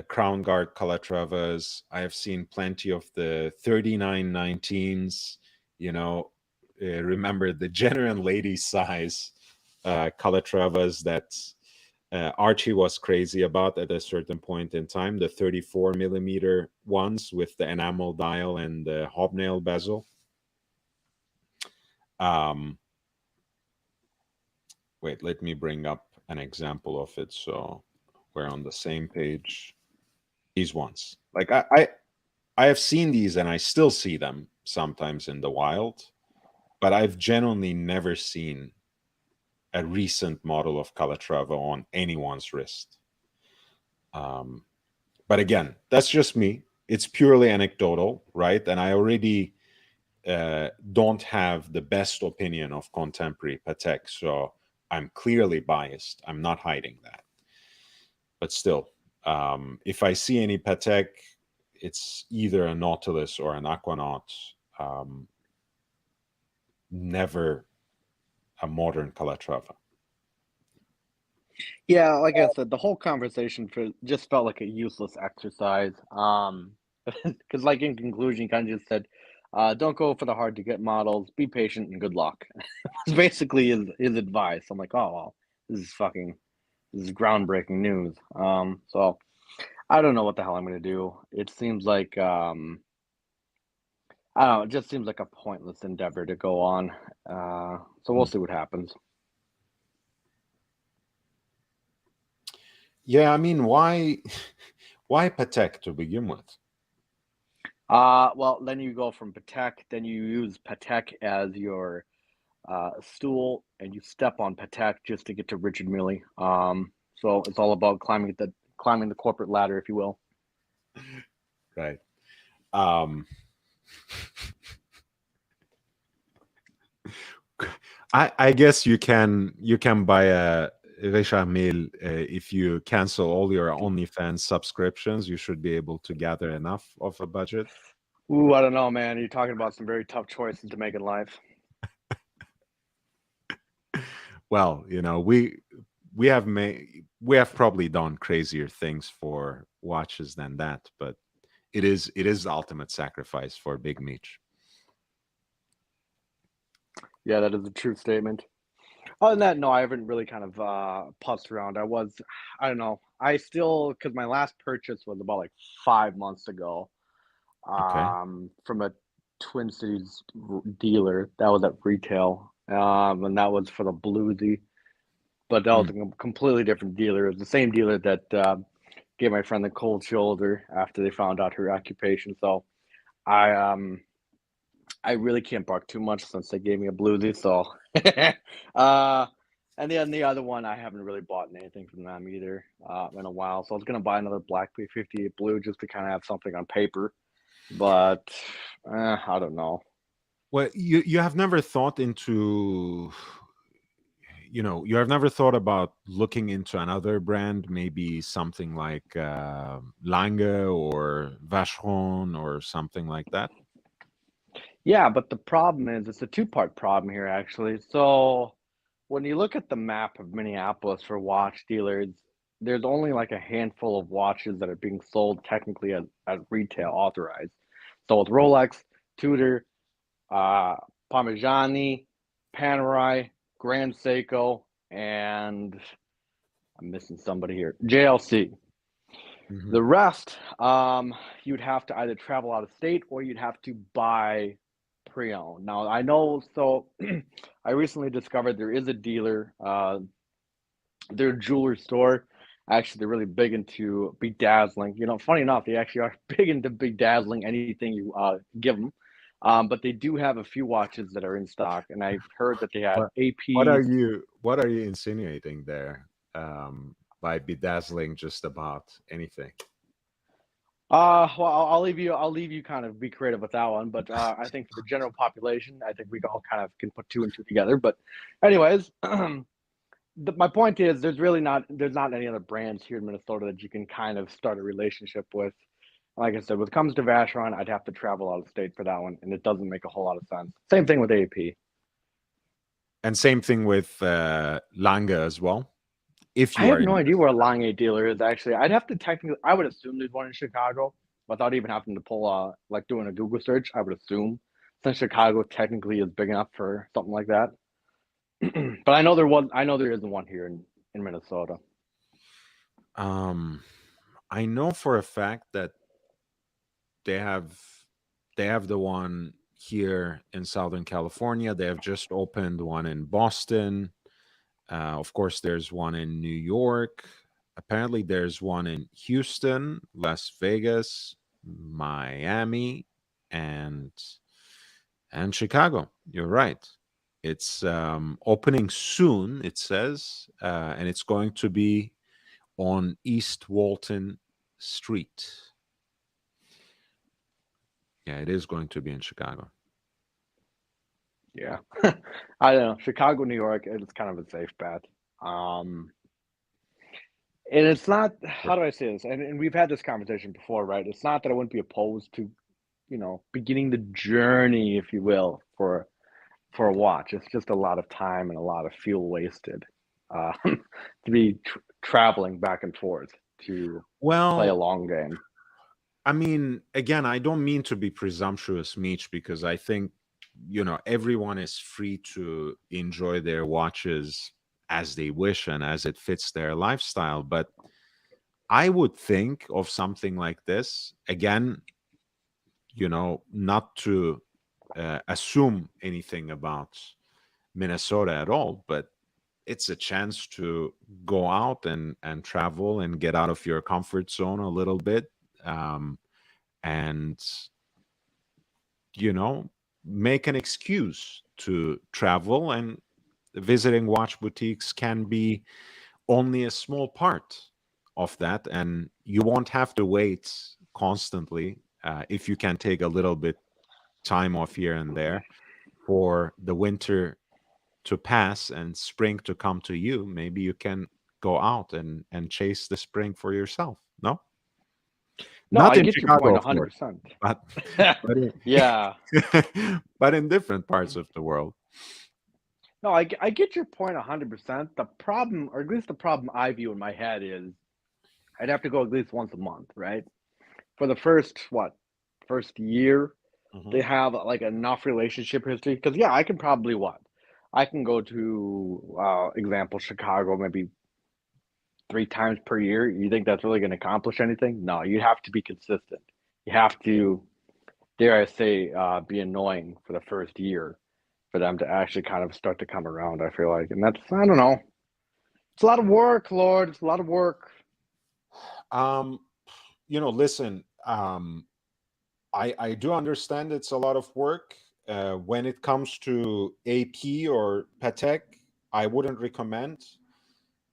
Crown Guard Calatravas. I have seen plenty of the 3919s, remember the gentleman lady size Calatravas that Archie was crazy about at a certain point in time, the 34 millimeter ones with the enamel dial and the hobnail bezel. Um, Wait, let me bring up an example of it so we're on the same page. These ones, like I have seen these and I still see them sometimes in the wild, but I've genuinely never seen a recent model of Calatrava on anyone's wrist. Um, but again, that's just me. It's purely anecdotal, right? And I already don't have the best opinion of contemporary Patek, so I'm clearly biased. I'm not hiding that. But still, if I see any Patek, it's either a Nautilus or an Aquanaut. Um, Never a modern Calatrava. Yeah, like I said, the whole conversation just felt like a useless exercise. Because like in conclusion, you kind of just said, don't go for the hard to get models, be patient and good luck. It's basically his advice. I'm like, oh well, this is groundbreaking news. So I don't know what the hell I'm gonna do. It seems like I don't know, it just seems like a pointless endeavor to go on. So we'll see what happens. Yeah, I mean, why Patek to begin with? Well, then you go from Patek, then you use Patek as your stool, and you step on Patek just to get to Richard Mille. So it's all about climbing the corporate ladder, if you will. Right. Um, I guess you can buy a Richard Mille if you cancel all your OnlyFans subscriptions. You should be able to gather enough of a budget. Ooh, I don't know, man. You're talking about some very tough choices to make in life. Well, we have probably done crazier things for watches than that, but it is the ultimate sacrifice for Big Meech. Yeah, that is a true statement. Other than that, no, I haven't really kind of putzed around. I don't know. I still, because my last purchase was about like 5 months ago. Okay. From a Twin Cities dealer. That was at retail, and that was for the bluesy. But that was Mm. a completely different dealer. It was the same dealer that gave my friend the cold shoulder after they found out her occupation. So I I really can't bark too much since they gave me a bluesy. So uh, and then the other one I haven't really bought anything from them either in a while. So I was gonna buy another Black P58 blue just to kind of have something on paper, but I don't know. Well, you have never thought into, you have never thought about looking into another brand, maybe something like Lange or Vacheron or something like that. Yeah, but the problem is it's a two-part problem here actually. So when you look at the map of Minneapolis for watch dealers, there's only like a handful of watches that are being sold technically at retail authorized. So with Rolex, Tudor, uh, Parmigiani, Panerai, Grand Seiko, and I'm missing somebody here, JLC. Hmm. The rest, you'd have to either travel out of state or you'd have to buy pre-owned. Now I know, so I recently discovered there is a dealer, their jeweler store. Actually, they're really big into bedazzling. Funny enough, they actually are big into bedazzling anything you give them. But they do have a few watches that are in stock, and I've heard that they had What what are APs. you insinuating there, by bedazzling just about anything? Well, I'll leave you. I'll leave you kind of be creative with that one. But I think for the general population, I think we all kind of can put two and two together. But, anyways, my point is, there's not any other brands here in Minnesota that you can kind of start a relationship with. Like I said, when it comes to Vacheron, I'd have to travel out of state for that one, and it doesn't make a whole lot of sense. Same thing with AP. And same thing with Lange as well. If I you are have no in, idea where a Long A dealer is actually. I'd have to technically. I would assume there's one in Chicago without even having to pull like doing a Google search. I would assume since Chicago technically is big enough for something like that. But I know there was. I know there isn't one here in Minnesota. um, I know for a fact that they have they have the one here in Southern California. They have just opened one in Boston. Of course, there's one in New York. Apparently, there's one in Houston, Las Vegas, Miami, and Chicago. You're right. It's opening soon. It says, and it's going to be on East Walton Street. Yeah, it is going to be in Chicago. Yeah, I don't know. Chicago, New York, it's kind of a safe bet. Um, and it's not. How do I say this? And we've had this conversation before, right? It's not that I wouldn't be opposed to, beginning the journey, if you will, for a watch. It's just a lot of time and a lot of fuel wasted to be traveling back and forth to play a Well, long game. I mean, again, I don't mean to be presumptuous, Meech, because I think, everyone is free to enjoy their watches as they wish and as it fits their lifestyle. But I would think of something like this, again, not to assume anything about Minnesota at all, but it's a chance to go out and travel and get out of your comfort zone a little bit. And you know make an excuse to travel, and visiting watch boutiques can be only a small part of that, and you won't have to wait constantly, if you can take a little bit time off here and there for the winter to pass and spring to come to you. Maybe you can go out and chase the spring for yourself. No, No, not I in get your point Chicago, of course, 100%. but but Yeah. but in different parts of the world. No, I get your point 100%. The problem, or at least the problem I view in my head is I'd have to go at least once a month, right? For the first year, they Mhm. have like enough relationship history. Because, yeah, I can probably what? I can go to, example, Chicago maybe 3 times per year. You think that's really going to accomplish anything? No, you have to be consistent. You have to dare I say, be annoying for the first year for them to actually kind of start to come around. I feel like, and that's I don't know. It's a lot of work, Lord. It's a lot of work. Um, listen, I do understand it's a lot of work. When it comes to AP or Patek, I wouldn't recommend.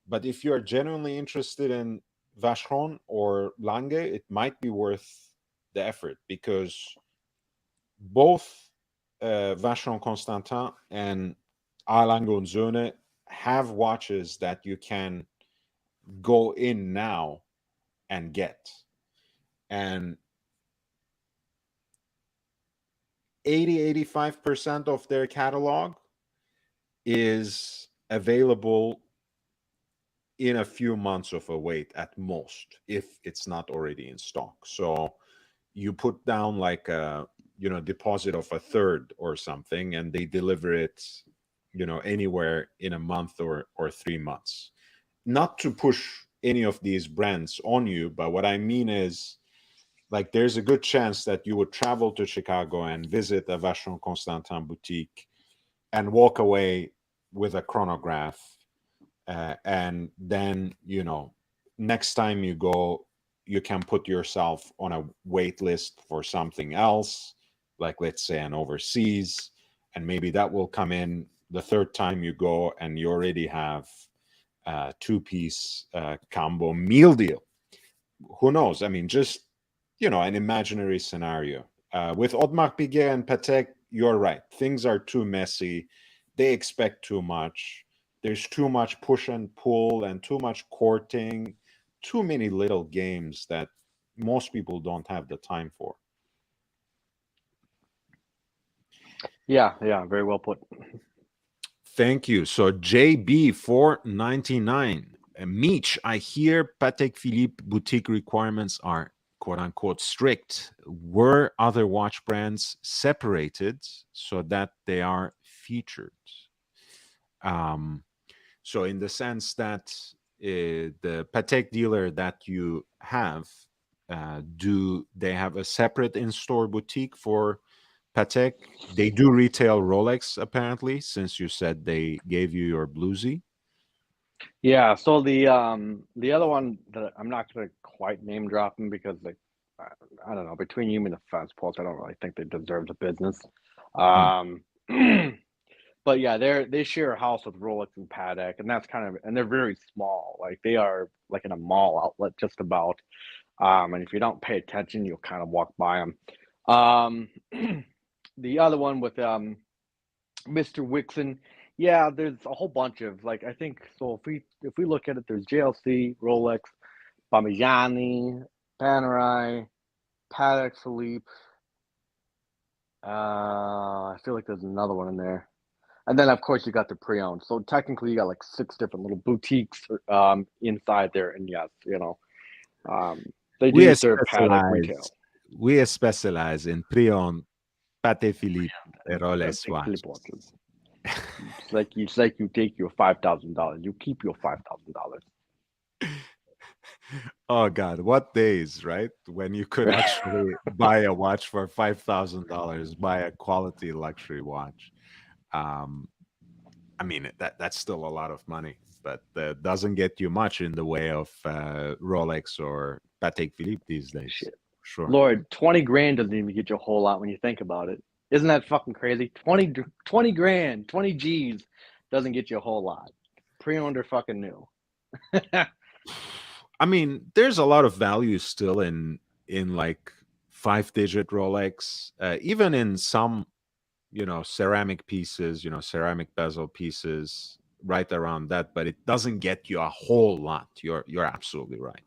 But if you are genuinely interested in Vacheron or Lange, it might be worth the effort because both Vacheron Constantin and A. Lange und Söhne have watches that you can go in now and get. And 85% of their catalog is available in a few months of a wait at most, if it's not already in stock. So you put down like a deposit of a third or something, and they deliver it anywhere in a month or 3 months. Not to push any of these brands on you, but what I mean is, like, there's a good chance that you would travel to Chicago and visit a Vacheron Constantin boutique and walk away with a chronograph, and then next time you go, you can put yourself on a wait list for something else, like let's say an overseas, and maybe that will come in the third time you go, and you already have a two-piece combo meal deal. Who knows? I mean, just an imaginary scenario. With Audemars Piguet and Patek, you're right. Things are too messy. They expect too much. There's too much push and pull and too much courting, too many little games that most people don't have the time for. Yeah, very well put. Thank you. So JB499. Meech, I hear Patek Philippe boutique requirements are quote unquote strict. Were other watch brands separated so that they are featured? So in the sense that the Patek dealer that you have, do they have a separate in-store boutique for Patek? They do retail Rolex, apparently, since you said they gave you your bluesy. Yeah, so the other one that I'm not gonna quite name drop them because I don't know, between you and the fence post, I don't really think they deserve the business. Um but yeah, they share a house with Rolex and Patek, and that's kind of, and they're very small. Like they are like in a mall outlet just about. And if you don't pay attention, you'll kind of walk by them. Um the other one with Mr. Wixon, yeah, there's a whole bunch of, like, I think so. If we look at it, there's JLC, Rolex, Parmigiani, Panerai, Patek Philippe. I feel like there's another one in there, and then of course you got the pre-owned. So technically, you got like 6 different little boutiques inside there, and yes, they We do are serve Patek retail. specialized. We are specialized in pre-owned Patek Philippe Rolex Patek watch. Philippe watches. It's like you take your $5,000, you keep your $5,000. Oh God, what days, right? When you could actually buy a watch for $5,000, buy a quality luxury watch. Um, I mean, that's still a lot of money, but doesn't get you much in the way of Rolex or Patek Philippe these days. Shit. Sure. Lord, 20 grand doesn't even get you a whole lot when you think about it. Isn't that fucking crazy? 20 grand, 20 G's doesn't get you a whole lot. Pre-owned or fucking new. I mean, there's a lot of value still in like 5-digit Rolex, even in some ceramic pieces, ceramic bezel pieces, right around that, but it doesn't get you a whole lot. You're absolutely right.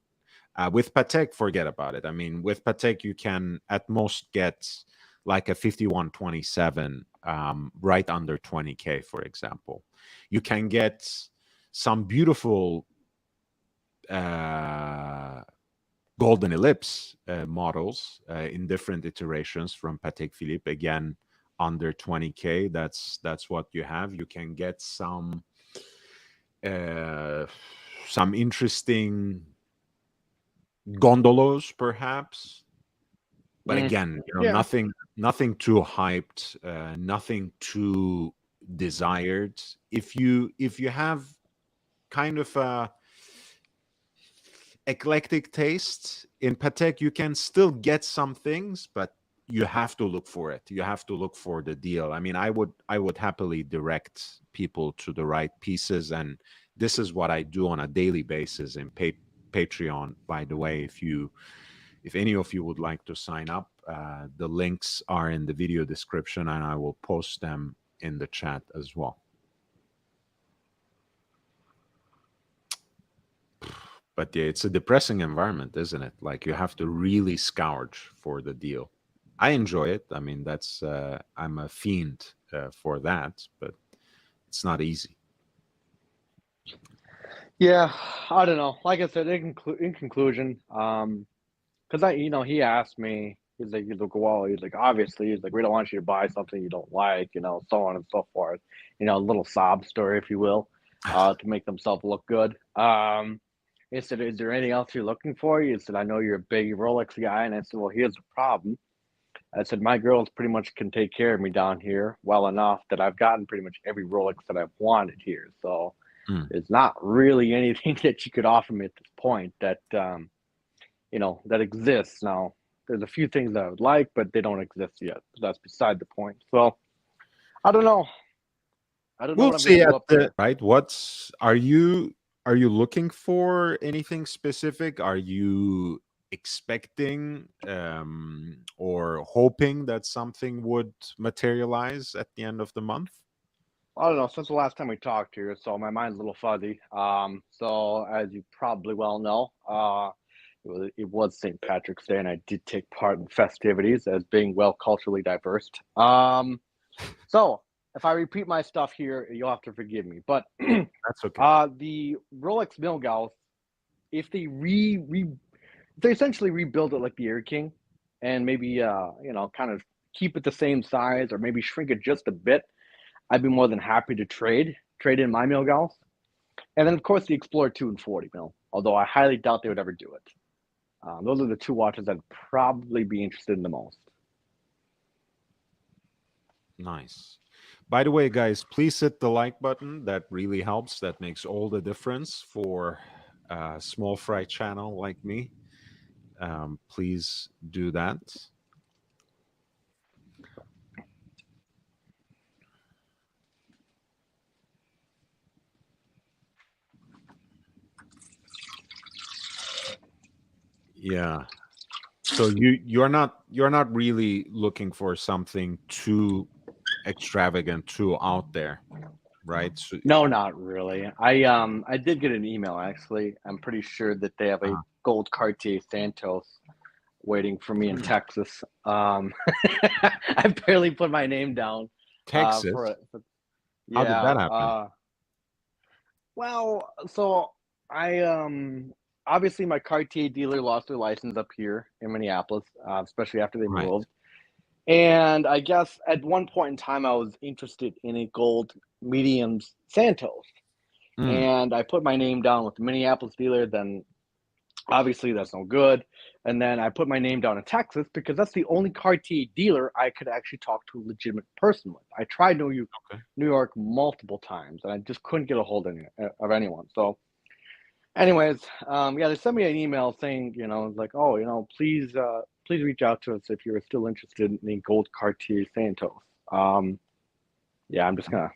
With Patek, forget about it. I mean, with Patek, you can at most get like a 5127, right under 20K, for example. You can get some beautiful golden ellipse models in different iterations from Patek Philippe, again under 20K. That's what you have. You can get some interesting gondolas, perhaps, But again, Yeah. nothing too hyped, nothing too desired. If you have kind of a eclectic taste in Patek, you can still get some things, but you have to look for it. You have to look for the deal. I mean, I would happily direct people to the right pieces, and this is what I do on a daily basis in Patreon. By the way, if any of you would like to sign up, the links are in the video description, and I will post them in the chat as well. But yeah, it's a depressing environment, isn't it? Like, you have to really scourge for the deal. I enjoy it. I mean, that's I'm a fiend for that, but it's not easy. Yeah, I don't know. Like I said, in conclusion, because he asked me, he's like, well, he's like, obviously, he's like, we don't want you to buy something you don't like, so on and so forth, a little sob story, if you will, to make themselves look good. He said, is there anything else you're looking for? He said, I know you're a big Rolex guy, and I said, well, here's the problem. I said, my girls pretty much can take care of me down here well enough that I've gotten pretty much every Rolex that I've wanted here. So there's not really anything that you could offer me at this point that that exists. Now, there's a few things that I would like, but they don't exist yet. That's beside the point. So I don't know. I don't know We'll what I'm see gonna do at up there. right. Are you looking for anything specific? Are you expecting or hoping that something would materialize at the end of the month? I don't know. Since the last time we talked here, so my mind's a little fuzzy. So as you probably well know, it was St. Patrick's Day, and I did take part in festivities as being well culturally diverse. So if I repeat my stuff here, you'll have to forgive me. But That's okay. the Rolex Milgauss, if they essentially rebuild it like the Air King, and maybe kind of keep it the same size or maybe shrink it just a bit, I'd be more than happy to trade in my Milgauss. And then of course the Explorer 2 and 40 mil, although I highly doubt they would ever do it. Those are the two watches I'd probably be interested in the most. Nice. By the way, guys, please hit the like button. That really helps. That makes all the difference for a small fry channel like me. Please do that. Yeah. So you're not really looking for something too extravagant, too out there, right? So, No, not really. I did get an email actually. I'm pretty sure that they have a gold Cartier Santos waiting for me in Texas. I barely put my name down Texas. for it. How did that happen? Well, so I obviously my Cartier dealer lost their license up here in Minneapolis, especially after they Right. moved. And I guess at one point in time, I was interested in a gold mediums Santos, and I put my name down with the Minneapolis dealer. Then obviously that's no good. And then I put my name down in Texas because that's the only Cartier dealer I could actually talk to a legitimate person with. I tried New York multiple times, and I just couldn't get a hold of anyone. So anyways, they sent me an email saying, like, oh, please reach out to us if you're still interested in the gold Cartier Santos. I'm gonna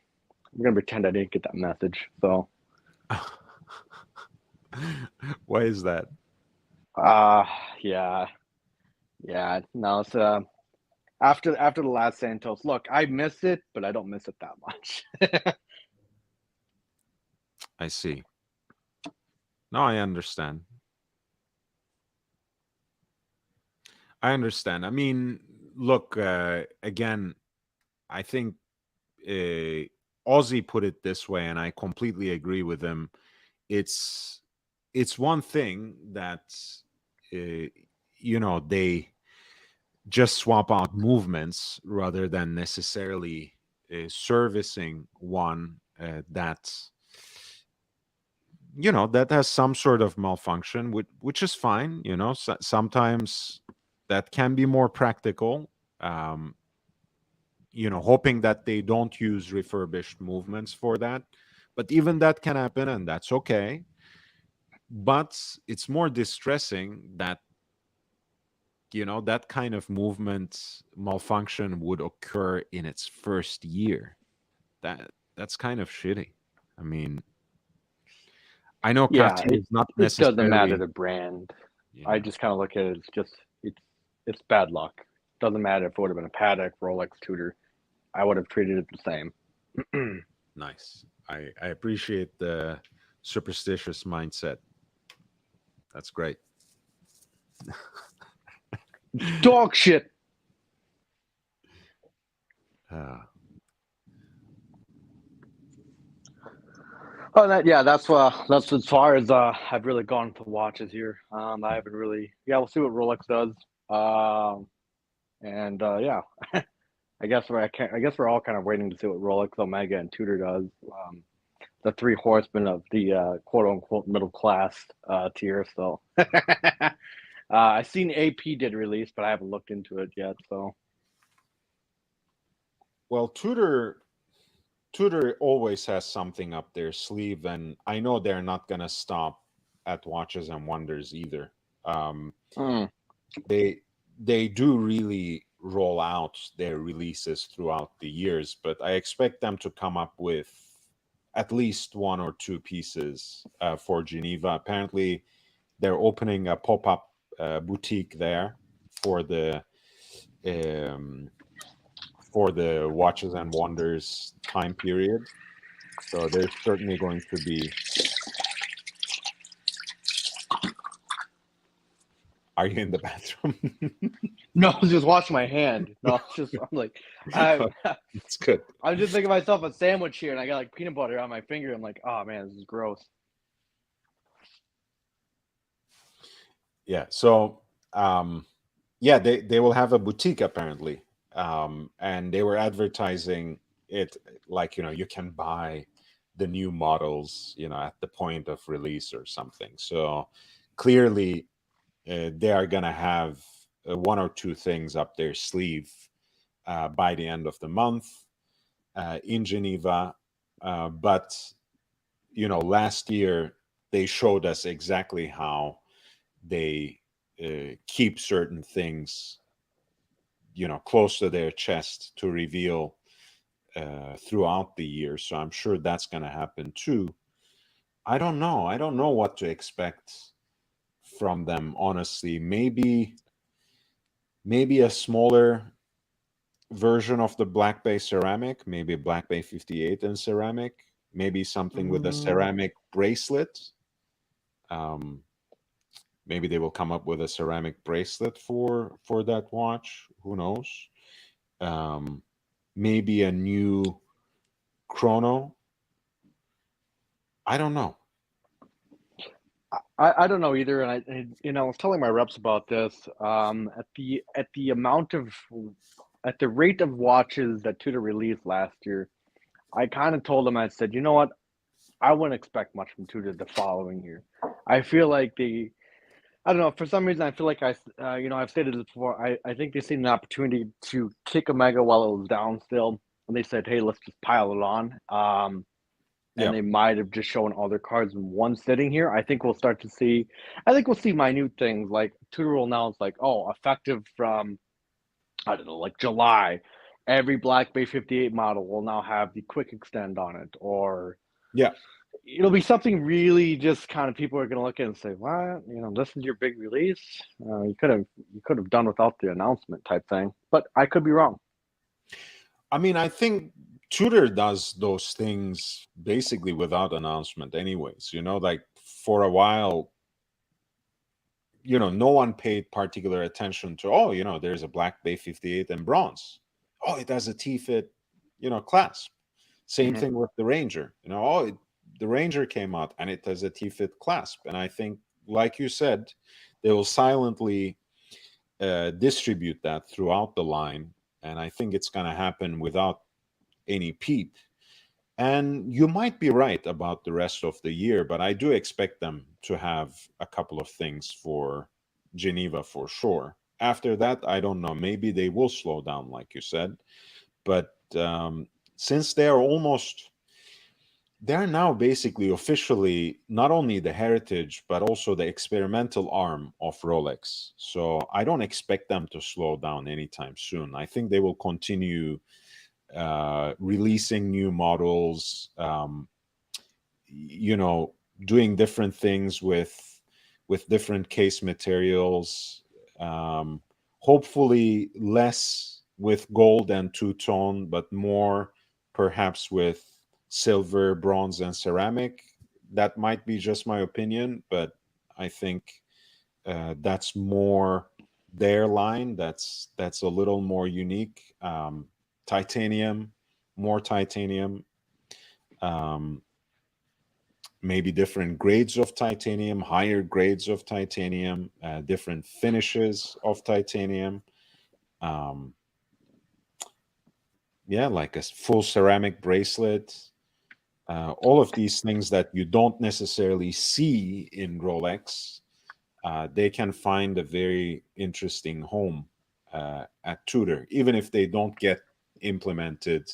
pretend I didn't get that message. So, Why is that? yeah. No, it's after the last Santos. Look, I miss it, but I don't miss it that much. I see. No, I understand. I mean, look, again, I think Ozzy put it this way, and I completely agree with him. It's one thing that they just swap out movements rather than necessarily servicing one that that has some sort of malfunction, which is fine. Sometimes that can be more practical. Hoping that they don't use refurbished movements for that. But even that can happen, and that's okay. But it's more distressing that that kind of movement malfunction would occur in its first year. That's kind of shitty. I mean, I know Yeah, Cartier is not it doesn't matter necessarily. the brand. I Yeah. just kind of look at it as just it's bad luck. Doesn't matter if it would have been a Patek, Rolex, Tudor. I would have treated it the same. Nice. I appreciate the superstitious mindset. That's great. Dog shit. Uh, Oh, that's as far as I've really gone to watches here. I haven't really. Yeah, we'll see what Rolex does. And yeah, I guess we're all kind of waiting to see what Rolex, Omega, and Tudor does. The three horsemen of the quote unquote middle class tier. So I've seen AP did release, but I haven't looked into it yet. So well, Tudor always has something up their sleeve, and I know they're not gonna stop at Watches and Wonders either. mm. They do really roll out their releases throughout the years, but I expect them to come up with at least one or two pieces for Geneva. Apparently, they're opening a pop-up boutique there for the Watches and Wonders time period. So there's certainly going to be. Are you in the bathroom? No, I was just washing my hand. No, it's just I'm like It's good. I'm just making myself a sandwich here, and I got like peanut butter on my finger. I'm like, oh man, this is gross. Yeah. So yeah, they will have a boutique apparently, and they were advertising it like you can buy the new models at the point of release or something. So clearly they are gonna have one or two things up their sleeve by the end of the month in Geneva. But last year they showed us exactly how they keep certain things close to their chest to reveal throughout the year. So I'm sure that's going to happen too. I don't know what to expect from them, honestly. Maybe a smaller version of the Black Bay ceramic, maybe Black Bay 58 in ceramic, maybe something with a ceramic bracelet. Maybe they will come up with a ceramic bracelet for that watch. Who knows? Maybe a new chrono. I don't know. I don't know either, and I was telling my reps about this. At the amount of at the rate of watches that Tudor released last year, I kind of told them, I said, you know what, I wouldn't expect much from Tudor the following year. I feel like I don't know, for some reason I feel like I've stated this before. I think they seen an opportunity to kick Omega while it was down still, and they said, hey, let's just pile it on. And they might have just shown all their cards in one sitting here. I think we'll see minute things like Tudor will announce like, oh, effective from, I don't know, like July, every Black Bay 58 model will now have the quick extend on it, or Yeah. it'll be something really just kind of people are going to look at and say, what, this is your big release. You could have done without the announcement type thing, but I could be wrong. I mean, I think Tudor does those things basically without announcement anyways. Like for a while, no one paid particular attention to, there's a Black Bay 58 in bronze. Oh, it has a T-fit, clasp. Same thing with the Ranger. The Ranger came out and it has a T-fit clasp. And I think, like you said, they will silently distribute that throughout the line. And I think it's going to happen without any peep. And you might be right about the rest of the year, but I do expect them to have a couple of things for Geneva for sure. After that, I don't know. Maybe they will slow down, like you said. But since they're now basically officially not only the heritage but also the experimental arm of Rolex. So I don't expect them to slow down anytime soon. I think they will continue releasing new models, you know, doing different things with different case materials. Um, Hopefully less with gold and two-tone, but more perhaps with silver, bronze, and ceramic. That might be just my opinion, but I think that's more their line. That's a little more unique. Titanium, more titanium. Um, Maybe different grades of titanium, higher grades of titanium, different finishes of titanium. Um, yeah, like a full ceramic bracelet. All of these things that you don't necessarily see in Rolex, they can find a very interesting home at Tudor, even if they don't get implemented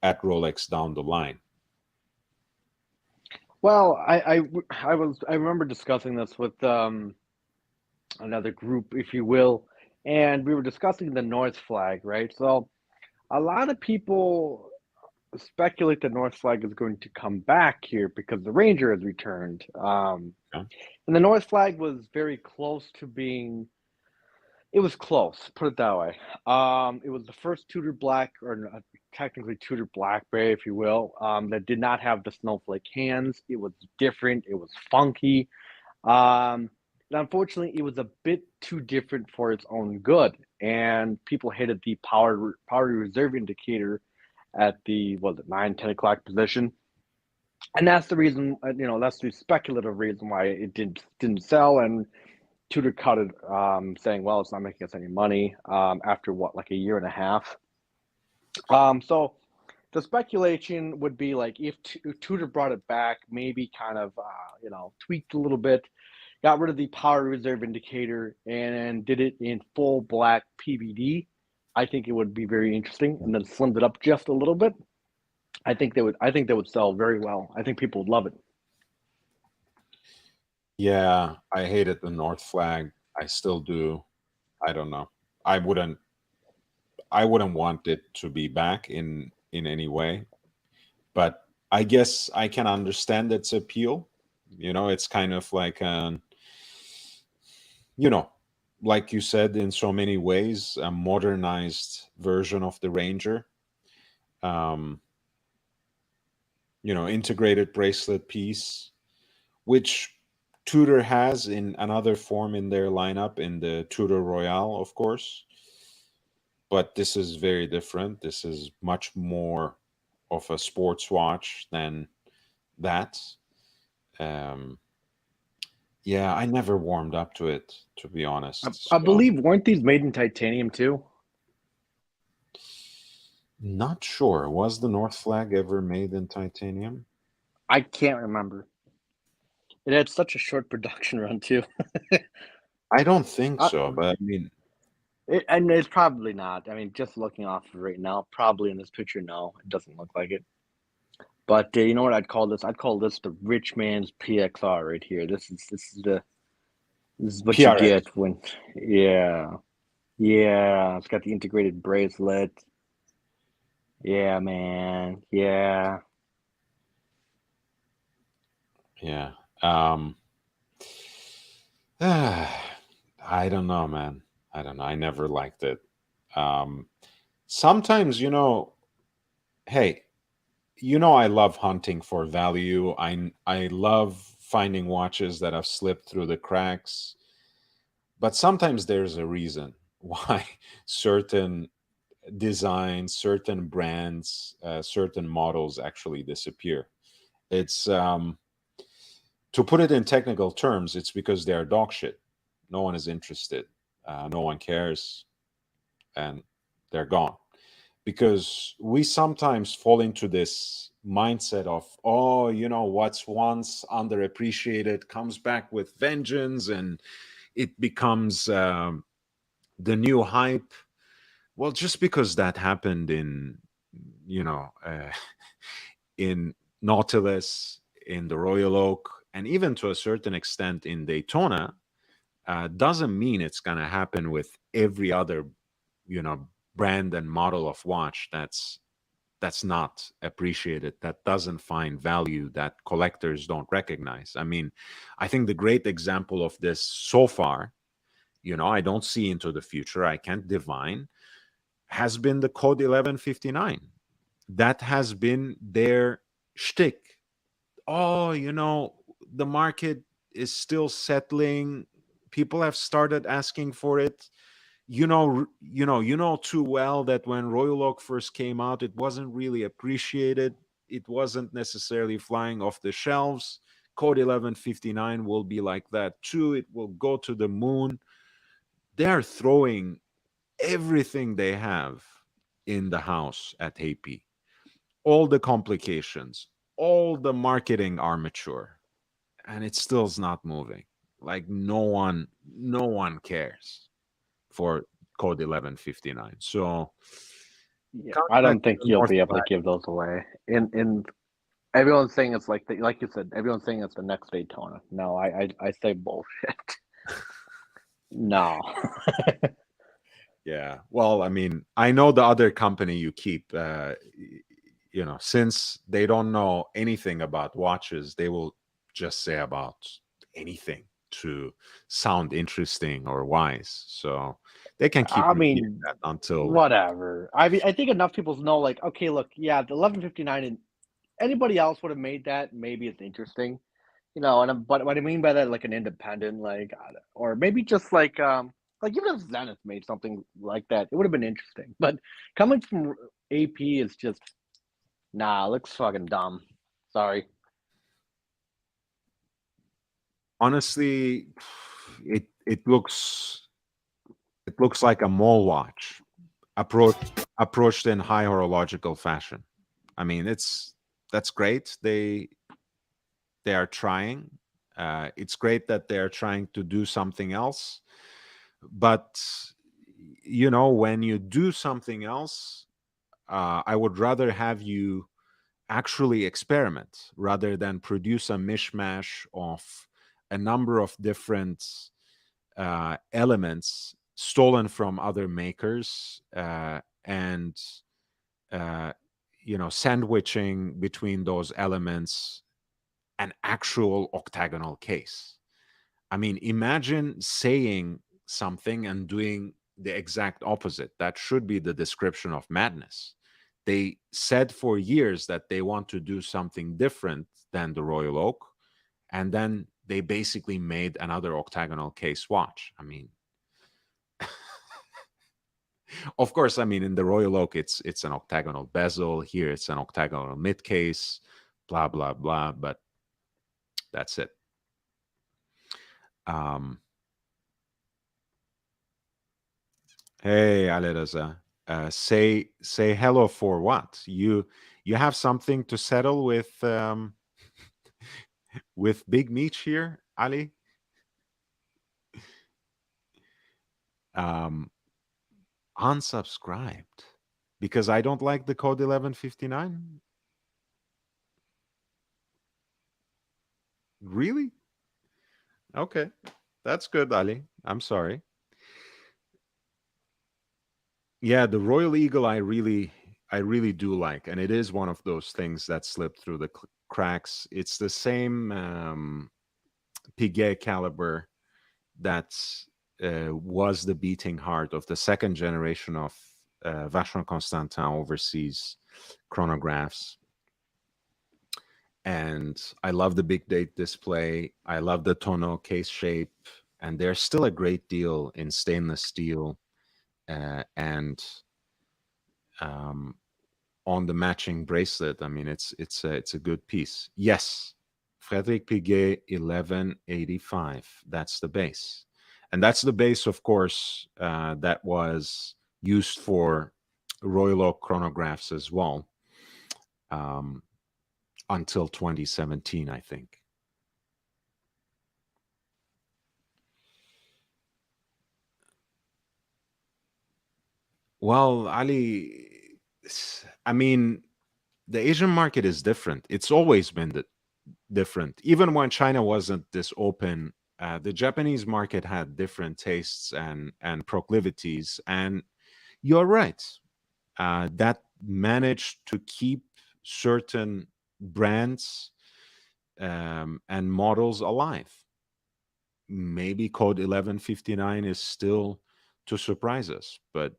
at Rolex down the line. Well, I remember discussing this with another group, if you will, and we were discussing the North Flag, right? So a lot of people speculate the North Flag is going to come back here because the Ranger has returned. Okay. And the North Flag was very close to being. It was close, put it that way. It was the first Tudor Black, or technically Tudor Blackberry, if you will, that did not have the snowflake hands. It was different. It was funky. Um, and unfortunately, it was a bit too different for its own good, and people hated the power reserve indicator at the, was it 9, 10 o'clock position, and that's the reason. That's the speculative reason why it didn't sell, and Tudor cut it, saying, "Well, it's not making us any money." After what, like a year and a half. So the speculation would be like if Tudor brought it back, maybe kind of tweaked a little bit, got rid of the power reserve indicator, and did it in full black PVD. I think it would be very interesting, and then slimmed it up just a little bit. I think they would. I think they would sell very well. I think people would love it. Yeah, I hated the North Flag. I still do. I don't know. I wouldn't I wouldn't want it to be back in any way, but I guess I can understand its appeal. It's kind of like an, you know, like you said, in so many ways, a modernized version of the Ranger. Um, Integrated bracelet piece, which Tudor has in another form in their lineup in the Tudor Royale, of course. But this is very different. This is much more of a sports watch than that. Um, yeah, I never warmed up to it, to be honest. I So, believe, weren't these made in titanium too? not sure. Was the North Flag ever made in titanium? I can't remember. It had such a short production run too. I don't think Uh, so, but I mean, and it's probably not. I mean, just looking off of it right now, probably in this picture, no, it doesn't look like it. But you know what I'd call this? I'd call this the rich man's PXR right here. This is what you PRX. get when, yeah, yeah. It's got the integrated bracelet. Yeah, man. Yeah. Yeah. Um, I don't know, man. I don't know. I never liked it. Um, Sometimes, hey, I love hunting for value. I love finding watches that have slipped through the cracks. But sometimes there's a reason why certain designs, certain brands, certain models actually disappear. It's To put it in technical terms, it's because they are dog shit. No one is interested. No one cares, and they're gone. Because we sometimes fall into this mindset of, oh, what's once underappreciated comes back with vengeance, and it becomes the new hype, well, just because that happened in, you know, in Nautilus, in the Royal Oak, and even to a certain extent in Daytona, doesn't mean it's going to happen with every other, you know, brand and model of watch that's not appreciated, that doesn't find value, that collectors don't recognize. I mean, I think the great example of this so far, you know, I don't see into the future, I can't divine, has been the Code 1159. That has been their shtick. Oh, you know, the market is still settling. People have started asking for it. You know too well that when Royal Oak first came out, it wasn't really appreciated. It wasn't necessarily flying off the shelves. Code 1159 will be like that too. It will go to the moon. They are throwing everything they have in the house at AP. All the complications, all the marketing are mature, and it still's not moving. Like no one cares for Code 1159. So Yeah, coming I back don't to think the you'll North be able to Black, give those away. In everyone's saying it's like like you said, everyone's saying it's the next Daytona. No, I say bullshit. No. yeah. Well, I mean, I know the other company you keep. You know, since they don't know anything about watches, they will just say about anything to sound interesting or wise. So they can keep I repeating mean, that until. whatever. I mean, I think enough people know, like, okay, look, yeah, the 1159, and anybody else would have made that. Maybe it's interesting, you know. But what I mean by that, like an independent, like, or maybe just like even if Zenith made something like that, it would have been interesting. But coming from AP is just nah. It looks fucking dumb. Sorry. Honestly, it looks like a mall watch approached in high horological fashion. I mean, that's great. They are trying. It's great that they are trying to do something else, but you know, when you do something else, I would rather have you actually experiment rather than produce a mishmash of a number of different elements stolen from other makers, and uh, you know, sandwiching between those elements an actual octagonal case. I mean, imagine saying something and doing the exact opposite. That should be the description of madness. They said for years that they want to do something different than the Royal Oak, and then they basically made another octagonal case watch. I mean, of course, I mean, in the Royal Oak, it's an octagonal bezel. Here, it's an octagonal mid case. Blah blah blah. But that's it. Um, hey, Alireza, say hello for what? You have something to settle with Big Meech here, Ali? Um, unsubscribed because I don't like the code 1159. Really? Okay, that's good, Ali. I'm sorry. Yeah, the Royal Eagle, I really do like, and it is one of those things that slipped through the cracks. It's the same Piguet caliber that was the beating heart of the second generation of Vacheron Constantin overseas chronographs. And I love the big date display. I love the tonneau case shape, and there's still a great deal in stainless steel, and um, on the matching bracelet. I mean, it's a good piece. Yes, Frederic Piguet 1185. That's the base, and that's the base, of course, that was used for Royal Oak chronographs as well, um, until 2017, I think. Well, Ali, I mean, the Asian market is different. It's always been different. Even when China wasn't this open, the Japanese market had different tastes and proclivities. And you're right. That managed to keep certain brands and models alive. Maybe Code 1159 is still to surprise us, but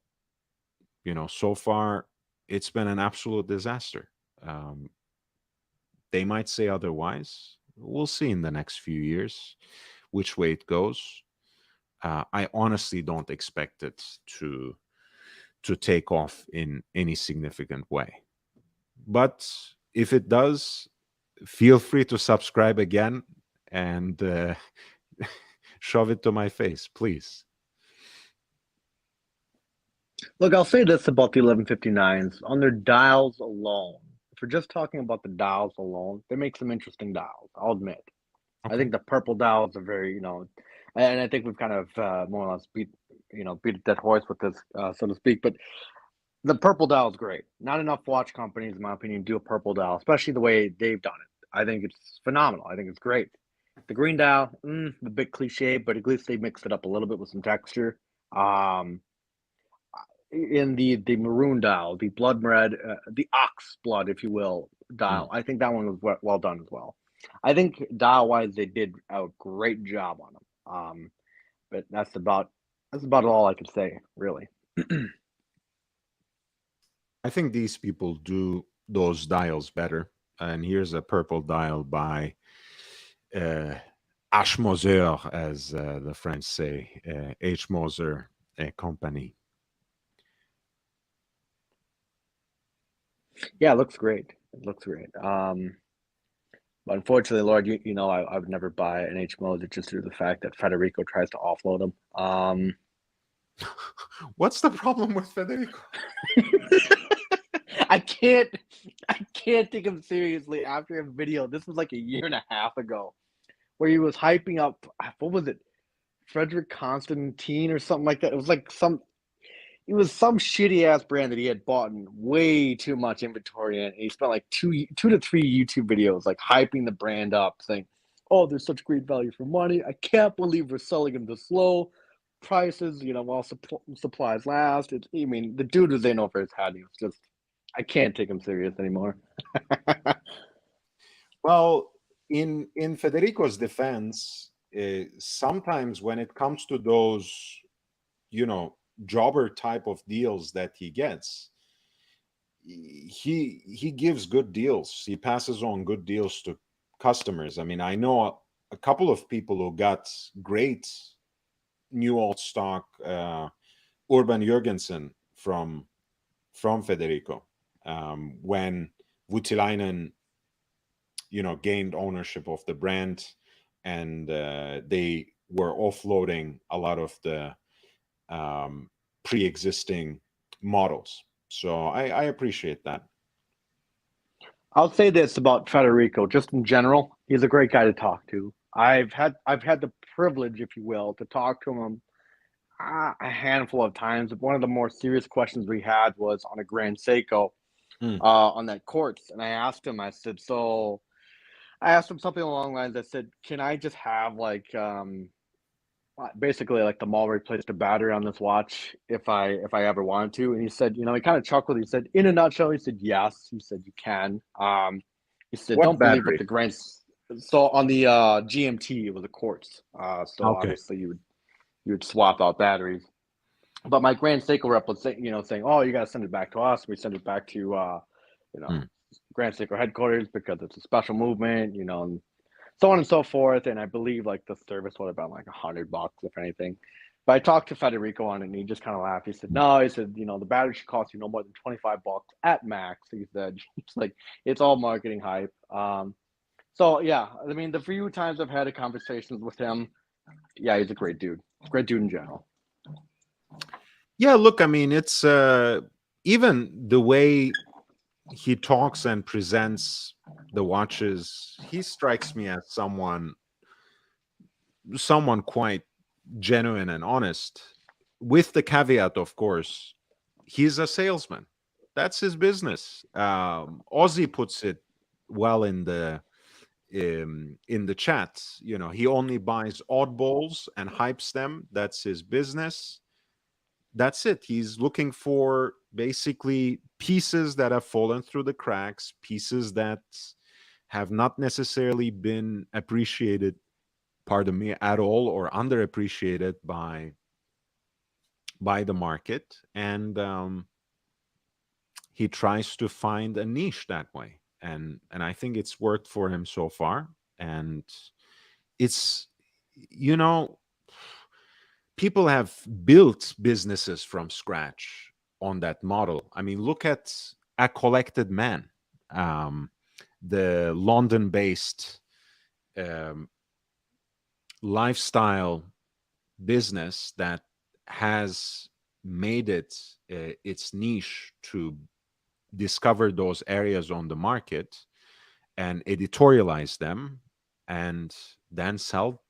so far it's been an absolute disaster. Um, they might say otherwise. We'll see in the next few years which way it goes. I honestly don't expect it to take off in any significant way. But if it does, feel free to subscribe again and shove it to my face, please. Look, I'll say this about the 1159s. On their dials alone, if we're just talking about the dials alone, they make some interesting dials, I'll admit. I Okay. think the purple dials are very, and I think we've kind of more or less beat a dead horse with this, so to speak. But the purple dial is great. Not enough watch companies, in my opinion, do a purple dial, especially the way they've done it. I think it's phenomenal. I think it's great. The green dial, a bit cliche, but at least they mixed it up a little bit with some texture. Um, in the maroon dial, the blood red, the ox blood, if you will, dial. Mm. I think that one was well done as well. I think dial wise, they did a great job on them. But that's about all I could say, really. I think these people do those dials better. And here's a purple dial by uh, H. Moser, as the French say, H. Moser Company. Yeah, it looks great. It looks great. But unfortunately, Lord, I would never buy an H Moser just due to the fact that Federico tries to offload them. What's the problem with Federico? I can't I can't take him seriously after a video. This was like a year and a half ago, where he was hyping up, what was it? Frederick Constantine or something like that. It was some shitty ass brand that he had bought in way too much inventory in. And he spent like two to three YouTube videos like hyping the brand up, saying, "Oh, there's such great value for money. I can't believe we're selling them this low prices. While supplies last." I mean, the dude was in over his head. He was just, I can't take him serious anymore. Well, in Federico's defense, sometimes when it comes to those, you know, jobber type of deals that he gets, he gives good deals. He passes on good deals to customers. I mean, I know a couple of people who got great new old stock Urban Jurgensen from Federico when Voutilainen, gained ownership of the brand, and they were offloading a lot of the pre-existing models. So I appreciate that. I'll say this about Federico, just in general, he's a great guy to talk to. I've had the privilege, if you will, to talk to him a handful of times. One of the more serious questions we had was on a Grand Seiko, Mm. on that course, and I asked him. I asked him something along the lines. I said, "Can I just have like basically like the mall replace the battery on this watch if I ever wanted to?" And he said, he kind of chuckled. He said, "In a nutshell," he said, "Yes." He said, "You can." He said, What "Don't believe what battery? the grand." So on the GMT, it was a quartz. So Okay. obviously you would swap out batteries. But my Grand Seiko rep was saying, "Oh, you got to send it back to us." We send it back to you know Mm. Grand Seiko headquarters because it's a special movement, and so on and so forth. And I believe like the service would have been like $100 if anything. But I talked to Federico on it, and he just kind of laughed. He said, "No," he said, "the battery should cost you no more than $25 at max." He said, "It's like it's all marketing hype." So yeah, I mean, the few times I've had conversations with him, yeah, he's a great dude in general. Yeah, look, I mean, it's even the way he talks and presents the watches, he strikes me as someone quite genuine and honest, with the caveat, of course, he's a salesman. That's his business. Ozzy puts it well in the chat. You know, he only buys oddballs and hypes them. That's his business. That's it. He's looking for basically pieces that have fallen through the cracks, pieces that have not necessarily been appreciated, pardon me, at all, or underappreciated by the market, and he tries to find a niche that way, and I think it's worked for him so far. And it's, you know, people have built businesses from scratch on that model. I mean, look at A Collected Man, um, the London-based um, lifestyle business that has made it its niche to discover those areas on the market and editorialize them, and then sell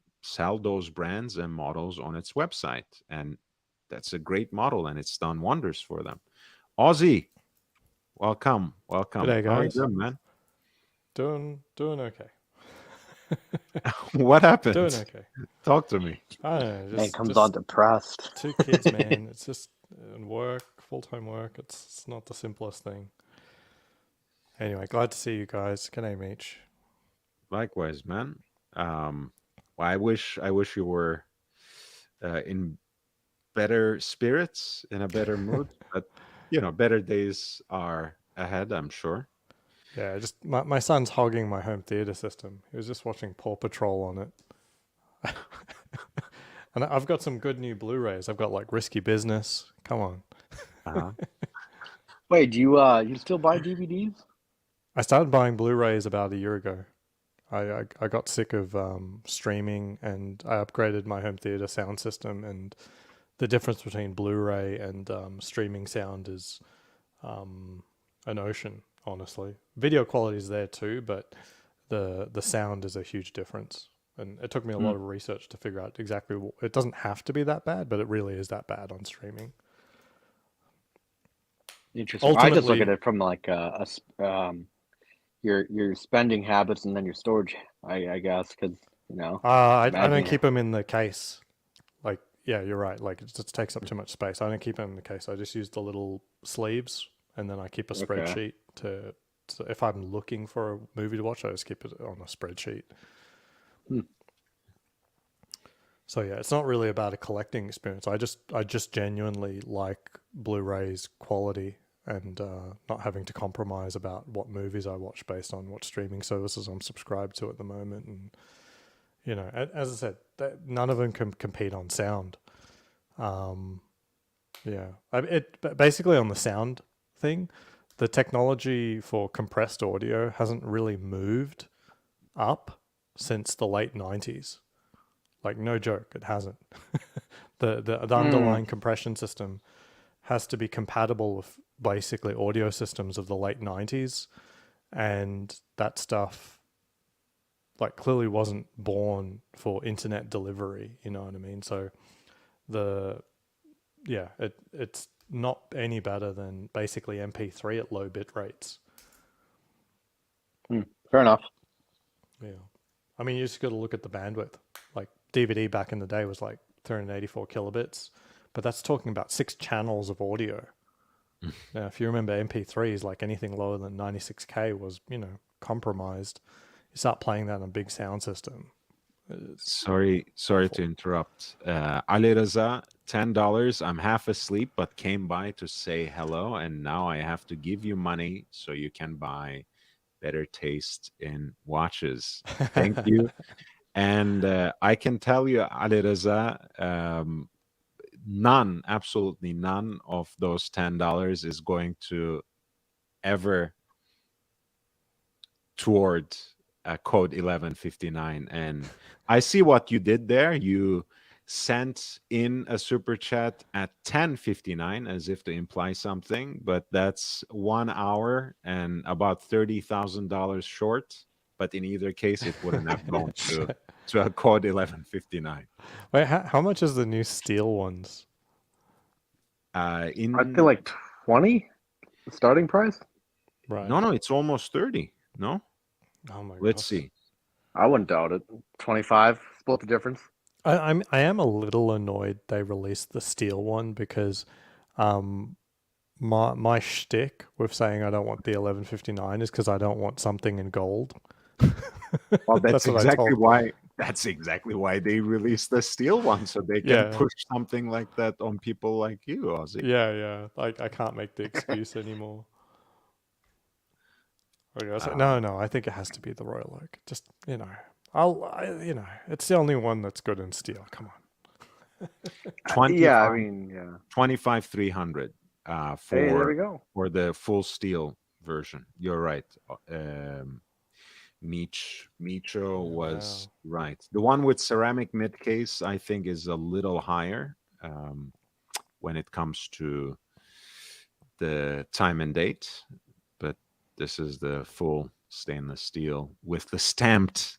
those brands and models on its website. And that's a great model, and it's done wonders for them. Ozzy, welcome. G'day, How are you guys. doing, man? Doing okay. What happened? Doing okay. Talk to me. I don't know. Man comes on depressed. 2 kids, man. It's just work, full-time work. It's not the simplest thing. Anyway, glad to see you guys. G'day, Meech. Likewise, man. I wish you were in better spirits, in a better mood, but you know, better days are ahead, I'm sure. Yeah, just my son's hogging my home theater system. He was just watching Paw Patrol on it. And I've got some good new Blu-rays. I've got like Risky Business. Come on. Uh-huh. Wait, do you still buy DVDs? I started buying Blu-rays about a year ago. I got sick of streaming, and I upgraded my home theater sound system. And the difference between Blu-ray and streaming sound is an ocean, honestly. Video quality is there too, but the sound is a huge difference. And it took me a lot of research to figure out exactly it doesn't have to be that bad, but it really is that bad on streaming. Interesting. I just look Ultimately- at it from like your spending habits and then your storage. I guess because you know. I don't Imagine- keep them in the case. Like, yeah, you're right. Like, it just takes up too much space. I don't keep them in the case. I just use the little sleeves, and then I keep a Okay. spreadsheet to if I'm looking for a movie to watch, I just keep it on a spreadsheet. So yeah, it's not really about a collecting experience. I just genuinely like Blu-ray's quality and not having to compromise about what movies I watch based on what streaming services I'm subscribed to at the moment. And you know, as I said, none of them can compete on sound. Yeah, basically on the sound thing, the technology for compressed audio hasn't really moved up since the late 90s. Like, no joke, it hasn't. The underlying compression system has to be compatible with basically audio systems of the late 90s, and that stuff like clearly wasn't born for internet delivery, you know what I mean? So it's not any better than basically MP3 at low bit rates. Fair enough. Yeah. I mean, you just got to look at the bandwidth. Like, DVD back in the day was like 384 kilobits, but that's talking about 6 channels of audio. Now, if you remember MP3s, like anything lower than 96K was, you know, compromised. You start playing that on a big sound system. Sorry to interrupt. Ali Raza, $10. I'm half asleep, but came by to say hello, and now I have to give you money so you can buy better taste in watches. Thank you. And I can tell you, Ali Raza, absolutely none of those $10 is going to ever toward code 1159. And I see what you did there. You sent in a super chat at 10:59 as if to imply something, but that's 1 hour and about $30,000 short. But in either case, it wouldn't have gone to a code 1159. Wait, how much is the new steel ones? I feel like 20 starting price? Right. No, it's almost 30. No, Oh my let's gosh. see. I wouldn't doubt it. 25, split the difference. I am a little annoyed they released the steel one because my shtick with saying I don't want the 1159 is because I don't want something in gold. Well, That's what I told. That's exactly why they released the steel one, so they can Yeah. push something like that on people like you, Ozzy. Yeah. Like I can't make the excuse anymore. Okay, I was like, Um, no, I think it has to be the Royal Oak. Just it's the only one that's good in steel. Come on. 25, Yeah, I mean, yeah. 25,300 Hey, there we go. for the full steel version. You're right. Micho was right. The one with ceramic mid case, I think, is a little higher when it comes to the time and date, but this is the full stainless steel with the stamped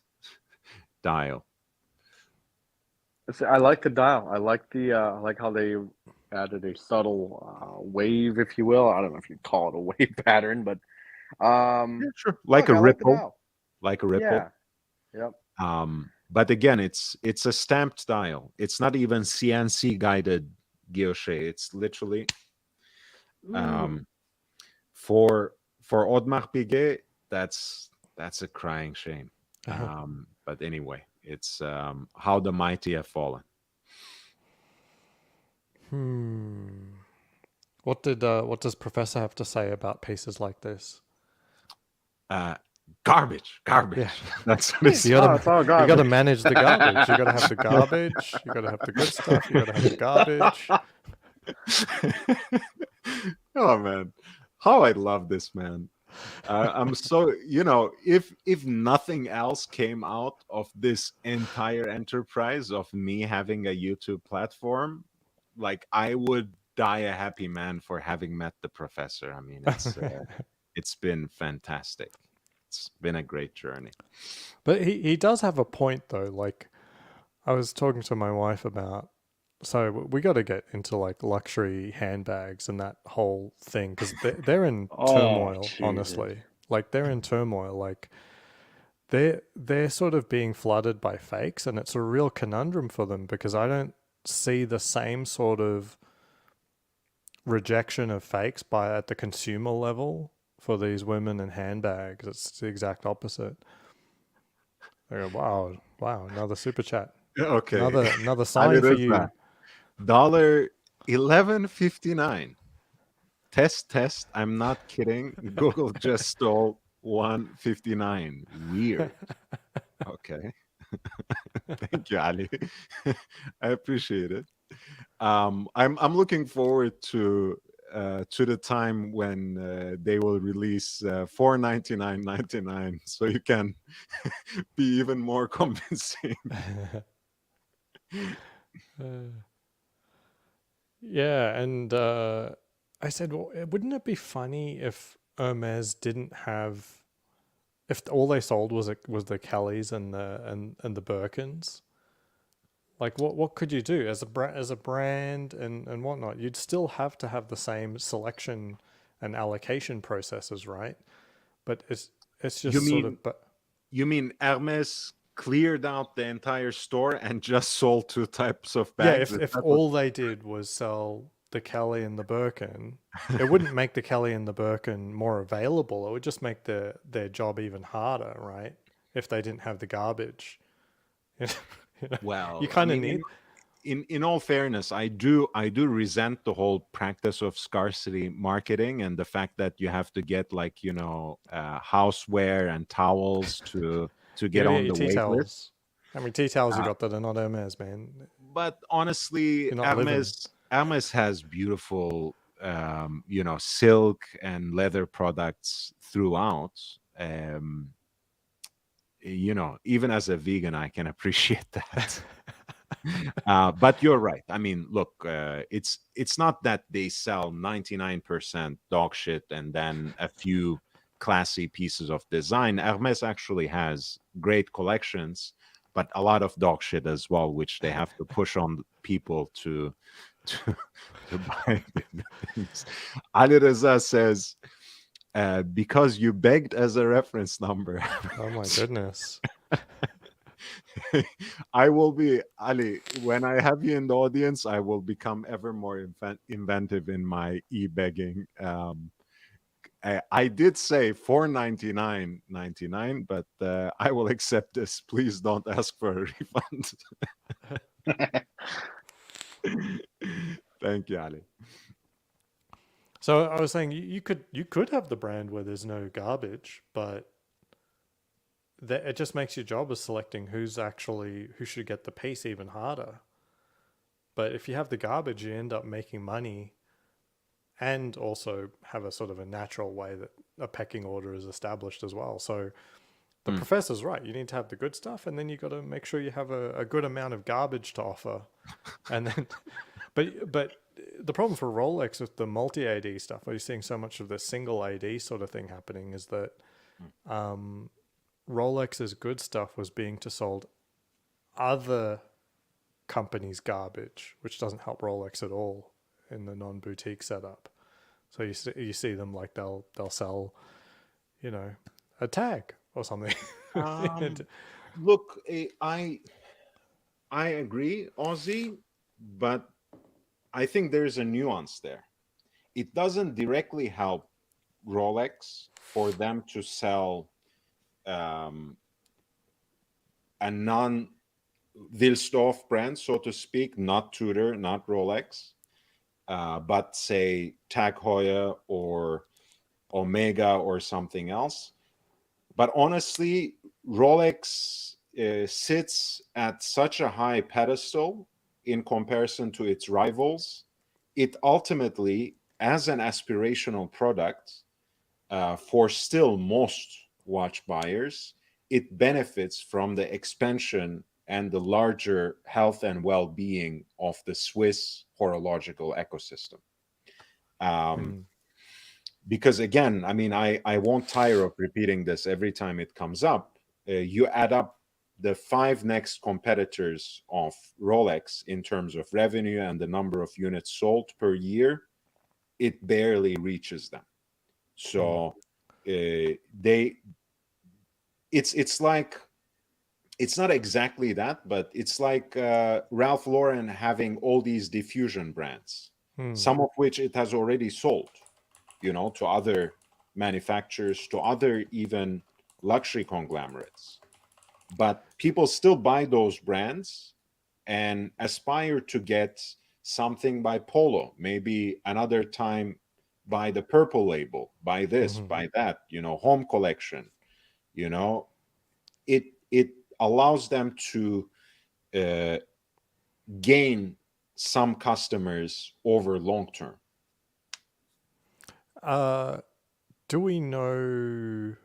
dial. I like the dial. I like I like how they added a subtle wave, if you will. I don't know if you'd call it a wave pattern, but Yeah, sure. Like look, a I like the ripple. dial. Like a ripple. Yeah. Yep. But again, it's a stamped dial. It's not even CNC guided guilloche. It's literally for Audemars Piguet, that's a crying shame. But anyway, it's how the mighty have fallen. What does Professor have to say about pieces like this? Garbage. Yeah. That's what it's. You gotta, it's all you gotta garbage. manage the garbage. You gotta have the garbage. You gotta have the good stuff. You gotta have the garbage. Oh man, how I love this man. I'm so, if nothing else came out of this entire enterprise of me having a YouTube platform, like I would die a happy man for having met the professor. I mean, it's been fantastic. It's been a great journey. But he does have a point though. Like I was talking to my wife about. So we got to get into like luxury handbags and that whole thing because they're in turmoil. Jesus. Honestly, like they're in turmoil. Like they're sort of being flooded by fakes, and it's a real conundrum for them because I don't see the same sort of rejection of fakes at the consumer level for these women and handbags. It's the exact opposite. They go, wow, another super chat. Okay, Another sign for you. $11.59. Test. I'm not kidding. Google just stole 159. Weird. Okay. Thank you, Ali. I appreciate it. I'm looking forward to the time when they will release $499.99, so you can be even more convincing. Yeah, and I said, well, wouldn't it be funny if Hermes didn't have, if all they sold was the Kellys and the Birkins? Like, what could you do as a brand and whatnot? You'd still have to have the same selection and allocation processes, right? But it's just You mean Hermes cleared out the entire store and just sold two types of bags? Yeah, if all they did was sell the Kelly and the Birkin, it wouldn't make the Kelly and the Birkin more available. It would just make their job even harder, right? If they didn't have the garbage. Well, you kind of need. In all fairness, I do resent the whole practice of scarcity marketing and the fact that you have to get like houseware and towels to get on the wait list. How many tea towels you got that are not Hermes, man? But honestly, Hermes has beautiful silk and leather products throughout. Even as a vegan, I can appreciate that. But you're right. I mean, look, it's not that they sell 99% dog shit and then a few classy pieces of design. Hermes actually has great collections, but a lot of dog shit as well, which they have to push on people to to buy the things. Ali Reza says, because you begged as a reference number. Oh my goodness. I will be, Ali, when I have you in the audience, I will become ever more inventive in my e-begging. I did say 499.99, but I will accept this. Please don't ask for a refund. Thank you, Ali. So I was saying you could have the brand where there's no garbage, but it just makes your job of selecting who should get the piece even harder. But if you have the garbage, you end up making money and also have a sort of a natural way that a pecking order is established as well. So the professor's right. You need to have the good stuff, and then you got to make sure you have a good amount of garbage to offer. And then, but the problem for Rolex with the multi AD stuff, where you're seeing so much of the single AD sort of thing happening, is that Rolex's good stuff was being sold other companies' garbage, which doesn't help Rolex at all in the non-boutique setup. So you see them like they'll sell, a tag or something. Look, I agree, Ozzy, but I think there's a nuance there. It doesn't directly help Rolex for them to sell a non-Wilsdorf brand, so to speak, not Tudor, not Rolex, but say Tag Heuer or Omega or something else. But honestly, Rolex sits at such a high pedestal in comparison to its rivals. It ultimately, as an aspirational product, for still most watch buyers, it benefits from the expansion and the larger health and well-being of the Swiss horological ecosystem. Because again, I mean, I won't tire of repeating this every time it comes up. You add up the 5 next competitors of Rolex in terms of revenue and the number of units sold per year, it barely reaches them. So it's like, it's not exactly that, but it's like Ralph Lauren having all these diffusion brands, some of which it has already sold, to other manufacturers, to other even luxury conglomerates. But people still buy those brands and aspire to get something by Polo, maybe another time by the Purple Label, by this, by that, home collection. It allows them to gain some customers over long term. Do we know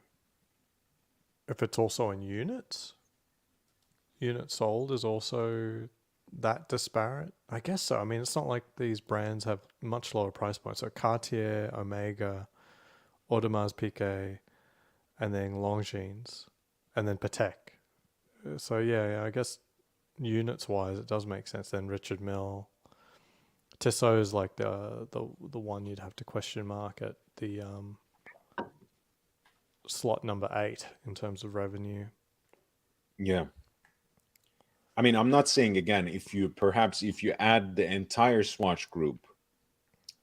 if it's also in units? Units sold is also that disparate? I guess so. I mean, it's not like these brands have much lower price points. So Cartier, Omega, Audemars Piguet, and then Longines, and then Patek. So yeah, I guess units wise, it does make sense. Then Richard Mille, Tissot is like the one you'd have to question mark at the slot number 8 in terms of revenue. Yeah. I mean, I'm not saying, again, if you add the entire Swatch group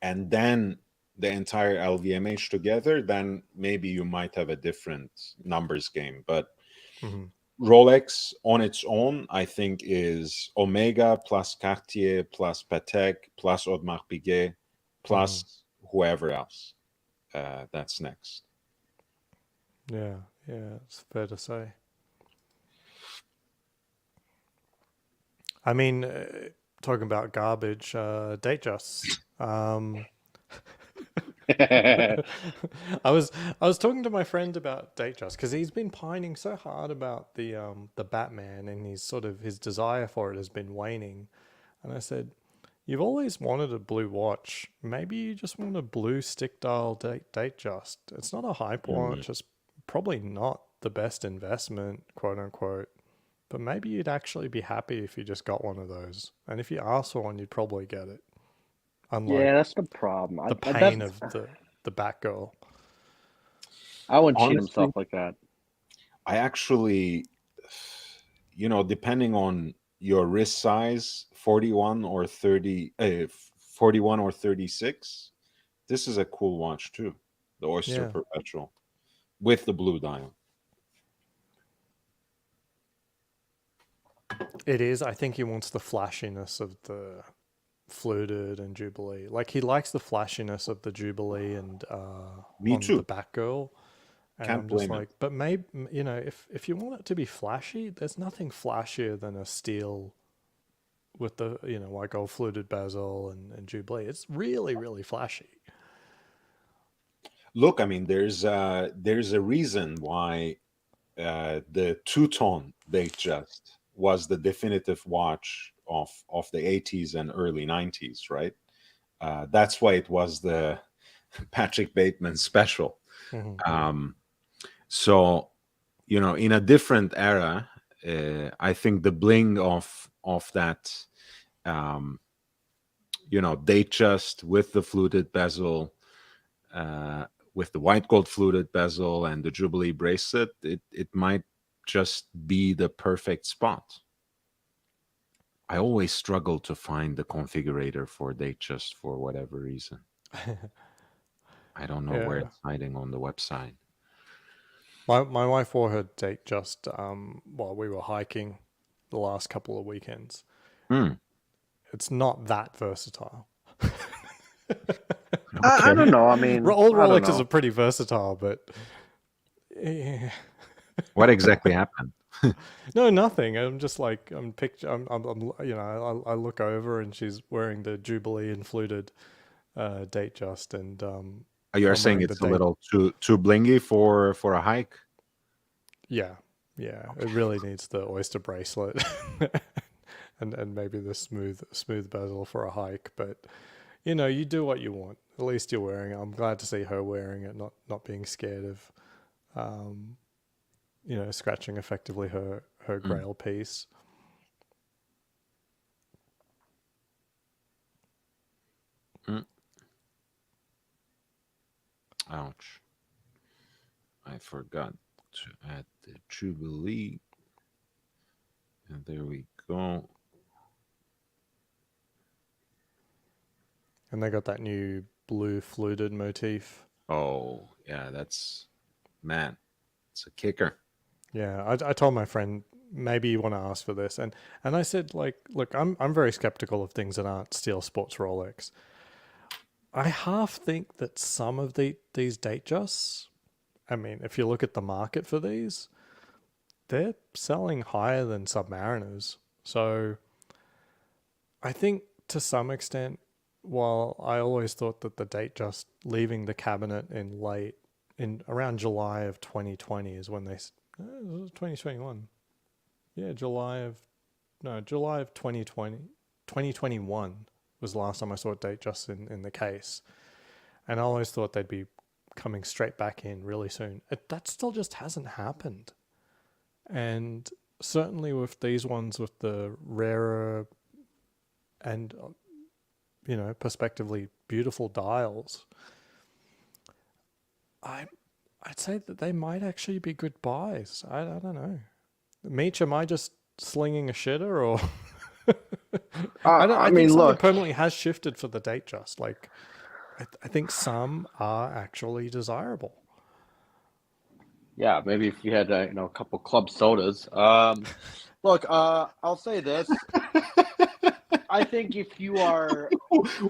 and then the entire LVMH together, then maybe you might have a different numbers game. But Rolex on its own, I think, is Omega plus Cartier plus Patek plus Audemars Piguet plus whoever else that's next. Yeah, it's fair to say. I mean, talking about garbage, Datejust. I was talking to my friend about Datejust because he's been pining so hard about the Batman, and his desire for it has been waning. And I said, "You've always wanted a blue watch. Maybe you just want a blue stick dial Datejust. It's not a hype watch. It's probably not the best investment, quote unquote. But maybe you'd actually be happy if you just got one of those. And if you asked for one, you'd probably get it." unlike Yeah, that's the problem. the pain of the Batgirl. I wouldn't cheat Honestly, himself like that. I actually, depending on your wrist size, 41 or 30, 41 or 36, this is a cool watch too. The Oyster Yeah. Perpetual with the blue dial. It is. I think he wants the flashiness of the Fluted and Jubilee. Like he likes the flashiness of the Jubilee and Me on the too. Batgirl. And Can't I'm just blame him. like, but maybe if you want it to be flashy, there's nothing flashier than a steel with the white gold fluted bezel and Jubilee. It's really really flashy. Look, I mean, there's a reason why the two-tone Datejust was the definitive watch of the 80s and early 90s, right? That's why it was the Patrick Bateman special. So, in a different era, I think the bling of that, Datejust with the fluted bezel, with the white gold fluted bezel and the Jubilee bracelet, it might just be the perfect spot. I always struggle to find the configurator for Datejust for whatever reason. I don't know where Yeah. it's hiding on the website. My wife wore her Datejust while we were hiking the last couple of weekends. It's not that versatile. I don't know. I mean, All I don't Rolexes know. are pretty versatile, but What exactly happened? no, nothing. I'm just like I'm I look over and she's wearing the Jubilee and fluted Datejust, and You are I'm saying wearing the it's a date. little too blingy for a hike? Yeah, it really needs the oyster bracelet, and maybe the smooth bezel for a hike. But you do what you want. At least you're wearing it. I'm glad to see her wearing it, not being scared of, scratching effectively her grail piece. Ouch. I forgot to add the Jubilee. And there we go. And they got that new blue fluted motif. Oh, yeah, it's a kicker. Yeah, I told my friend maybe you want to ask for this, and I said like, look, I'm very skeptical of things that aren't steel sports Rolex. I half think that some of these Datejusts, I mean, if you look at the market for these, they're selling higher than Submariners. So I think to some extent, while I always thought that the Datejust leaving the cabinet in around July of 2020 is when they 2021. Yeah, July of 2020. 2021 was the last time I saw Datejust in the case. And I always thought they'd be coming straight back in really soon. That still just hasn't happened. And certainly with these ones with the rarer and prospectively beautiful dials, I'd say that they might actually be good buys. I don't know. Meech, am I just slinging a shitter, or I think mean, something look. permanently has shifted for the Datejust. Like, I think some are actually desirable. Yeah, maybe if you had a couple club sodas. Look, I'll say this. I think if you are,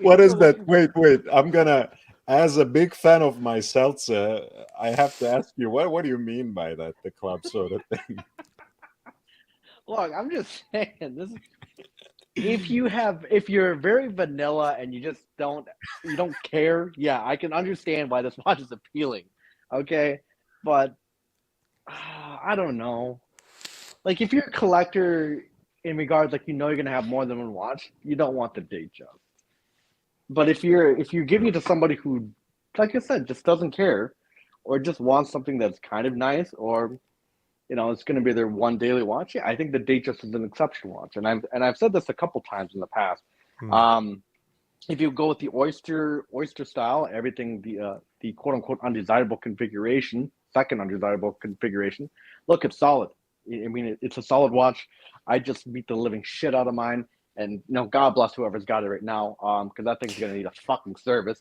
What is that? Wait. I'm gonna, as a big fan of my seltzer, I have to ask you, what do you mean by that? The club soda thing? look, I'm just saying this. If you're very vanilla and you don't care, yeah, I can understand why this watch is appealing. Okay, but I don't know. Like if you're a collector in regards like you're gonna have more than one watch, you don't want the Datejust. But if you're giving it to somebody who, like I said, just doesn't care, or just wants something that's kind of nice, or it's going to be their one daily watch. Yeah, I think the Datejust is an exceptional watch, and I've said this a couple times in the past. if you go with the oyster style, everything the quote unquote undesirable configuration, second undesirable configuration, look, it's solid. I mean, it's a solid watch. I just beat the living shit out of mine, and God bless whoever's got it right now, because that thing's gonna need a fucking service.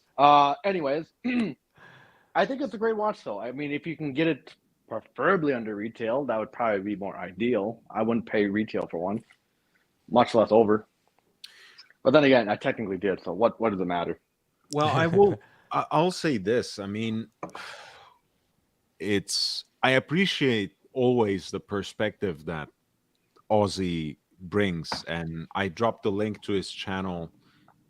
Anyways, I think it's a great watch though. I mean, if you can get it preferably under retail, that would probably be more ideal. I wouldn't pay retail for one, much less over. But then again, I technically did, so what does it matter? Well, I'll say this. I mean, I appreciate always the perspective that Aussie brings, and I dropped the link to his channel.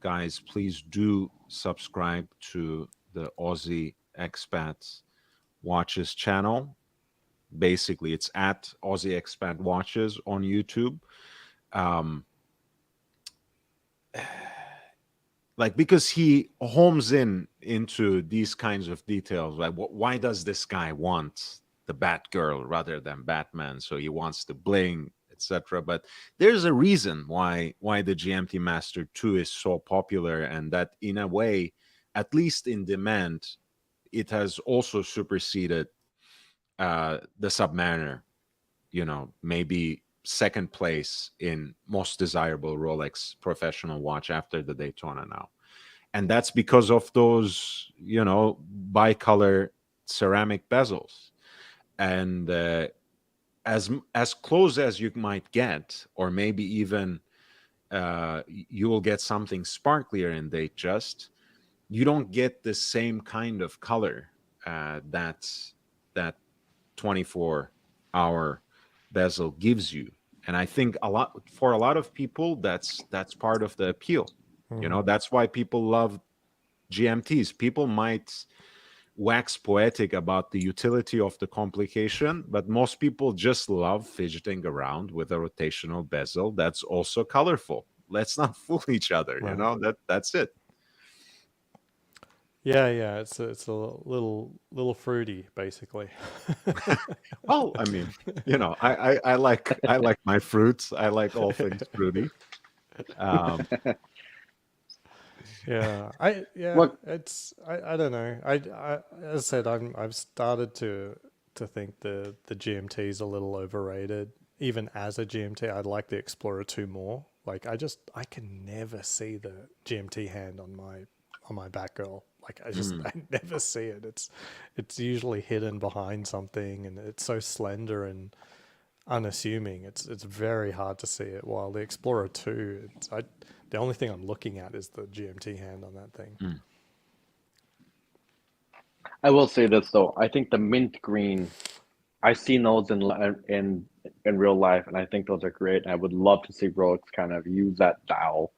Guys, please do subscribe to the Aussie Expats Watches channel. Basically, it's at Aussie Expat Watches on YouTube. Like, because he homes into these kinds of details, like why does this guy want the Batgirl rather than Batman? So he wants the bling, etc. But there's a reason why the GMT Master 2 is so popular, and that in a way, at least in demand, it has also superseded the Submariner. Maybe second place in most desirable Rolex professional watch after the Daytona now. And that's because of those, bicolor ceramic bezels. And as close as you might get, or maybe even you will get something sparklier in Datejust, you don't get the same kind of color that 24-hour bezel gives you. And I think for a lot of people, that's part of the appeal. That's why people love GMTs. People might wax poetic about the utility of the complication, but most people just love fidgeting around with a rotational bezel that's also colorful. Let's not fool each other. Right. That's it. Yeah. It's a little fruity, basically. Well, I mean, I like my fruits. I like all things fruity. Yeah, What I don't know. As I said, I've started to think the GMT is a little overrated. Even as a GMT, I like the Explorer 2 more. Like I can never see the GMT hand on my Batgirl. Like I never see it. It's usually hidden behind something, and it's so slender and unassuming. It's very hard to see it. While the Explorer 2, the only thing I'm looking at is the GMT hand on that thing. I will say this though, I think the mint green, I've seen those in real life, and I think those are great. And I would love to see Rolex kind of use that dial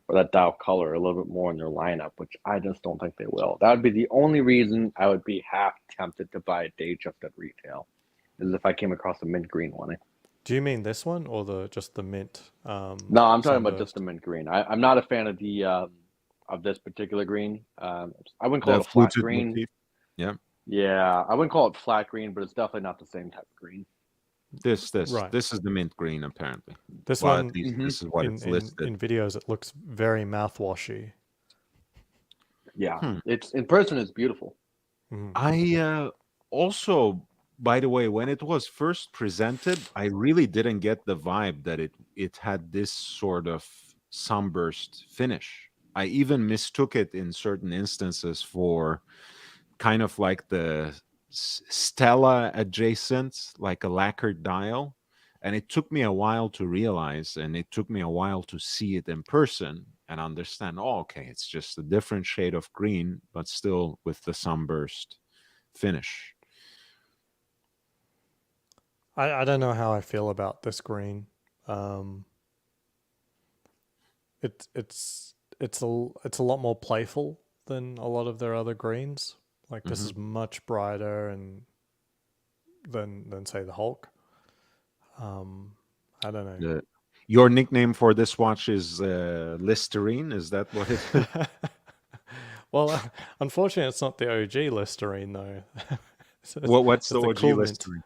or that dial color a little bit more in their lineup, which I just don't think they will. That would be the only reason I would be half tempted to buy a Datejust at retail, is if I came across a mint green one. Do you mean this one or just the mint? No, I'm talking about just Sunburst? the mint green. I'm not a fan of the of this particular green. I wouldn't call The it a flat fluted green. motif. Yeah. Yeah, I wouldn't call it flat green, but it's definitely not the same type of green. This Right. this is the mint green, apparently. This Well, one at least Mhm. this is what it's listed. in videos, it looks very mouthwashy. Yeah, Hmm. it's in person. It's beautiful. I also, by the way, when it was first presented, I really didn't get the vibe that it had this sort of sunburst finish. I even mistook it in certain instances for kind of like the Stella adjacent, like a lacquered dial. And it took me a while to realize, and it took me a while to see it in person and understand, oh, okay, it's just a different shade of green, but still with the sunburst finish. I don't know how I feel about this green. Um, it's a lot more playful than a lot of their other greens. Like this is much brighter and than say the Hulk. I don't know. The- your nickname for this watch is Listerine. Is that what it is? Well, unfortunately, it's not the OG Listerine though. What's the It's the OG cool mint. Listerine?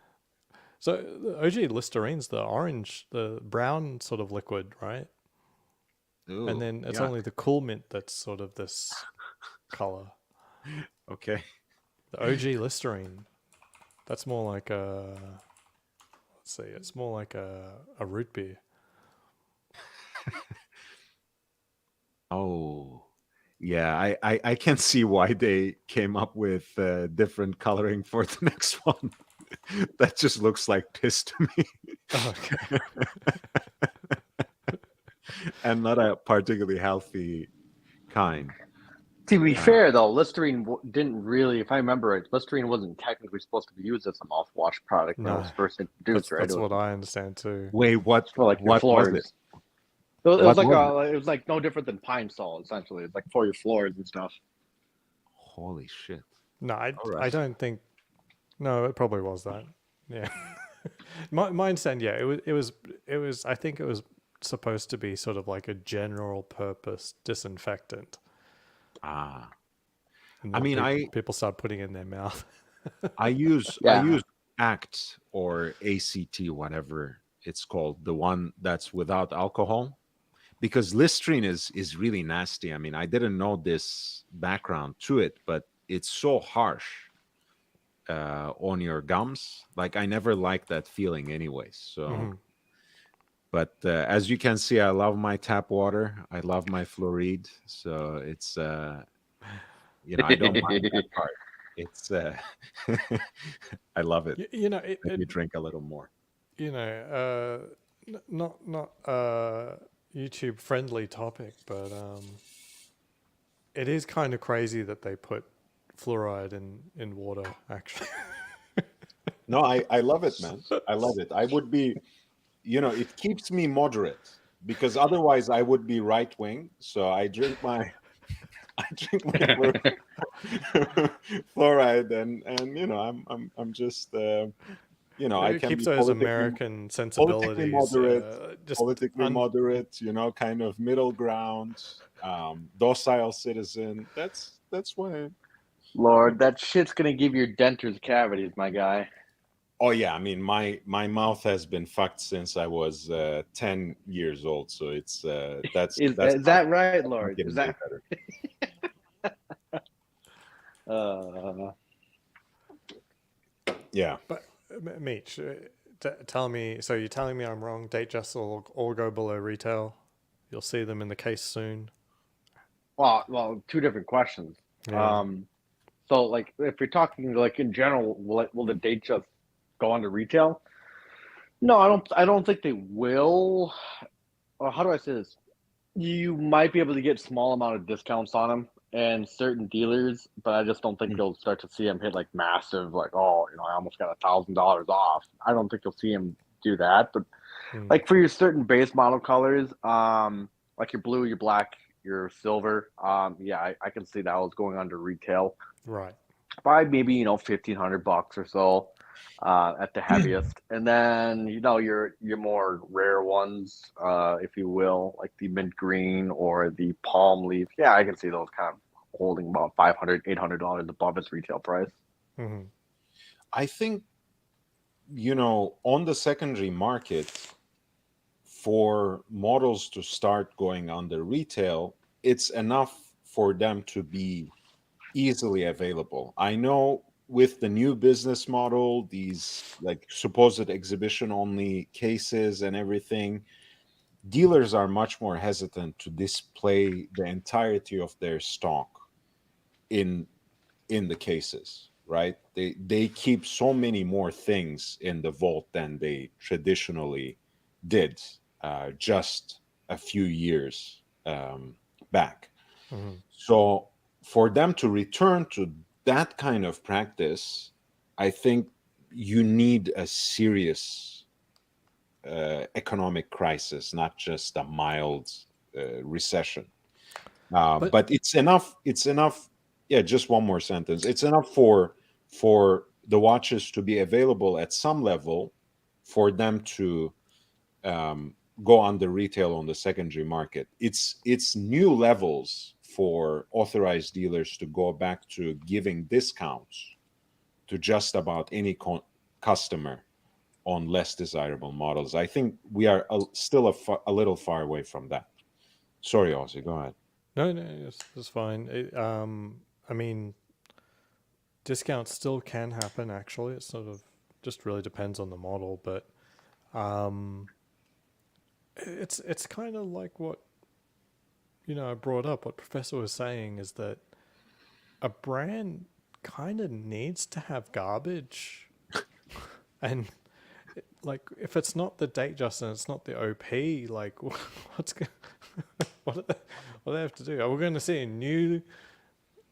So the OG Listerine's the orange, the brown sort of liquid, right? Ooh, and then it's yuck. only the cool mint that's sort of this color. Okay. The OG Listerine, that's more like a, let's see, it's more like a root beer. Oh, yeah. I can see why they came up with different coloring for the next one. That just looks like piss to me, Okay. and not a particularly healthy kind. To be Uh, fair, though, Listerine didn't really, if I remember it, Listerine wasn't technically supposed to be used as a mouthwash product when it No, was first introduced, right? that's It was what I understand too. Wait, just for like your what was it? floors. It was What like was it? it was like no different than Pine Sol, essentially. It's like for your floors and stuff. Holy shit! No, All I right. don't think. No, it probably was that. Yeah, my understand. Yeah, it was. I think it was supposed to be sort of like a general purpose disinfectant, Ah, and I then mean, people start putting it in their mouth. I Yeah. use ACT or ACT, whatever it's called, the one that's without alcohol, because Listerine is really nasty. I mean, I didn't know this background to it, but it's so harsh on your gums. Like I never liked that feeling, anyways. So, Mhm. but as you can see, I love my tap water. I love my fluoride. So it's I don't mind that part. It's I love it. You know, Let me drink a little more. not YouTube friendly topic, but it is kind of crazy that they put fluoride in water. Actually, No, I love it, man. I love it. I would be, it keeps me moderate because otherwise I would be right wing. So I drink my I drink my fluoride, and I'm just I it can keeps be those American sensibilities just politically moderate, kind of middle ground, docile citizen. That's why. Lord, that shit's gonna give your dentures cavities, my guy. Oh yeah, I mean my mouth has been fucked since I was 10 years old, so it's Is that right, that's not Lord? Is getting any that better. uh Yeah. But Meech, tell me. So you're telling me I'm wrong? Date just all go below retail. You'll see them in the case soon. well, two different questions. Yeah. So like if you're talking like in general, will the date just go on to retail? No, I don't think they will. Or how do I say this? You might be able to get small amount of discounts on them and certain dealers, but I just don't think Mm. you'll start to see them hit like massive, like, oh, I almost got $1,000 off. I don't think you'll see them do that. But Mm, like for your certain base model colors, like your blue, your black, your silver, yeah, I can see that was going under retail right. by maybe $1,500 or so at the heaviest, and then your more rare ones, if you will, like the mint green or the palm leaf. Yeah, I can see those kind of holding about $500, $800 above its retail price. Hmm. I think on the secondary market, for models to start going on the retail, it's enough for them to be easily available. I know with the new business model, these like supposed exhibition only cases and everything, dealers are much more hesitant to display the entirety of their stock in the cases, right? They keep so many more things in the vault than they traditionally did just a few years back. Hmm. So for them to return to that kind of practice, I think you need a serious economic crisis, not just a mild recession. But But it's enough. It's enough. Yeah, just one more sentence. It's enough for the watches to be available at some level for them to go on the retail on the secondary market. It's new levels for authorized dealers to go back to giving discounts to just about any customer on less desirable models. I think we are still a little far away from that. Sorry, Ozzy, go ahead. No, no, it's fine. I mean, discounts still can happen. Actually, it sort of just really depends on the model, but um, it's kind of like what I brought up. What Professor was saying is that a brand kind of needs to have garbage, and like if it's not the date Justin, it's not the OP. Like, what's what do they have to do? Are we going to see a new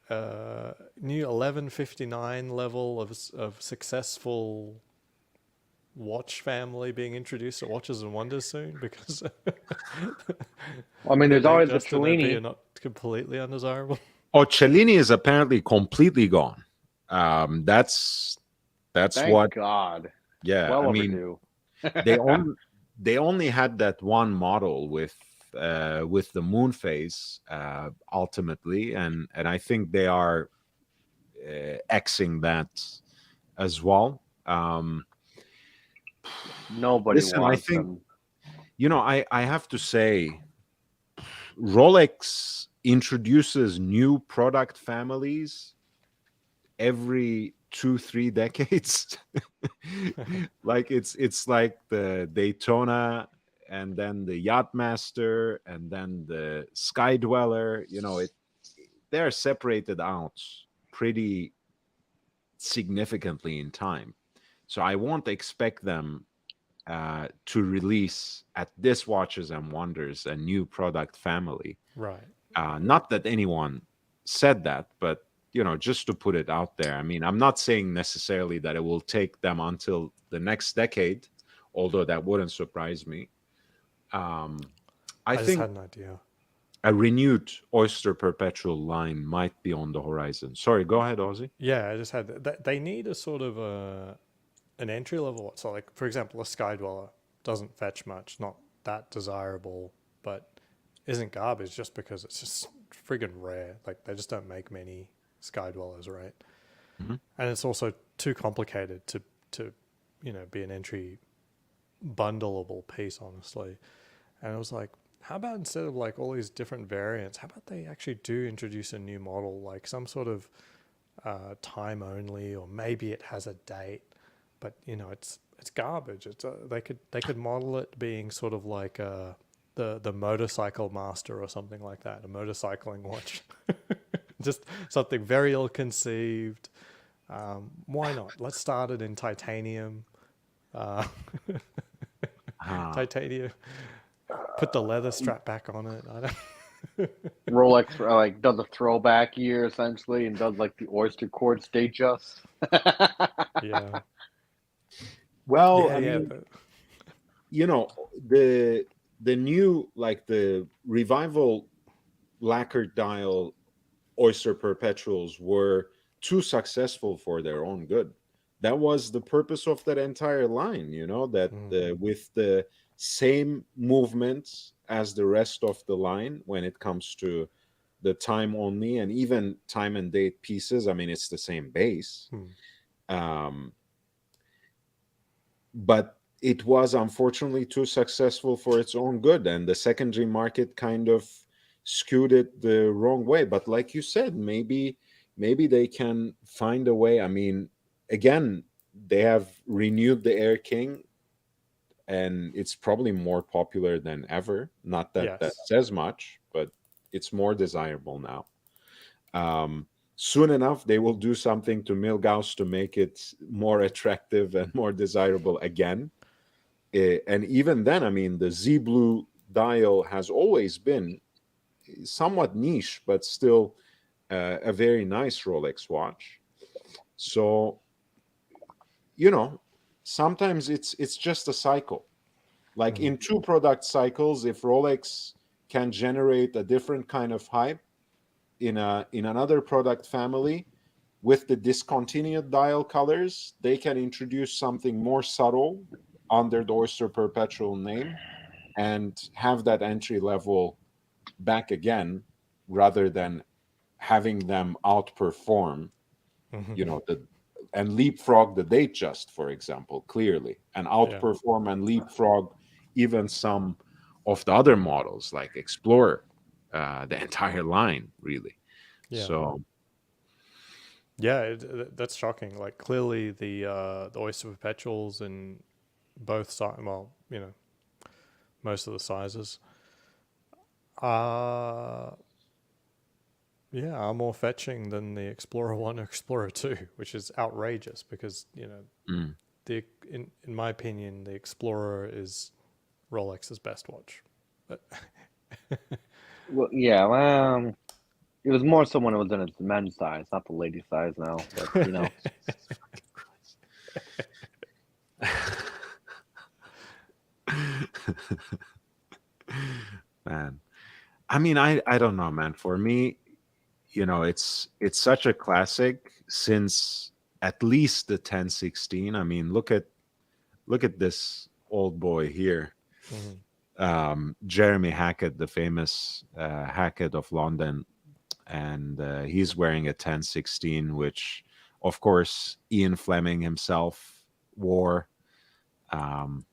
1159 level of successful watch family being introduced at Watches and Wonders soon? Because I mean, there's date always the Justin OP are Cellini. not completely undesirable. Oh, Cellini is apparently completely gone. That's Thank what. God. Yeah, Well I mean, overdue. they only had that one model with the moon phase ultimately, and I think they are Xing that as well. Nobody Listen, I wants think them. I have to say, Rolex introduces new product families every 2-3 decades. Like it's like the Daytona, and then the Yachtmaster, and then the Sky Dweller. They're separated out pretty significantly in time, so I won't expect them to release at this Watches and Wonders a new product family. Right. Not that anyone said that, but just to put it out there. I mean, I'm not saying necessarily that it will take them until the next decade, although that wouldn't surprise me. I I just think had an idea. a renewed Oyster Perpetual line might be on the horizon. Sorry, go ahead, Ozzy. Yeah, I just had they need a sort of an entry level. So, like for example, a Sky Dweller doesn't fetch much, not that desirable, but isn't garbage just because it's just friggin' rare. Like they just don't make many Sky Dwellers, right? Mhm. And it's also too complicated to be an entry bundleable piece, honestly. And I was like, how about instead of like all these different variants, how about they actually do introduce a new model, like some sort of time only, or maybe it has a date, but it's garbage. They could model it being sort of like the motorcycle master or something like that, a motorcycling watch, just something very ill conceived. Why not? Let's start it in titanium. Uh, Ah, titanium. Put the leather strap back on it. I don't. Rolex like does a throwback year essentially and does like the oyster chords date just. Yeah. well, Yeah. I Yeah. mean, the new, like the revival lacquered dial Oyster Perpetuals were too successful for their own good. That was the purpose of that entire line, that with the same movements as the rest of the line when it comes to the time only and even time and date pieces. I mean, it's the same base. Um, but it was unfortunately too successful for its own good, and the secondary market kind of skewed it the wrong way. But like you said, maybe they can find a way. I mean, again, they have renewed the Air King, and it's probably more popular than ever. Not that that Yes. says much, but it's more desirable now. Soon enough, they will do something to Milgauss to make it more attractive and more desirable again. And even then, I mean, the Z Blue dial has always been somewhat niche, but still a very nice Rolex watch. So, sometimes it's just a cycle. Like in two product cycles, if Rolex can generate a different kind of hype in another product family with the discontinued dial colors, they can introduce something more subtle under the Oyster Perpetual name and have that entry level back again, rather than having them outperform, the and leapfrog the date just, for example, clearly, and Yeah. outperform and leapfrog even some of the other models like Explorer. the entire line, really. Yeah. So Yeah, that's shocking. Like clearly the Oyster Perpetuals in both sides, well, most of the sizes are are more fetching than the Explorer 1 or Explorer 2, which is outrageous because, mm, the in my opinion, the Explorer is Rolex's best watch. But Well, yeah, well, it was more so when it was in its men's size, not the lady size now. But man, I mean, I don't know, man. For me, it's such a classic since at least the 1016. I mean, look at this old boy here. Mhm. Jeremy Hackett, the famous Hackett of London, and he's wearing a 1016, which, of course, Ian Fleming himself wore. Um,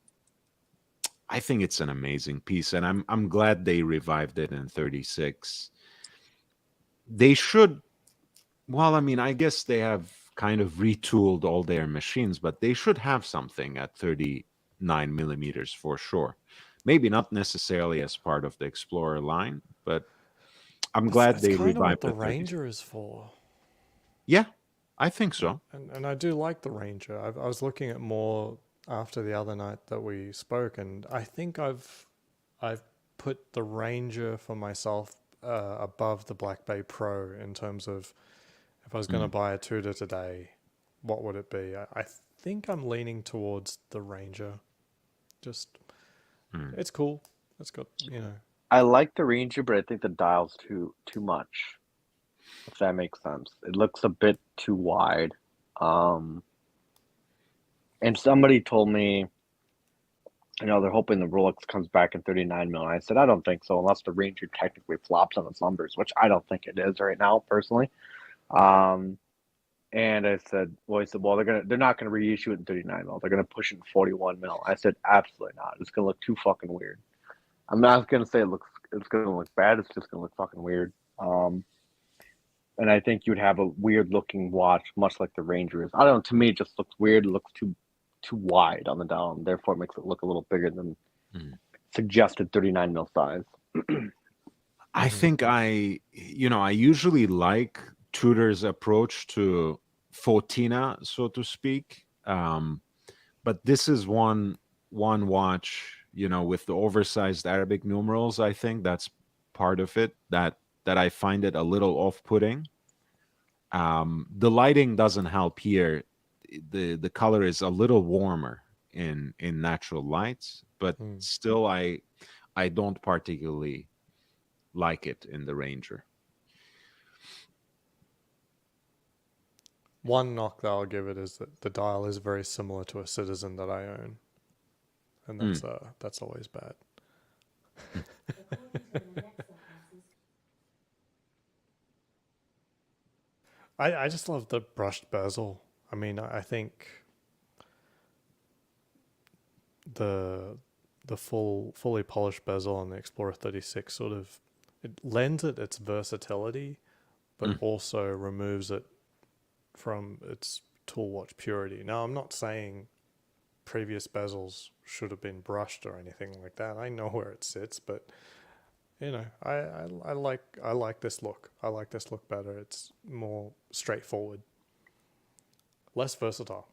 I think it's an amazing piece, and I'm glad they revived it in 36. They should. Well, I mean, I guess they have kind of retooled all their machines, but they should have something at 39 millimeters for sure. Maybe not necessarily as part of the Explorer line, but I'm glad That's they kind of what revived the the 30. Ranger is for. Yeah, I think so. And I do like the Ranger. I was looking at more after the other night that we spoke, and I think I've put the Ranger for myself above the Black Bay Pro in terms of if I was going to Mm, buy a Tudor today, what would it be? I think I'm leaning towards the Ranger. Just mm, it's cool. It's got I like the Ranger, but I think the dial's too much. If that makes sense, it looks a bit too wide. Um, and somebody told me, they're hoping the Rolex comes back in 39 mil. And I said, I don't think so, unless the Ranger technically flops on its numbers, which I don't think it is right now, personally. Um, and I said, well, he said, well, they're not gonna reissue it in 39 mil. They're gonna push it in 41 mil. I said, absolutely not. It's gonna look too fucking weird. I'm not gonna say it's gonna look bad. It's just gonna look fucking weird. And I think you'd have a weird looking watch, much like the Ranger is. I don't know. To me, it just looks weird. It looks too wide on the dial, and therefore it makes it look a little bigger than mm. suggested 39 mil size. I Mhm. think I usually like Tudor's approach to Fotina, so to speak. But this is one watch, with the oversized Arabic numerals. I think that's part of it that I find it a little off-putting. The lighting doesn't help here. The color is a little warmer in natural lights, but Mm. still I don't particularly like it in the Ranger. One knock that I'll give it is that the dial is very similar to a Citizen that I own, and Mm. that's always bad. I just love the brushed bezel. I mean, I think the fully polished bezel on the Explorer 36 sort of it lends it its versatility, but Mm. also removes it from its tool watch purity. Now, I'm not saying previous bezels should have been brushed or anything like that. I know where it sits, but I like this look. I like this look better. It's more straightforward, less versatile.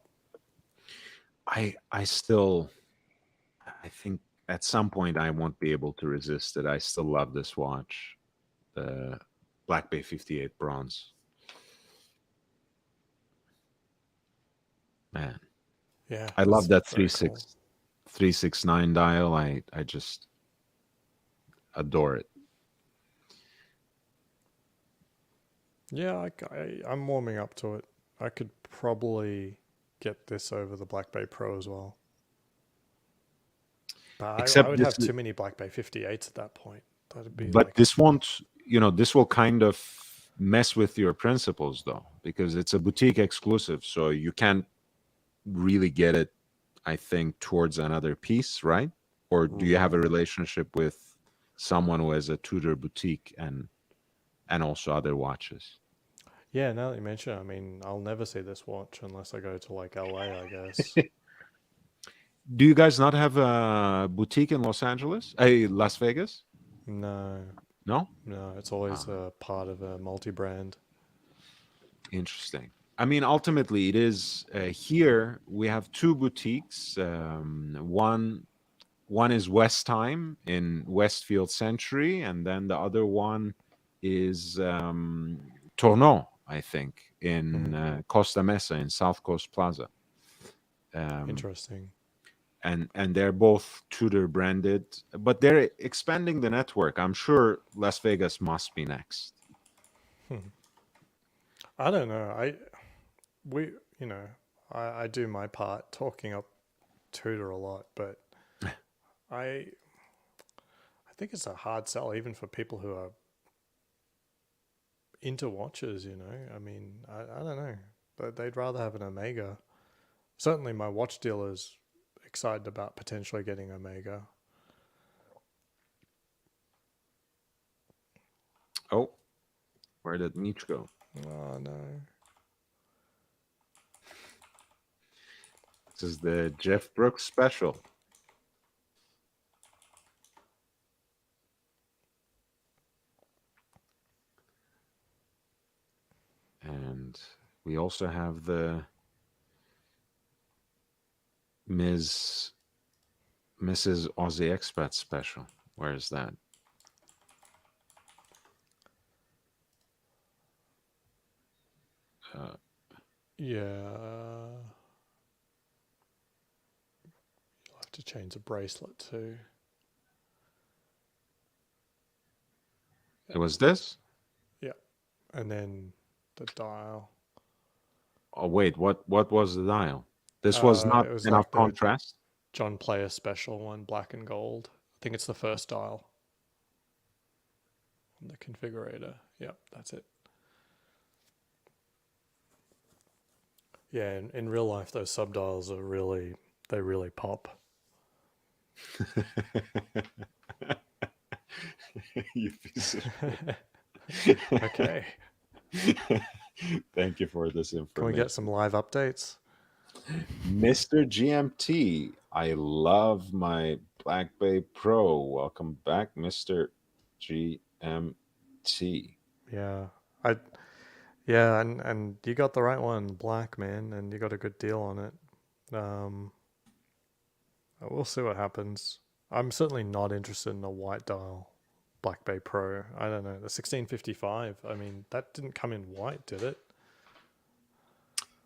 I still I think at some point I won't be able to resist it. I still love this watch, the Black Bay 58 bronze. Man, Yeah, I love it's that very cool. 369 dial. I just adore it. Yeah, I'm warming up to it. I could probably get this over the Black Bay Pro as well. But I Except would this have too many Black Bay 58s at that point. That'd be but like, this won't, this will kind of mess with your principles though, because it's a boutique exclusive, so you can't really get it, I think, towards another piece, right? Or do you have a right. relationship with someone who has a Tudor boutique and also other watches. Yeah, now that you mention it, I mean, I'll never see this watch unless I go to like LA, I guess. Do you guys not have a boutique in Los Angeles? Las Vegas? No, No? no, it's always a part of a multi-brand. Interesting. I mean, ultimately, it is here we have two boutiques. One is West Time in Westfield Century, and then the other one is Tourneau, I think, in Costa Mesa in South Coast Plaza. Interesting. And they're both Tudor branded, but they're expanding the network. I'm sure Las Vegas must be next. I don't know. We, you know, I do my part talking up Tudor a lot, but I think it's a hard sell even for people who are into watches, you know. I mean, I don't know. They'd rather have an Omega. Certainly my watch dealer's excited about potentially getting Omega. Oh, where did Nietzsche go? Oh no. This is the Jeff Brooks special. And we also have the Mrs. Aussie Expat special. Where is that? Yeah. You'll have to change the bracelet too. It was this? Yeah. And then the dial. Oh wait, what was the dial? This was not It was enough like the contrast. John Player special one, black and gold. I think it's the first dial on the configurator. Yep, that's it. Yeah, in real life, those subdials are they really pop. You piece of Okay. Thank you for this information. Can we get some live updates? Mr. GMT, I love my Black Bay Pro. Welcome back, Mr. GMT. Yeah. And you got the right one, black, man, and you got a good deal on it. We'll see what happens. I'm certainly not interested in a white dial Black Bay Pro. I don't know. The 1655, I mean, that didn't come in white, did it?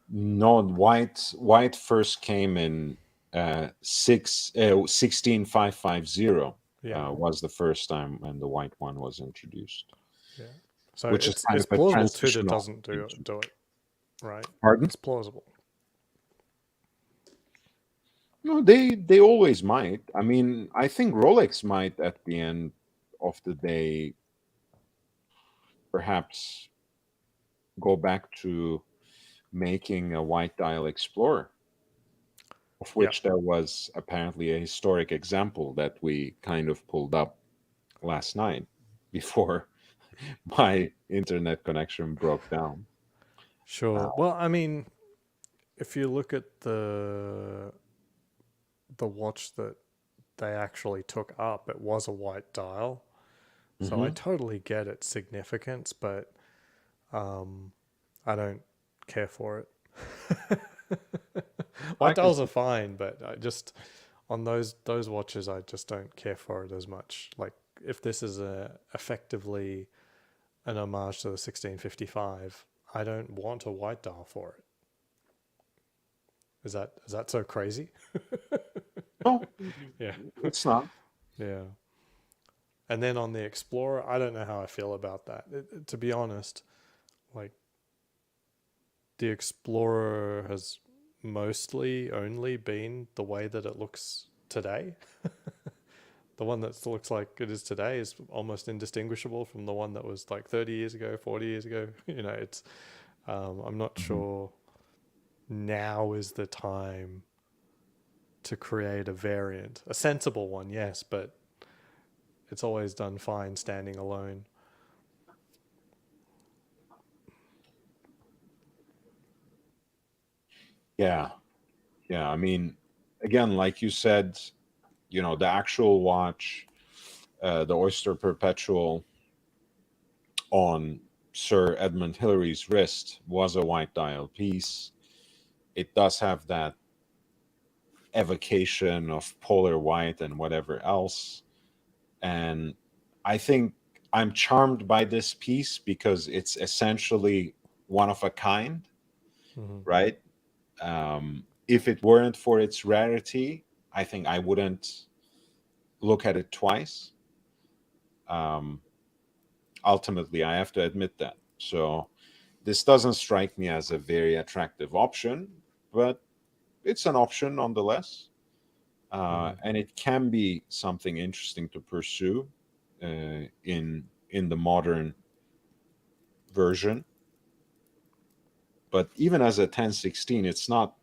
No, white first came in 16550. Yeah. Was the first time when the white one was introduced. Yeah. So Which is kind it's of a plausible too that transitional doesn't do it, right? Pardon? It's plausible. No, they always might. I mean, I think Rolex might at the end of the day perhaps go back to making a white dial Explorer, of which there was apparently a historic example that we kind of pulled up last night before my internet connection broke down. Sure. Well, I mean, if you look at the watch that they actually took up, it was a white dial. So I totally get its significance, but I don't care for it. White dials are fine, but I just on those watches, I just don't care for it as much. Like if this is effectively an homage to the 1655, I don't want a white dial for it. Is that so crazy? No, Yeah. it's not. Yeah. And then on the Explorer, I don't know how I feel about that. To be honest, like the Explorer has mostly only been the way that it looks today. The one that looks like it is today is almost indistinguishable from the one that was like 30 years ago, 40 years ago. You know, it's I'm not sure now is the time to create a variant, a sensible one, yes, but it's always done fine standing alone. Yeah. Yeah. I mean, again, like you said, the actual watch, the Oyster Perpetual on Sir Edmund Hillary's wrist was a white dial piece. It does have that evocation of polar white and whatever else. And I think I'm charmed by this piece because it's essentially one of a kind, Mm-hmm. right? If it weren't for its rarity, I think I wouldn't look at it twice. Um, Ultimately, I have to admit that. So this doesn't strike me as a very attractive option, but it's an option nonetheless. And it can be something interesting to pursue in the modern version. But even as a 1016, it's not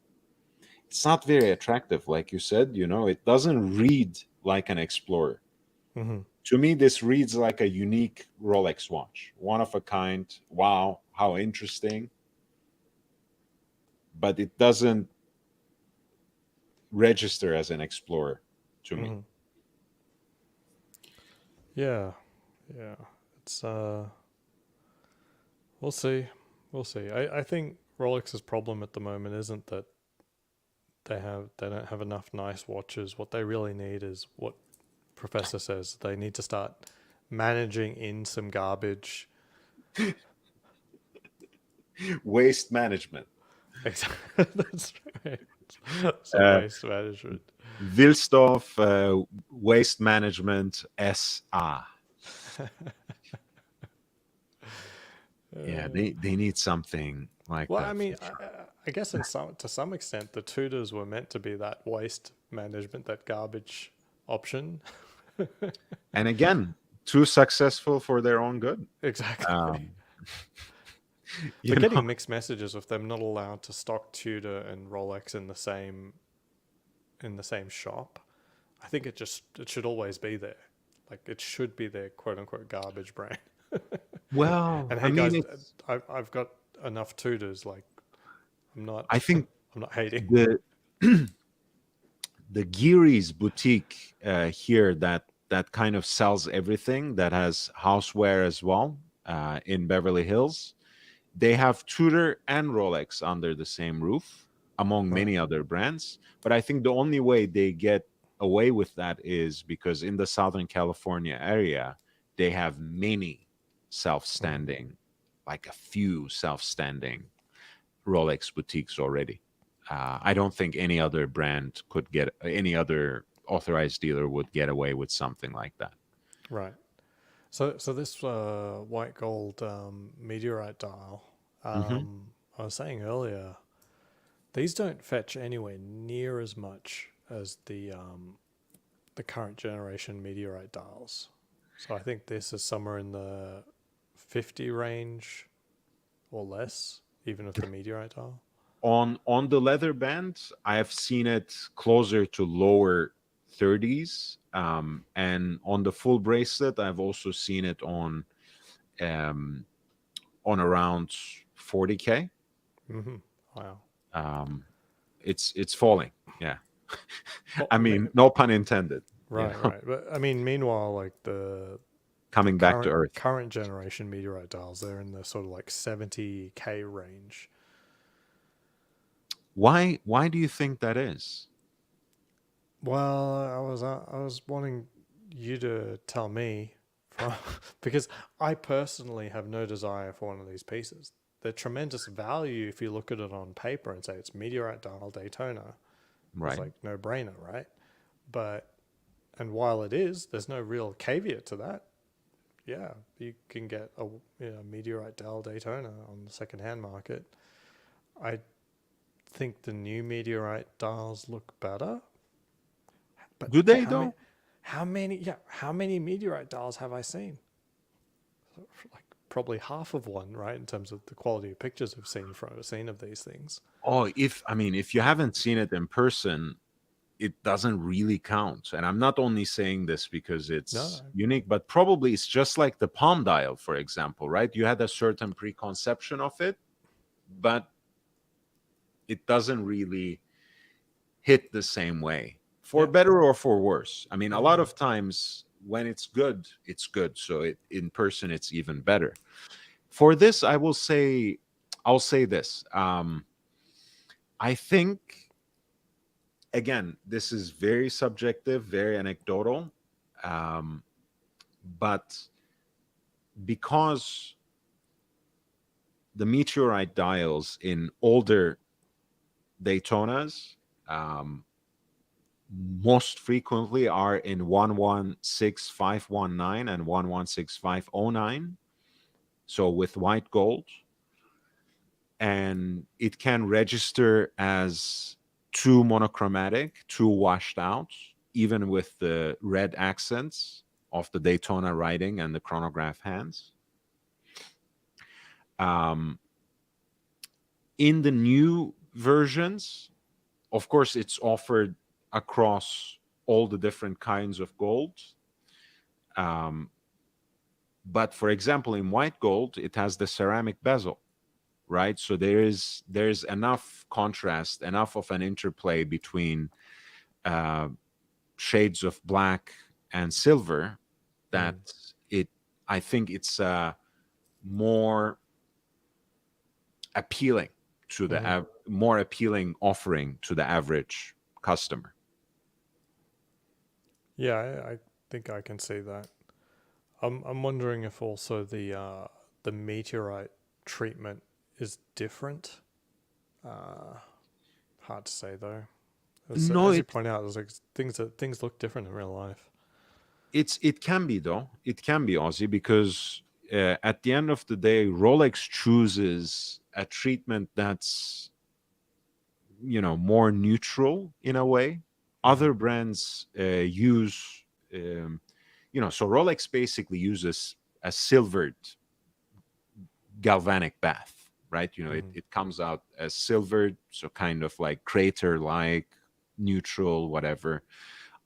very attractive, like you said. It doesn't read like an Explorer. Mm-hmm. To me, this reads like a unique Rolex watch, one of a kind. Wow, how interesting! But it doesn't register as an Explorer to me. Mm-hmm. Yeah, yeah. It's we'll see. We'll see. I think Rolex's problem at the moment isn't that they don't have enough nice watches. What they really need is what Professor says. They need to start managing in some garbage. Waste management. Exactly. That's right. Some Uh, waste management. Wilsdorf Waste Management SA. Yeah, they need something like Well, I that mean, for sure. I guess to some extent, the Tudors were meant to be that waste management, that garbage option. And again, too successful for their own good. Exactly. Um, you But know, getting mixed messages with them not allowed to stock Tudor and Rolex in the same shop, I think it should always be there. Like it should be their quote unquote garbage brand. well, And I hey mean, guys, it's. I've got enough Tudors. Like I'm not I think I'm not hating. the the Geary's boutique here that kind of sells everything that has houseware as well in Beverly Hills. They have Tudor and Rolex under the same roof, among Right. many other brands. But I think the only way they get away with that is because in the Southern California area, they have many self-standing, like a few self-standing Rolex boutiques already. I don't think any other authorized dealer would get away with something like that. Right. So this white gold meteorite dial, Hmm. I was saying earlier, these don't fetch anywhere near as much as the current generation meteorite dials. So I think this is somewhere in the 50 range or less, even with the meteorite dial. On the leather band, I have seen it closer to lower 30s, and on the full bracelet, I've also seen it um, on around 40K. Mm-hmm. Wow. Um, it's falling. Yeah, Well, I mean, no pun intended. right, right. But I mean, meanwhile, like the Coming back to earth. current generation meteorite dials, they're in the sort of like 70K range. Why do you think that is? Well, I was wanting you to tell me from because I personally have no desire for one of these pieces. They're tremendous value if you look at it on paper and say it's meteorite dial Daytona. It's Right. like no brainer, right? But and while it is, there's no real caveat to that. Yeah, you can get a meteorite dial Daytona on the secondhand market. I think the new meteorite dials look better. But Do they how many? though? How many meteorite dials have I seen? Like probably half of one, right? In terms of the quality of pictures I've seen of these things. Oh, if you haven't seen it in person, it doesn't really count. And I'm not only saying this because it's No. unique, but probably it's just like the palm dial, for example, right? You had a certain preconception of it, but it doesn't really hit the same way, for Yeah. better or for worse. I mean, a Yeah. lot of times when it's good, it's good. So in person, it's even better. For this, I'll say this. I think, again, this is very subjective, very anecdotal, um, but because the meteorite dials in older Daytonas most frequently are in 116519 and 116509, so with white gold, and it can register as too monochromatic, too washed out, even with the red accents of the Daytona writing and the chronograph hands. In the new versions, of course, it's offered across all the different kinds of gold. But for example, in white gold, it has the ceramic bezel, right? So there's enough contrast, enough of an interplay between shades of black and silver that I think it's more appealing to the more appealing offering to the average customer. Yeah, I think I can see that. I'm wondering if also the meteorite treatment is different. Hard to say though. No, As you point out, there's like things look different in real life. it can be, though. It can be, Ozzy, because at the end of the day, Rolex chooses a treatment that's more neutral in a way. Other brands use so Rolex basically uses a silvered galvanic bath, right? It comes out as silvered, so kind of like crater like, neutral, whatever.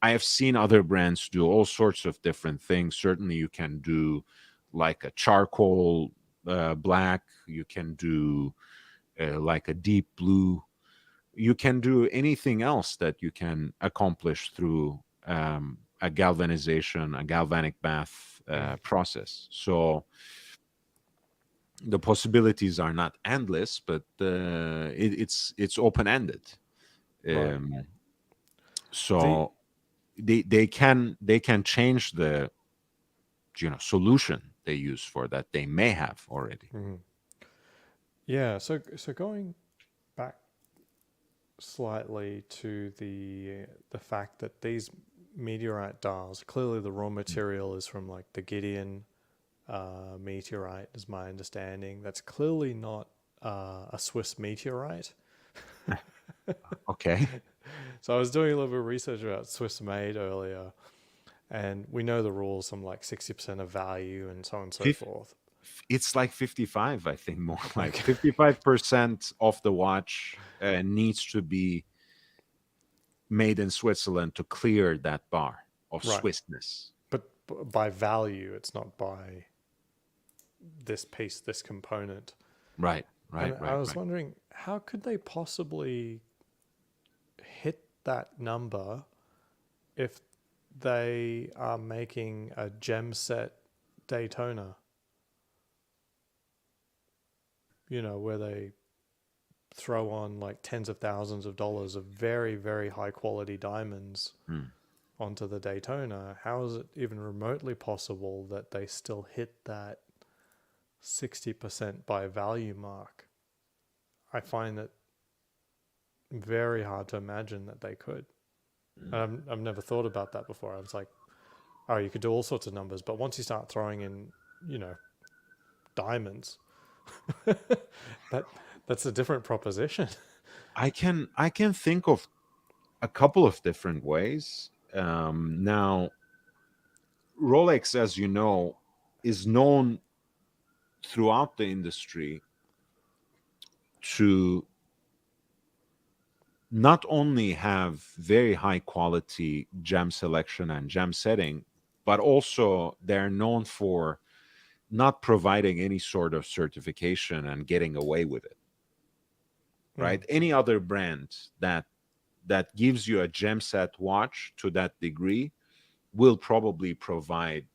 I have seen other brands do all sorts of different things. Certainly you can do like a charcoal black, you can do like a deep blue, you can do anything else that you can accomplish through a galvanization, a galvanic bath process. So the possibilities are not endless, but it's open-ended. Right. So they can change the solution they use for that they may have already. Yeah. So going back slightly to the fact that these meteorite dials, clearly the raw material is from like the Gideon meteorite, is my understanding. That's clearly not a Swiss meteorite. Okay. So I was doing a little bit of research about Swiss made earlier, and we know the rules. Some like 60% of value and so on and so forth. It's like 55, I think, more like 55% of the watch needs to be made in Switzerland to clear that bar of Swissness. But by value, it's not by this piece, this component. Right. I was wondering, how could they possibly hit that number if they are making a gem set Daytona? Where they throw on like tens of thousands of dollars of very, very high quality diamonds onto the Daytona. How is it even remotely possible that they still hit that 60% by value mark? I find it very hard to imagine that they could. And I've never thought about that before. I was like, oh, you could do all sorts of numbers, but once you start throwing in, diamonds, that's a different proposition. I can think of a couple of different ways. Now, Rolex, as you know, is known throughout the industry to not only have very high quality gem selection and gem setting, but also they're known for not providing any sort of certification and getting away with it. Right? Any other brand that gives you a gem set watch to that degree will probably provide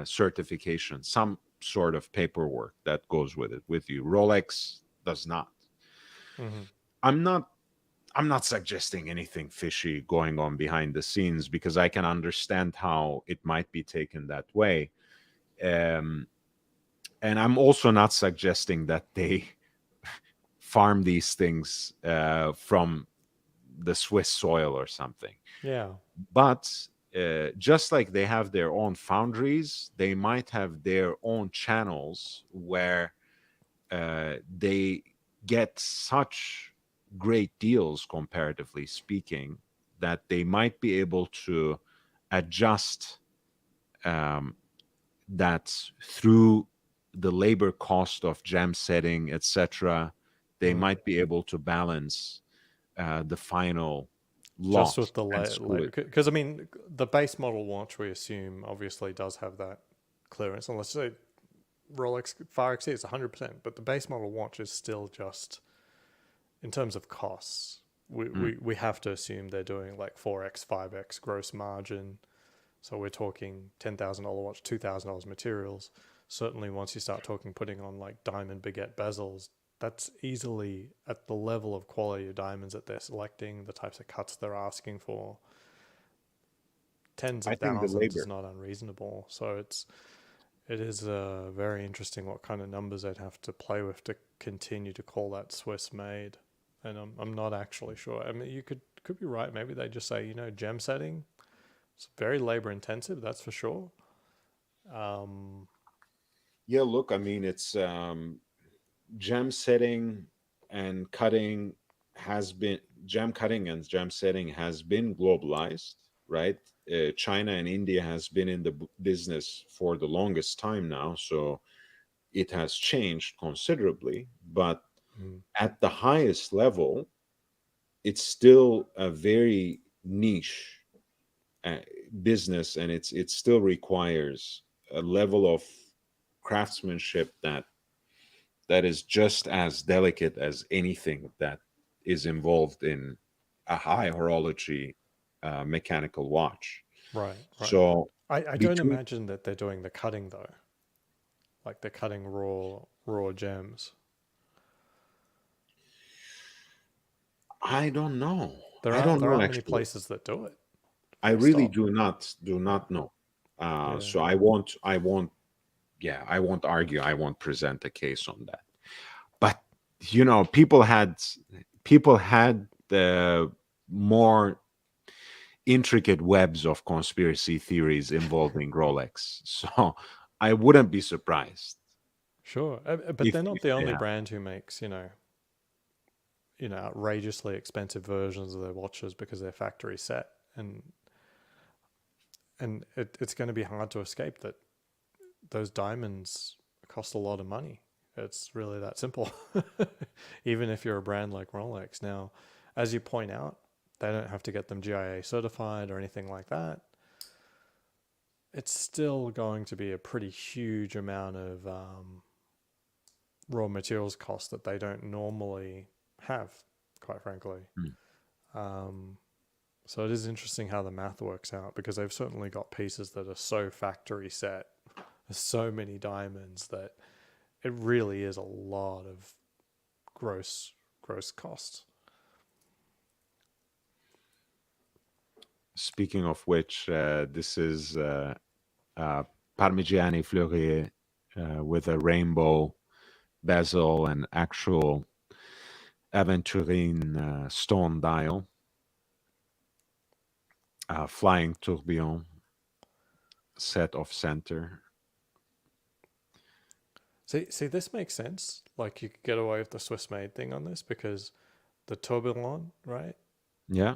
certification, some sort of paperwork that goes with it with you. Rolex does not. Mm-hmm. I'm not I'm not suggesting anything fishy going on behind the scenes because I can understand how it might be taken that way. Um, and I'm also not suggesting that they farm these things from the Swiss soil or something. Yeah. But just like they have their own foundries, they might have their own channels where they get such great deals, comparatively speaking, that they might be able to adjust um, that through the labor cost of gem setting, etc. They Mm. might be able to balance the final Just lot with the and sell it. because I mean the base model watch we assume obviously does have that clearance, and let's say Rolex far exceeds 100%, but the base model watch is still just in terms of costs. We have to assume they're doing like 4x, 5x gross margin. So we're talking $10,000 watch, $2,000 materials. Certainly, once you start talking putting on like diamond baguette bezels, that's easily at the level of quality of diamonds that they're selecting, the types of cuts they're asking for. Tens I of think the thousands labor. is not unreasonable. So it is very interesting what kind of numbers they'd have to play with to continue to call that Swiss made. And I'm not actually sure. I mean, you could be right. Maybe they just say, gem setting, it's very labor intensive, that's for sure. Yeah, look, I mean, it's gem setting and cutting has been gem cutting and gem setting has been globalized, right? China and India has been in the business for the longest time now, so it has changed considerably. But at the highest level, it's still a very niche uh, business, and it still requires a level of craftsmanship that is just as delicate as anything that is involved in a high horology mechanical watch. Right, right. So I don't between, imagine that they're doing the cutting though. Like they're cutting raw gems. I don't know. There I aren't don't there know aren't many actually. places that do it. I Full really stop. do not know. Yeah. So I won't. Yeah, I won't argue. I won't present a case on that. But people had the more intricate webs of conspiracy theories involving Rolex. So I wouldn't be surprised Sure. But they're not if the they only have. brand who makes, outrageously expensive versions of their watches because they're factory set, and it's going to be hard to escape that those diamonds cost a lot of money. It's really that simple. Even if you're a brand like Rolex. Now, as you point out, they don't have to get them GIA certified or anything like that. It's still going to be a pretty huge amount of raw materials cost that they don't normally have, quite frankly. Mm. So it is interesting how the math works out, because they've certainly got pieces that are so factory set, there's so many diamonds that it really is a lot of gross costs. Speaking of which, this is Parmigiani Fleurier with a rainbow bezel and actual aventurine stone dial, flying tourbillon set off center. See, this makes sense. Like you could get away with the Swiss made thing on this because the tourbillon, right? Yeah.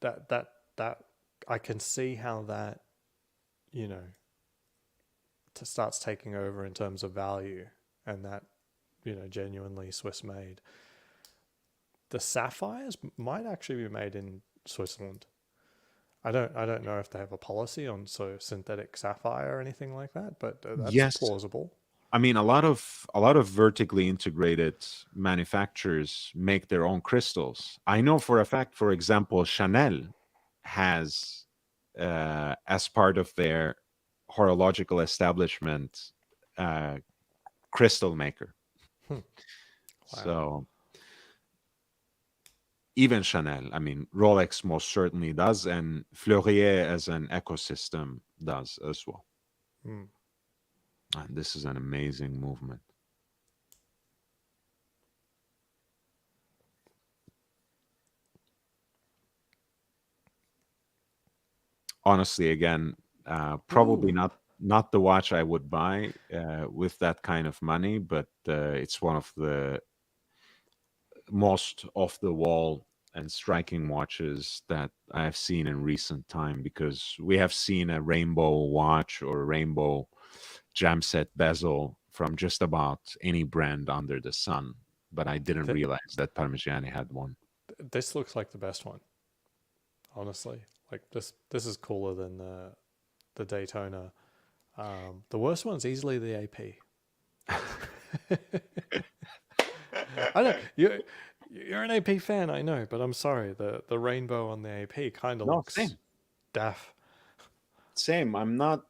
That I can see how that, you know, starts taking over in terms of value, and that, genuinely Swiss made. the sapphires might actually be made in Switzerland. I don't know if they have a policy on synthetic sapphire or anything like that, but that's Yes, plausible. I mean a lot of vertically integrated manufacturers make their own crystals. I know for a fact, for example, Chanel has, as part of their horological establishment, uh, crystal maker. Hmm. Wow. So even Chanel, I mean, Rolex most certainly does, and Fleurier as an ecosystem does as well. Hmm. And this is an amazing movement. Honestly, again, probably Ooh. not the watch I would buy with that kind of money, but it's one of the most off the wall and striking watches that I've seen in recent time, because we have seen a rainbow watch or a rainbow jam set bezel from just about any brand under the sun, but I didn't Th- realize that Parmigiani had one. this looks like the best one, honestly. Like this is cooler than the Daytona. The worst one's easily the AP. I know you're an AP fan, I know, but I'm sorry. The rainbow on the AP kind of No, looks daff. same. I'm not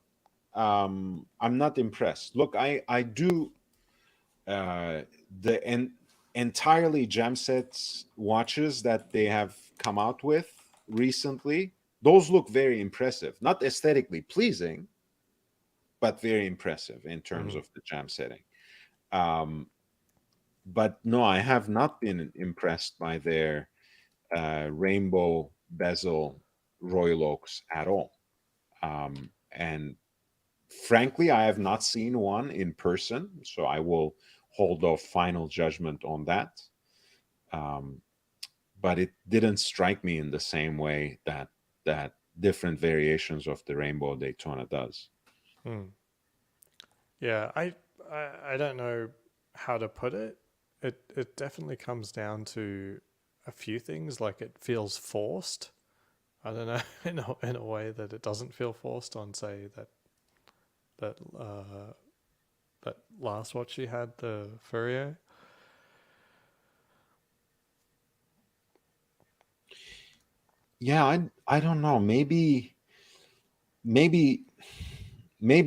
impressed. Look, I do uh the entirely gem sets watches that they have come out with recently. Those look very impressive, not aesthetically pleasing, but very impressive in terms Mhm. of the jam setting. um but no, I have not been impressed by their rainbow bezel Royal Oaks at all. And frankly, I have not seen one in person, so I will hold off final judgment on that. Um, but it didn't strike me in the same way that different variations of the Rainbow Daytona does. Hmm. Yeah, I don't know how to put it. It definitely comes down to a few things. Like it feels forced. I don't know in a way that it doesn't feel forced on, say, that last watch you had, the Furrier. Yeah, I don't know. Maybe maybe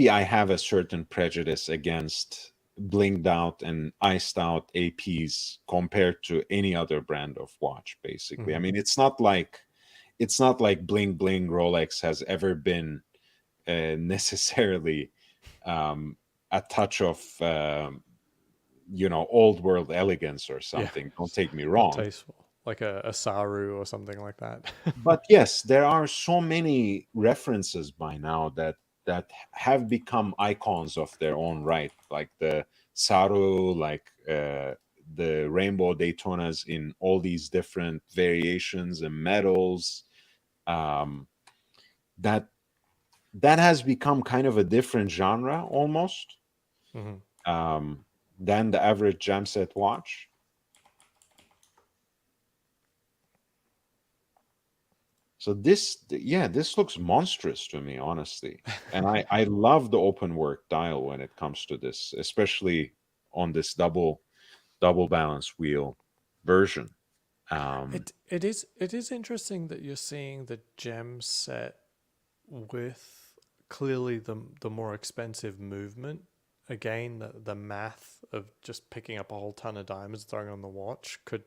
I have a certain prejudice against blinged out and iced out APs compared to any other brand of watch, basically. I Mm-hmm. mean, it's not like bling bling Rolex has ever been necessarily um, a touch of old world elegance or Yeah, something. Don't take me or wrong. tasteful, like a Saru or something like that. But yes, there are so many references by now that have become icons of their own right, like the Saru, like the Rainbow Daytonas in all these different variations and metals. Um, that that has become kind of a different genre almost, Mm-hmm. um, than the average jam set watch. So this looks monstrous to me, honestly. And I love the open work dial when it comes to this, especially on this double balance wheel version. Um, It is interesting that you're seeing the gem set with clearly the more expensive movement. Again, the math of just picking up a whole ton of diamonds, throwing on the watch could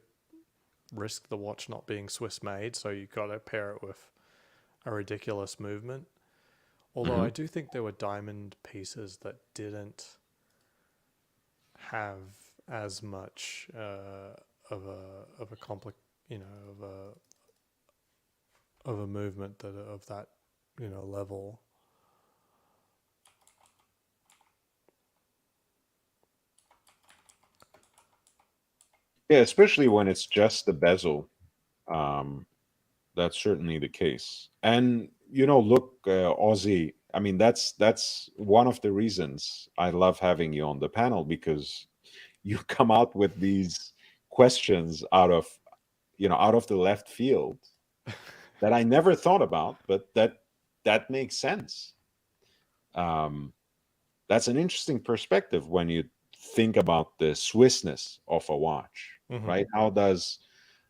risk the watch not being Swiss made, so you got to pair it with a ridiculous movement. Although I mhm. do think there were diamond pieces that didn't have as much of a complex, you know, of a movement that of that, level. Yeah, especially when it's just the bezel. Um, that's certainly the case. And look, Aussie. I mean, that's one of the reasons I love having you on the panel, because you come out with these questions out of out of the left field that I never thought about, but that makes sense. That's an interesting perspective when you think about the Swissness of a watch, right? How does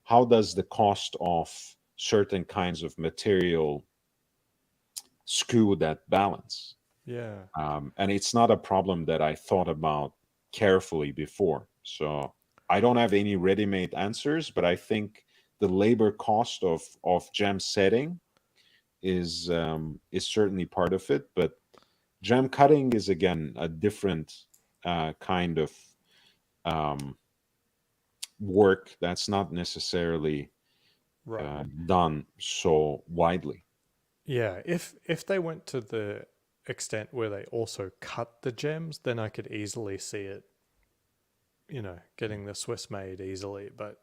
the cost of certain kinds of material skew that balance? Yeah. And it's not a problem that I thought about carefully before. So I don't have any ready-made answers, but I think the labor cost of gem setting is certainly part of it. But gem cutting is again a different kind of work that's not necessarily Right. done so widely. Yeah, if they went to the extent where they also cut the gems, then I could easily see it, getting the Swiss made easily. But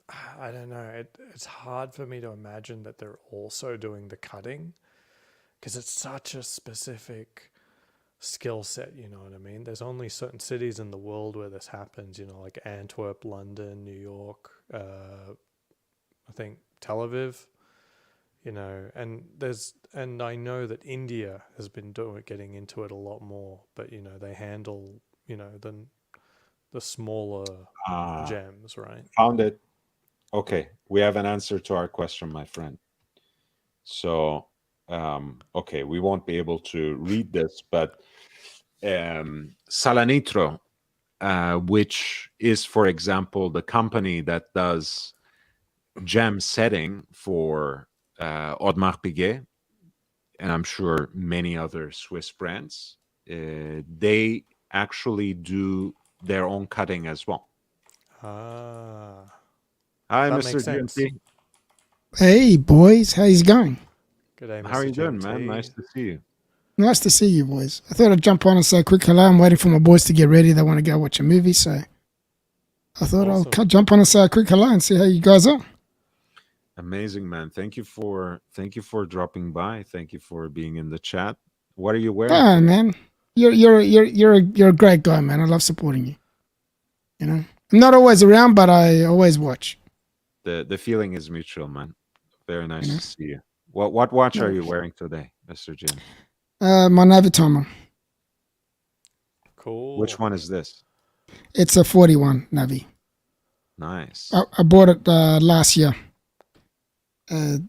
I don't know. It's hard for me to imagine that they're also doing the cutting because it's such a specific skill set. You know what I mean? There's only certain cities in the world where this happens. Like Antwerp, London, New York. I think Tel Aviv. And I know that India has been getting into it a lot more, but they handle the smaller gems, right? Found it. Okay, we have an answer to our question, my friend. So, okay, we won't be able to read this, but Salanitro, which is, for example, the company that does gem setting for Audemars Piguet, and I'm sure many other Swiss brands, they actually do their own cutting as well. Ah, Hi, that Mr. makes sense. GMT. Hey, boys. How's it going? Good day, Mr. How are you doing, GMT. man? Nice to see you. Nice to see you, boys. I thought I'd jump on and say a quick hello. I'm waiting for my boys to get ready. They want to go watch a movie, so I thought Awesome. I'll jump on and say a quick hello and see how you guys are. Amazing, man. Thank you for dropping by. Thank you for being in the chat. What are you wearing? Oh, man. You're a great guy, man. I love supporting you. I'm not always around, but I always watch. The feeling is mutual, man. Very nice to see you. What watch are you wearing today, Mr. Jim? My Navy timer. Cool. Which one is this? It's a 41 Navy. Nice. I bought it last year. I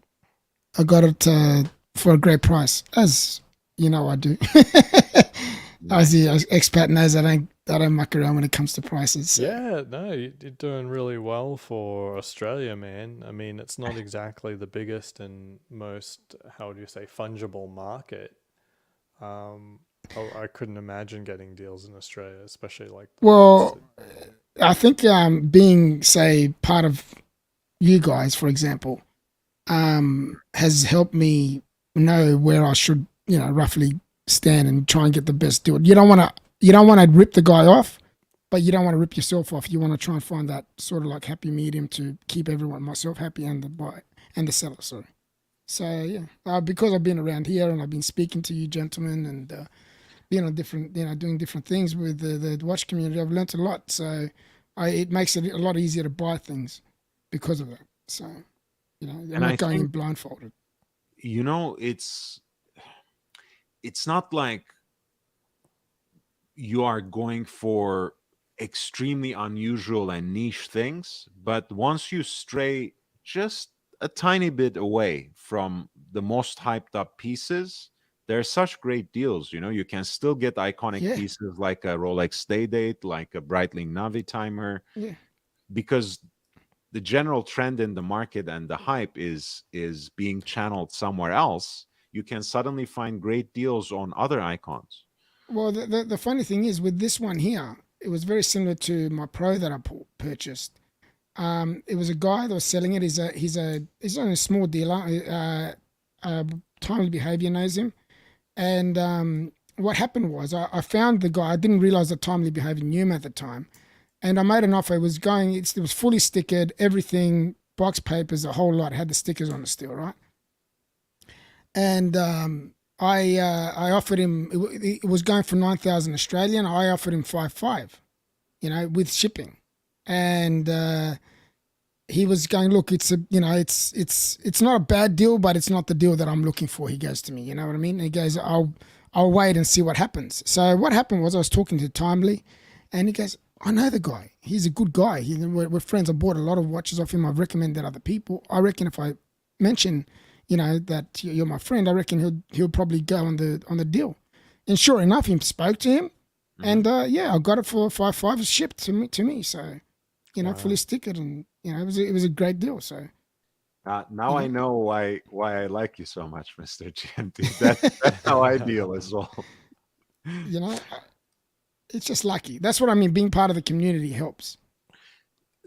got it for a great price, as you know I do. As the expat knows, I don't muck around when it comes to prices. So. Yeah, no, you're doing really well for Australia, man. I mean, it's not exactly the biggest and most, how do you say, fungible market. I couldn't imagine getting deals in Australia, especially like. Well, I think being, say, part of you guys, for example, has helped me know where I should, roughly stand and try and get the best deal. You don't want to rip the guy off, but you don't want to rip yourself off. You want to try and find that sort of like happy medium to keep everyone, myself happy and the buyer and the seller. Sorry. So yeah, because I've been around here and I've been speaking to you gentlemen and being on different, doing different things with the watch community, I've learnt a lot. So it makes it a lot easier to buy things because of that. So I'm not going in blindfolded. It's not like you are going for extremely unusual and niche things, but once you stray just a tiny bit away from the most hyped up pieces, there are such great deals. You can still get iconic pieces like a Rolex Day Date, like a Breitling Navi timer, because the general trend in the market and the hype is being channeled somewhere else. You can suddenly find great deals on other icons. Well, the funny thing is with this one here, it was very similar to my Pro that I purchased. It was a guy that was selling it. He's only a small dealer. Timely Behavior knows him, and what happened was I found the guy. I didn't realize that Timely Behavior knew him at the time, and I made an offer. It was fully stickered, everything, box papers, the whole lot. It had the stickers on it still, right? And I offered him. It was going for 9,000 Australian. I offered him 5,500, with shipping. And he was going, look, it's a, you know, it's not a bad deal, but it's not the deal that I'm looking for. He goes to me, you know what I mean? And he goes, I'll wait and see what happens. So what happened was I was talking to Timely, and he goes, I know the guy. He's a good guy. We're friends. I bought a lot of watches off him. I've recommended other people. I reckon if I mention, you know, that you're my friend, I reckon he'll probably go on the deal. And sure enough, he spoke to him, and yeah, I got it for $5.5 shipped to me. So, you know, fully stickered, and you know, it was a great deal. So now I know why I like you so much, Mr. GMT. That's how I deal as well. You know, it's just lucky. That's what I mean. Being part of the community helps.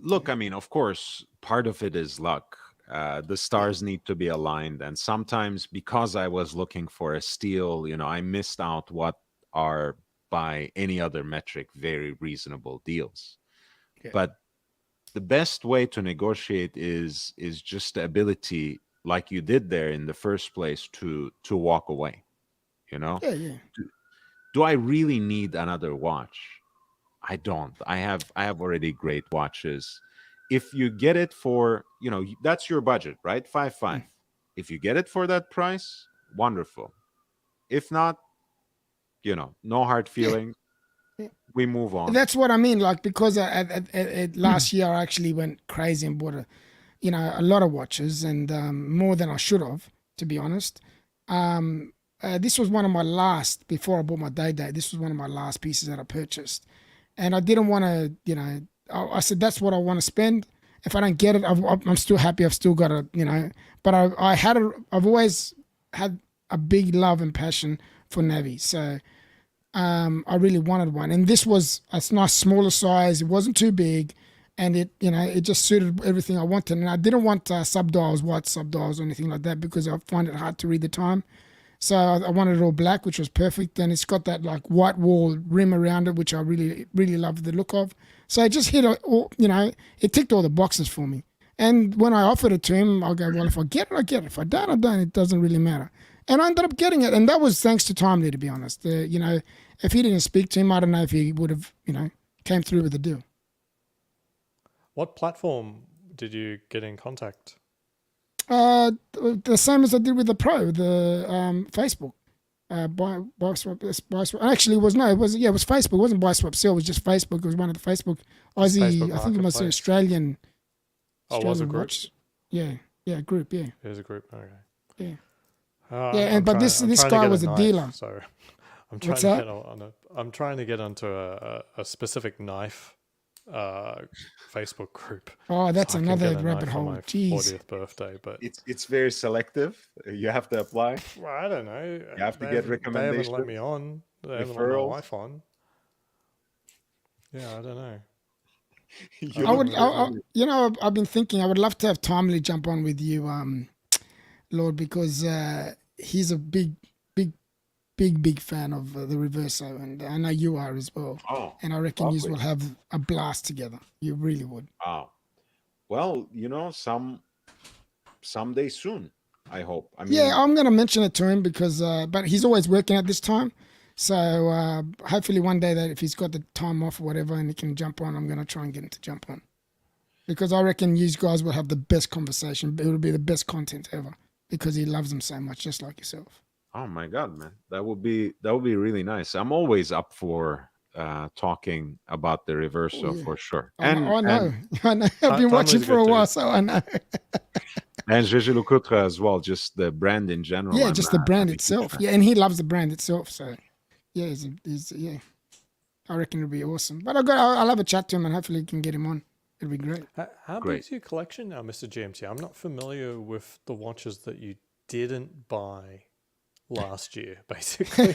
Look, I mean, of course, part of it is luck. The stars need to be aligned, and sometimes because I was looking for a steal, you know, I missed out what are by any other metric very reasonable deals. Yeah. But the best way to negotiate is just the ability, like you did there in the first place, to walk away. You know, Yeah. do I really need another watch? I don't. I have already great watches. If you get it for, you know, that's your budget, right? 5.5. If you get it for that price, wonderful. If not, you know, no hard feeling. Yeah. We move on. That's what I mean. Like, because last year I actually went crazy and bought a lot of watches, and more than I should have, to be honest. This was one of my last, before I bought my day, this was one of my last pieces that I purchased. And I didn't want to, you know, I said, that's what I want to spend. If I don't get it, I'm still happy. I've still got it, you know, but I've always had a big love and passion for Navi. So I really wanted one. And this was a nice smaller size. It wasn't too big. And it, you know, it just suited everything I wanted. And I didn't want subdials, white subdials or anything like that, because I find it hard to read the time. So I wanted it all black, which was perfect. And it's got that like white wall rim around it, which I really, really love the look of. So it just hit all, you know, it ticked all the boxes for me. And when I offered it to him, I'll go, well, if I get it, I get it. If I don't, I don't. It doesn't really matter. And I ended up getting it. And that was thanks to Timely, to be honest. You know, if he didn't speak to him, I don't know if he would have, you know, came through with the deal. What platform did you get in contact? The same as I did with the Pro, the Facebook. Buy swap. Actually, it was Facebook. It wasn't buy swap sell. It was just Facebook. It was one of the Facebook Aussie. Facebook I think it was the Australian. Oh, was a group? Watch. Yeah, group. Yeah. It was a group. Okay. Yeah. But this guy was a dealer. So I'm What's trying to that? get on I'm trying to get onto a specific knife Facebook group. Oh, that's so I can another get a rabbit knife for hole. my Jeez. 40th birthday, but It's very selective. You have to apply. well, I don't know. You have to They get haven't recommendations. let me on. They haven't let my referrals. wife on. Yeah, I don't know. You know, I've been thinking I would love to have Timely jump on with you, Lord, because he's a big fan of the Reverso, and I know you are as well. Oh, and I reckon you lovely. will have a blast together. You really would. Wow. Well, you know, someday soon, I hope. I mean, Yeah, I'm going to mention it to him because, but he's always working at this time. So hopefully one day that if he's got the time off or whatever and he can jump on, I'm going to try and get him to jump on. Because I reckon you guys will have the best conversation. It will be the best content ever because he loves them so much, just like yourself. oh my God, man, that would be really nice. I'm always up for talking about the Reverso yeah. for sure. I know. I've been Timely's watching for a good while, too. so I know. And Gégé Lecoutre as well, just the brand in general. Yeah, just the brand I'm a huge itself. fan. Yeah, and he loves the brand itself. So, yeah, yeah. I reckon it'll be awesome. But I'll have a chat to him and hopefully we can get him on. It'll be great. How Great. big's your collection now, Mr. GMT? I'm not familiar with the watches that you didn't buy last year, basically.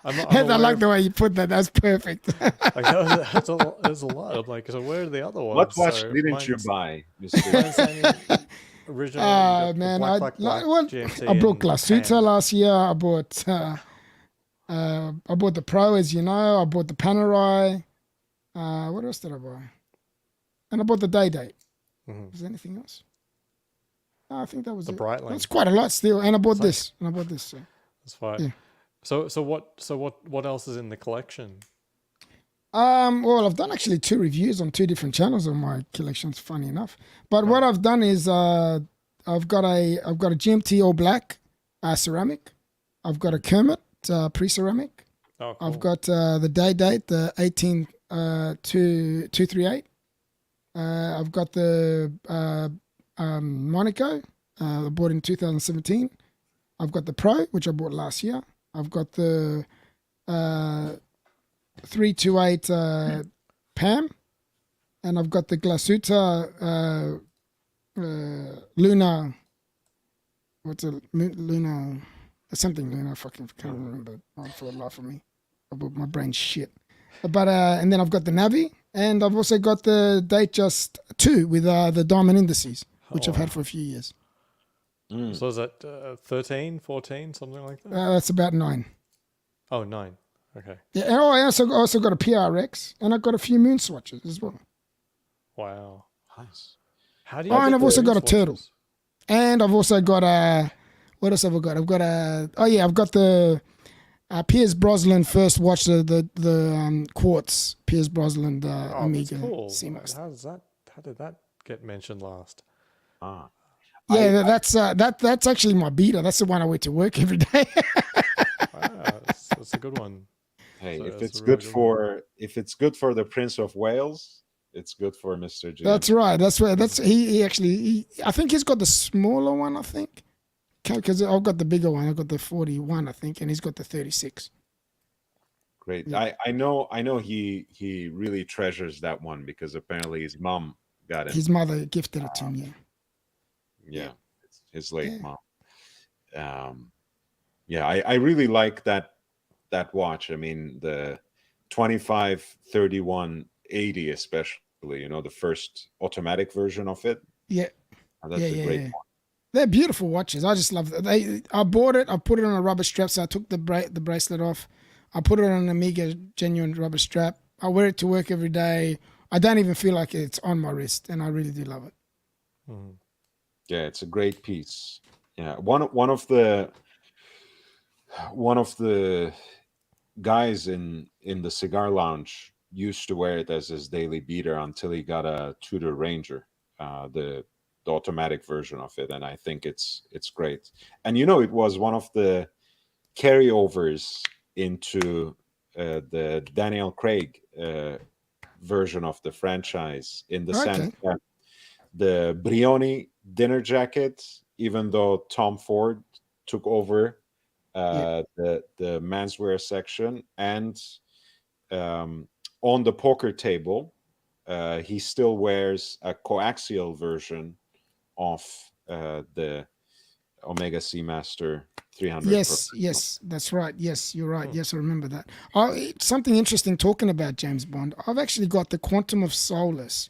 I like the way you put that. That's perfect. There's a lot. I'm like, so where are the other ones? What watch So didn't you mine's- buy, mine's Mr. saying original. Man, black GMT I bought and Glasuta tan. last year. I bought the Pro, as you know. I bought the Panerai. What else did I buy? And I bought the Day Date. Mhm. Was there anything else? No, I think that was The it. Breitling. That's quite a lot still. And I bought It's like- this. And I bought this. So. That's fine. Yeah. So what else is in the collection? Well, I've done actually 2 reviews on 2 different channels on my collections. Funny enough, but what I've done is I've got a GMT all black ceramic. I've got a Kermit pre-ceramic. Oh, cool. I've got the day date, the 238. I've got the Monaco, I bought in 2017. I've got the Pro, which I bought last year. I've got the 328 Pam, and I've got the Glasuta Luna. What's a Luna? Something Luna. I fucking can't remember. Oh, for the life of me, my brain's shit. But and then I've got the Navi, and I've also got the Datejust 2 with the diamond indices, which I've had for a few years. So is that 13, 14, something like that? That's about 9. Oh, 9. Okay. Yeah, and I also got a PRX, and I've got a few moon swatches as well. Wow. Nice. How do you? And I've also got a swatches? turtle, and I've also got a. What else have I got? I've got a. Oh yeah, I've got the Piers Brosnan first watch, the quartz Piers Brosnan Oh, Omega. that's cool. CMOS. How did that get mentioned last? Ah. Yeah, that's actually my beater. That's the one I wear to work every day. Wow, that's a good one. Hey, So if that's it's a really good good for if it's good for the Prince of Wales, it's good for Mr. G. That's right. That's where. That's he actually. I think he's got the smaller one. I think because I've got the bigger one. I've got the 41, I think, and he's got the 36. Great. Yeah. I know he really treasures that one because apparently his mom got it. His mother gifted it to him. Yeah. Yeah, it's his late Yeah. mom. Yeah, I really like that watch. I mean, the 25, 31, 80 especially, the first automatic version of it. Yeah. That's a great one. They're beautiful watches. I just love it. I bought it. I put it on a rubber strap, so I took the bracelet off. I put it on an Omega genuine rubber strap. I wear it to work every day. I don't even feel like it's on my wrist, and I really do love it. Mhm. Yeah, it's a great piece. Yeah, one of the guys in the cigar lounge used to wear it as his daily beater until he got a Tudor Ranger, the automatic version of it, and I think it's great. And it was one of the carryovers into the Daniel Craig version of the franchise, in the sense that the Brioni dinner jacket, even though Tom Ford took over the menswear section, and on the poker table, he still wears a coaxial version of the Omega Seamaster 300. Yes, that's right. Yes, you're right. Yes, I remember that. Something interesting talking about James Bond. I've actually got the Quantum of Solace.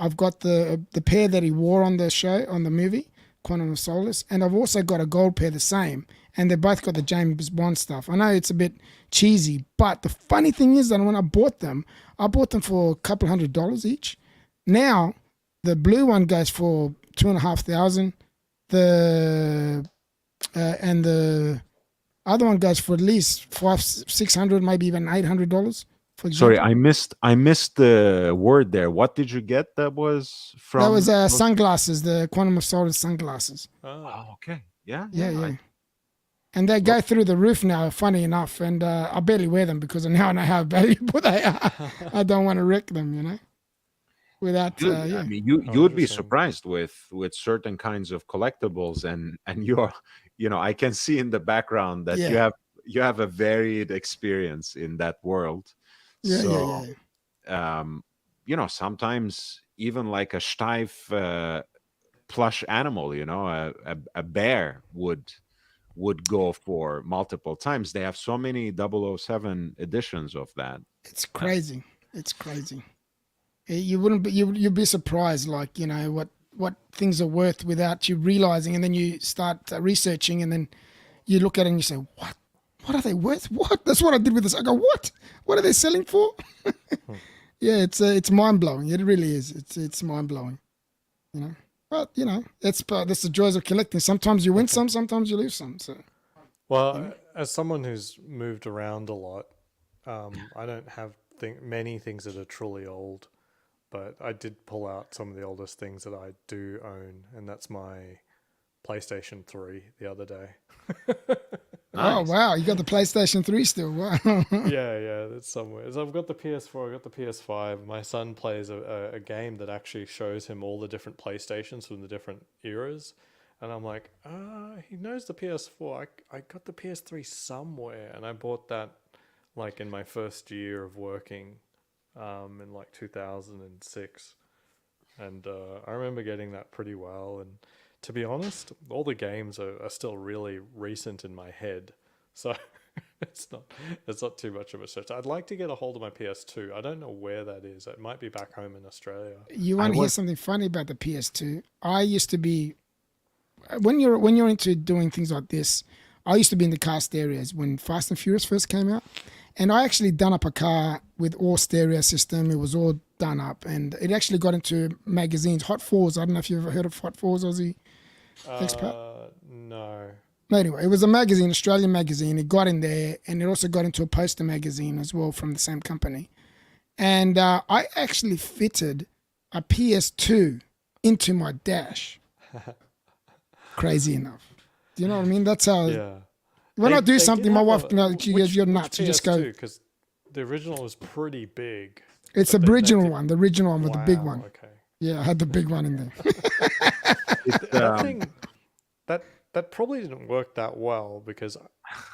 I've got the pair that he wore on the show, on the movie, Quantum of Solace, and I've also got a gold pair the same, and they both got the James Bond stuff. I know it's a bit cheesy, but the funny thing is that when I bought them for a couple $100 each. Now, the blue one goes for $2,500. And the other one goes for at least $500-600, maybe even $800. For example. Sorry, I missed the word there. What did you get? That was from. That was sunglasses, the Quantum of Solace sunglasses. Oh, okay. Yeah. Yeah. And they go through the roof now, funny enough. And I barely wear them because now I know how valuable they are. I don't want to wreck them, Without, I mean, you would be surprised with certain kinds of collectibles, and you're, I can see in the background that you have a varied experience in that world. Yeah. Sometimes even like a Steiff plush animal, a bear would go for multiple times. They have so many 007 editions of that. It's crazy. It's crazy. You wouldn't be, you'd be surprised, like, what things are worth without you realizing, and then you start researching, and then you look at it and you say, what are they worth? What? That's what I did with this. I go, what are they selling for? Yeah, it's mind blowing. It really is. It's mind blowing. But that's the joys of collecting. Sometimes you win some, sometimes you lose some. So, well, as someone who's moved around a lot, I don't have many things that are truly old, but I did pull out some of the oldest things that I do own, and that's my PlayStation 3 the other day. Oh Nice. wow, you got the PlayStation 3 still. Wow. Yeah, it's somewhere. So I've got the PS4, I've got the PS5. My son plays a game that actually shows him all the different PlayStations from the different eras. And I'm like, he knows the PS4. I got the PS3 somewhere. And I bought that like in my first year of working in like 2006. And I remember getting that pretty well. And to be honest, all the games are still really recent in my head. So it's not too much of a search. I'd like to get a hold of my PS2. I don't know where that is. It might be back home in Australia. You I want to hear was something funny about the PS2? I used to be when you're into doing things like this. I used to be in the car stereos when Fast and Furious first came out, and I actually done up a car with all stereo system. It was all done up, and it actually got into magazines. Hot Fours. I don't know if you've ever heard of Hot Fours, Aussie expat. No. Anyway, it was a magazine, Australian magazine. It got in there, and it also got into a poster magazine as well from the same company. And I actually fitted a PS2 into my dash. Crazy enough. Do you know what I mean? That's how. Yeah. When I do They something, did my have wife, a- she which- goes, "You're which nuts." You just go. PS2? Because the original was pretty big. It's but the they original did- one, the original one with the big Wow, one. Okay. Yeah, I had the big one in there. it, That thing, that probably didn't work that well because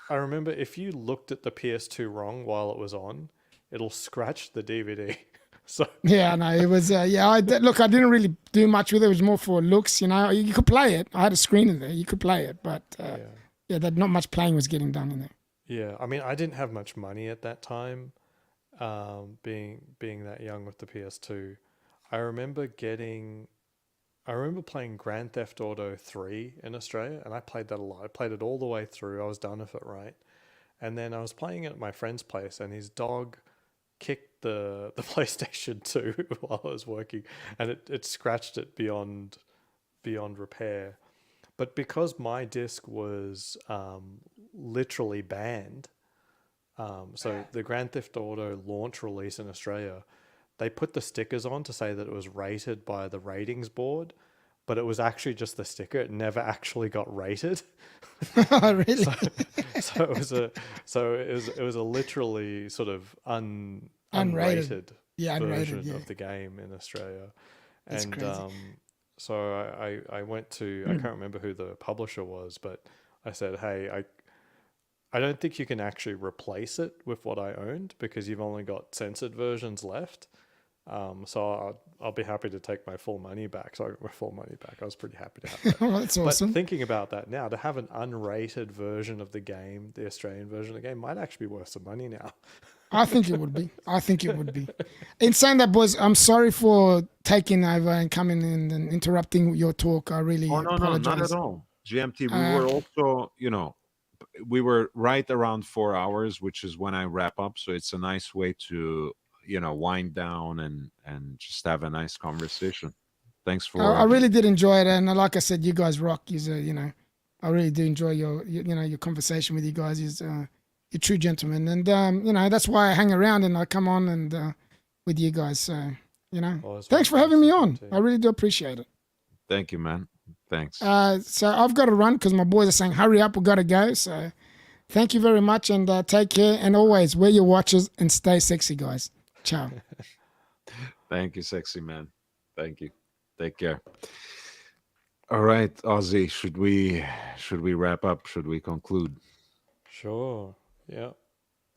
I remember if you looked at the PS2 wrong while it was on, it'll scratch the DVD. So Yeah, no, it was. Look, I didn't really do much with it. It was more for looks, you know. You could play it. I had a screen in there. You could play it, but that not much playing was getting done in there. yeah, I mean, I didn't have much money at that time, being that young with the PS2. I remember playing Grand Theft Auto 3 in Australia, and I played that a lot. I played it all the way through. I was done with it, right? And then I was playing it at my friend's place, and his dog kicked the PlayStation 2 while I was working, and it scratched it beyond repair. But because my disc was literally banned, so the Grand Theft Auto launch release in Australia, they put the stickers on to say that it was rated by the ratings board, but it was actually just the sticker. It never actually got rated. Oh, really? So it was a literally sort of Unrated. unrated Yeah, unrated, version yeah. of the game in Australia. That's And crazy. so I went to, I can't remember who the publisher was, but I said, hey, I don't think you can actually replace it with what I owned because you've only got censored versions left. So I'll be happy to take my full money back. So I got my full money back. I was pretty happy to have that. Oh, that's But awesome. thinking about that now, to have an unrated version of the game, the Australian version of the game, might actually be worth some money now. I think it would be. I think it would be. In saying that, boys, I'm sorry for taking over and coming in and interrupting your talk. I really Oh no, apologize. not at all. GMT. We were also, we were right around 4 hours, which is when I wrap up. So it's a nice way to, wind down and just have a nice conversation. Thanks for. I really did enjoy it, and like I said, you guys rock. I really do enjoy your conversation with you guys. You're true gentlemen, and that's why I hang around and I come on and with you guys. So thanks for having me on. I really do appreciate it. Thank you, man. Thanks. So I've got to run because my boys are saying hurry up, we've got to go. So thank you very much, and take care. And always wear your watches and stay sexy, guys. Ciao. Thank you, sexy man. Thank you. Take care. All right, Ozzy, should we wrap up? Should we conclude? Sure. Yeah.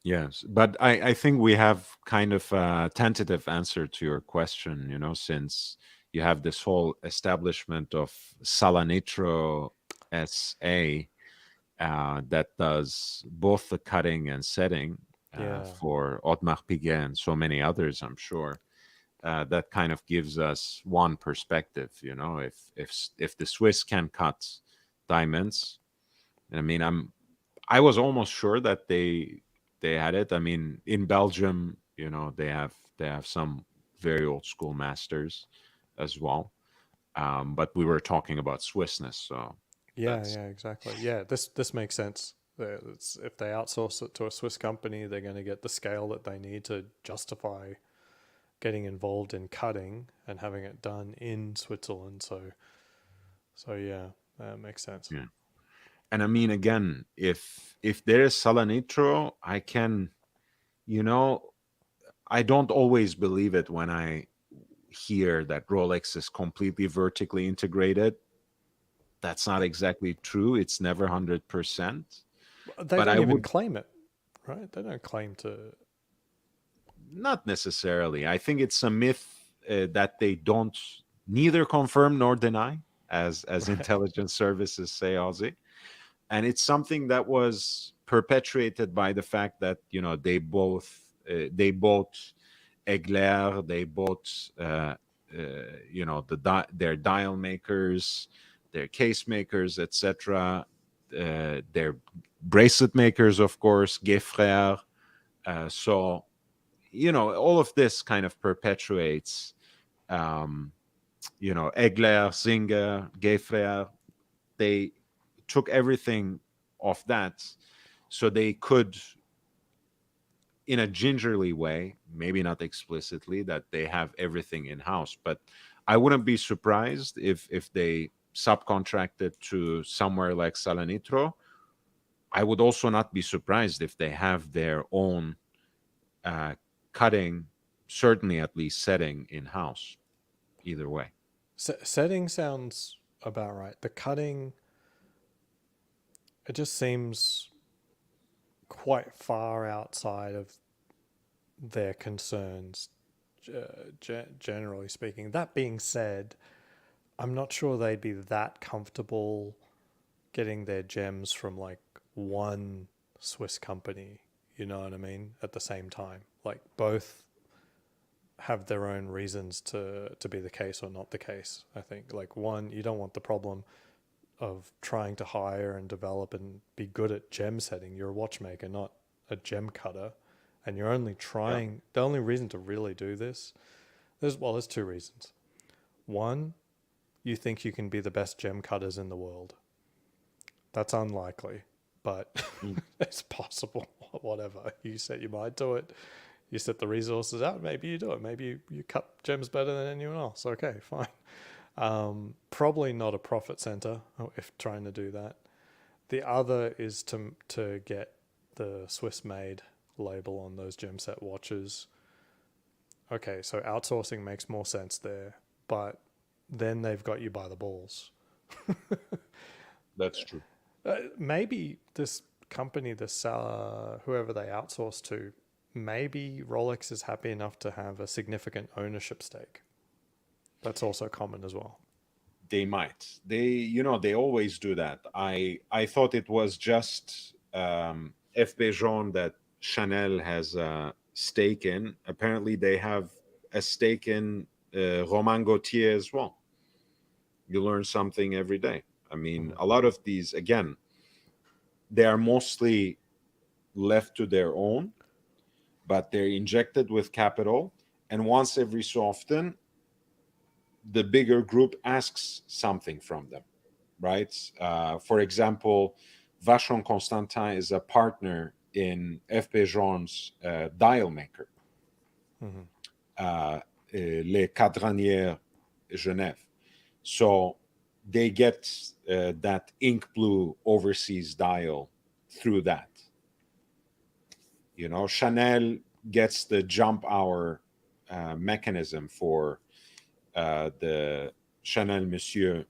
Yes, but I think we have kind of a tentative answer to your question, since you have this whole establishment of Salanitro SA that does both the cutting and setting for Otmar Piguet and so many others, I'm sure. That kind of gives us one perspective, if the Swiss can cut diamonds. I mean, I was almost sure that they had it. I mean, in Belgium, they have some very old school masters as well. But we were talking about Swissness, so Yeah, exactly. Yeah, this makes sense. If they outsource it to a Swiss company, they're going to get the scale that they need to justify getting involved in cutting and having it done in Switzerland. So yeah, that makes sense. Yeah. And I mean, again, if there is Salanitro, I can, you know, I don't always believe it when I hear that Rolex is completely vertically integrated. That's not exactly true. It's never 100%. They But don't I even would claim it, right? They don't claim to. not necessarily. I think it's a myth that they don't neither confirm nor deny, as Right. intelligence services say, Ozzy. And it's something that was perpetuated by the fact that they bought Egler, they bought their dial makers, their case makers, etc. Their bracelet makers, of course, Gefrère. So all of this kind of perpetuates, Egler, Singer, Gefrère. They took everything off that so they could, in a gingerly way, maybe not explicitly, that they have everything in house. But I wouldn't be surprised if they subcontracted to somewhere like Salanitro. I would also not be surprised if they have their own cutting, certainly at least setting in house. Either way. Setting sounds about right. The cutting, it just seems quite far outside of their concerns, generally speaking. That being said, I'm not sure they'd be that comfortable getting their gems from like one Swiss company, you know what I mean, at the same time. Like both have their own reasons to be the case or not the case. I think like one, you don't want the problem of trying to hire and develop and be good at gem setting. You're a watchmaker, not a gem cutter. And you're only trying, the only reason to really do this, there's two reasons. One, you think you can be the best gem cutters in the world. That's unlikely, but it's possible. Whatever. You set your mind to it. You set the resources out. Maybe you do it. Maybe you cut gems better than anyone else. Okay, fine. Probably not a profit center if trying to do that. The other is to get the Swiss made label on those gem set watches. Okay, so outsourcing makes more sense there, but then they've got you by the balls. That's true. Maybe this company, whoever they outsource to, maybe Rolex is happy enough to have a significant ownership stake. That's also common as well. They might. They always do that. I thought it was just FP Jaune that Chanel has a stake in. Apparently, they have a stake in Romain Gaultier as well. You learn something every day. I mean, a lot of these, again, they are mostly left to their own, but they're injected with capital. And once every so often, the bigger group asks something from them, right? For example, Vacheron Constantin is a partner in FP Jaune's dial maker, Les Cadrannières Genève. So they get that ink blue overseas dial through that. Chanel gets the jump hour mechanism for the Chanel Monsieur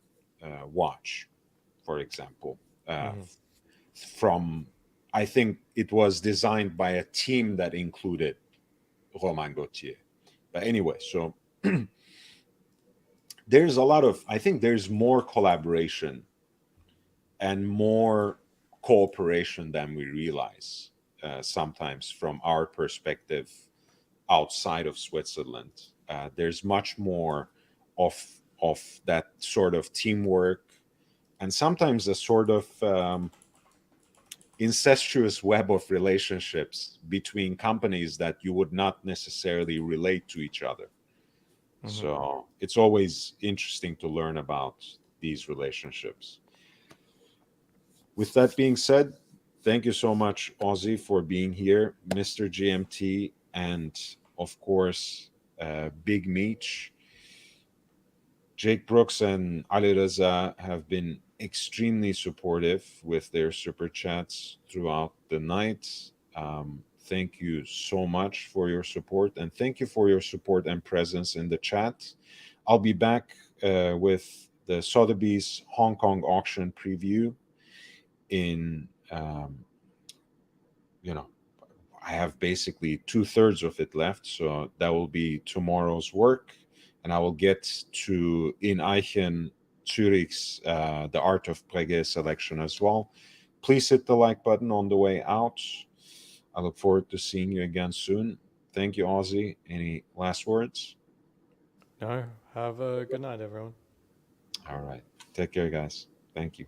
watch, for example, from, I think it was designed by a team that included Romain Gaultier. But anyway, so I think there's more collaboration and more cooperation than we realize sometimes from our perspective outside of Switzerland. There's much more of that sort of teamwork, and sometimes a sort of incestuous web of relationships between companies that you would not necessarily relate to each other. So it's always interesting to learn about these relationships. With that being said, Thank you so much, Ozzy, for being here, Mr. GMT, and of course, Big Meech. Jake Brooks and Ali Reza have been extremely supportive with their super chats throughout the night. Thank you so much for your support, and thank you for your support and presence in the chat. I'll be back with the Sotheby's Hong Kong auction preview in, you know, I have basically 2/3 of it left, so that will be tomorrow's work, and I will get to Ineichen Zurich's The Art of Breguet selection as well. Please hit the like button on the way out. I look forward to seeing you again soon. Thank you, Ozzy. Any last words? No, have a good night, everyone. All right. Take care, guys. Thank you.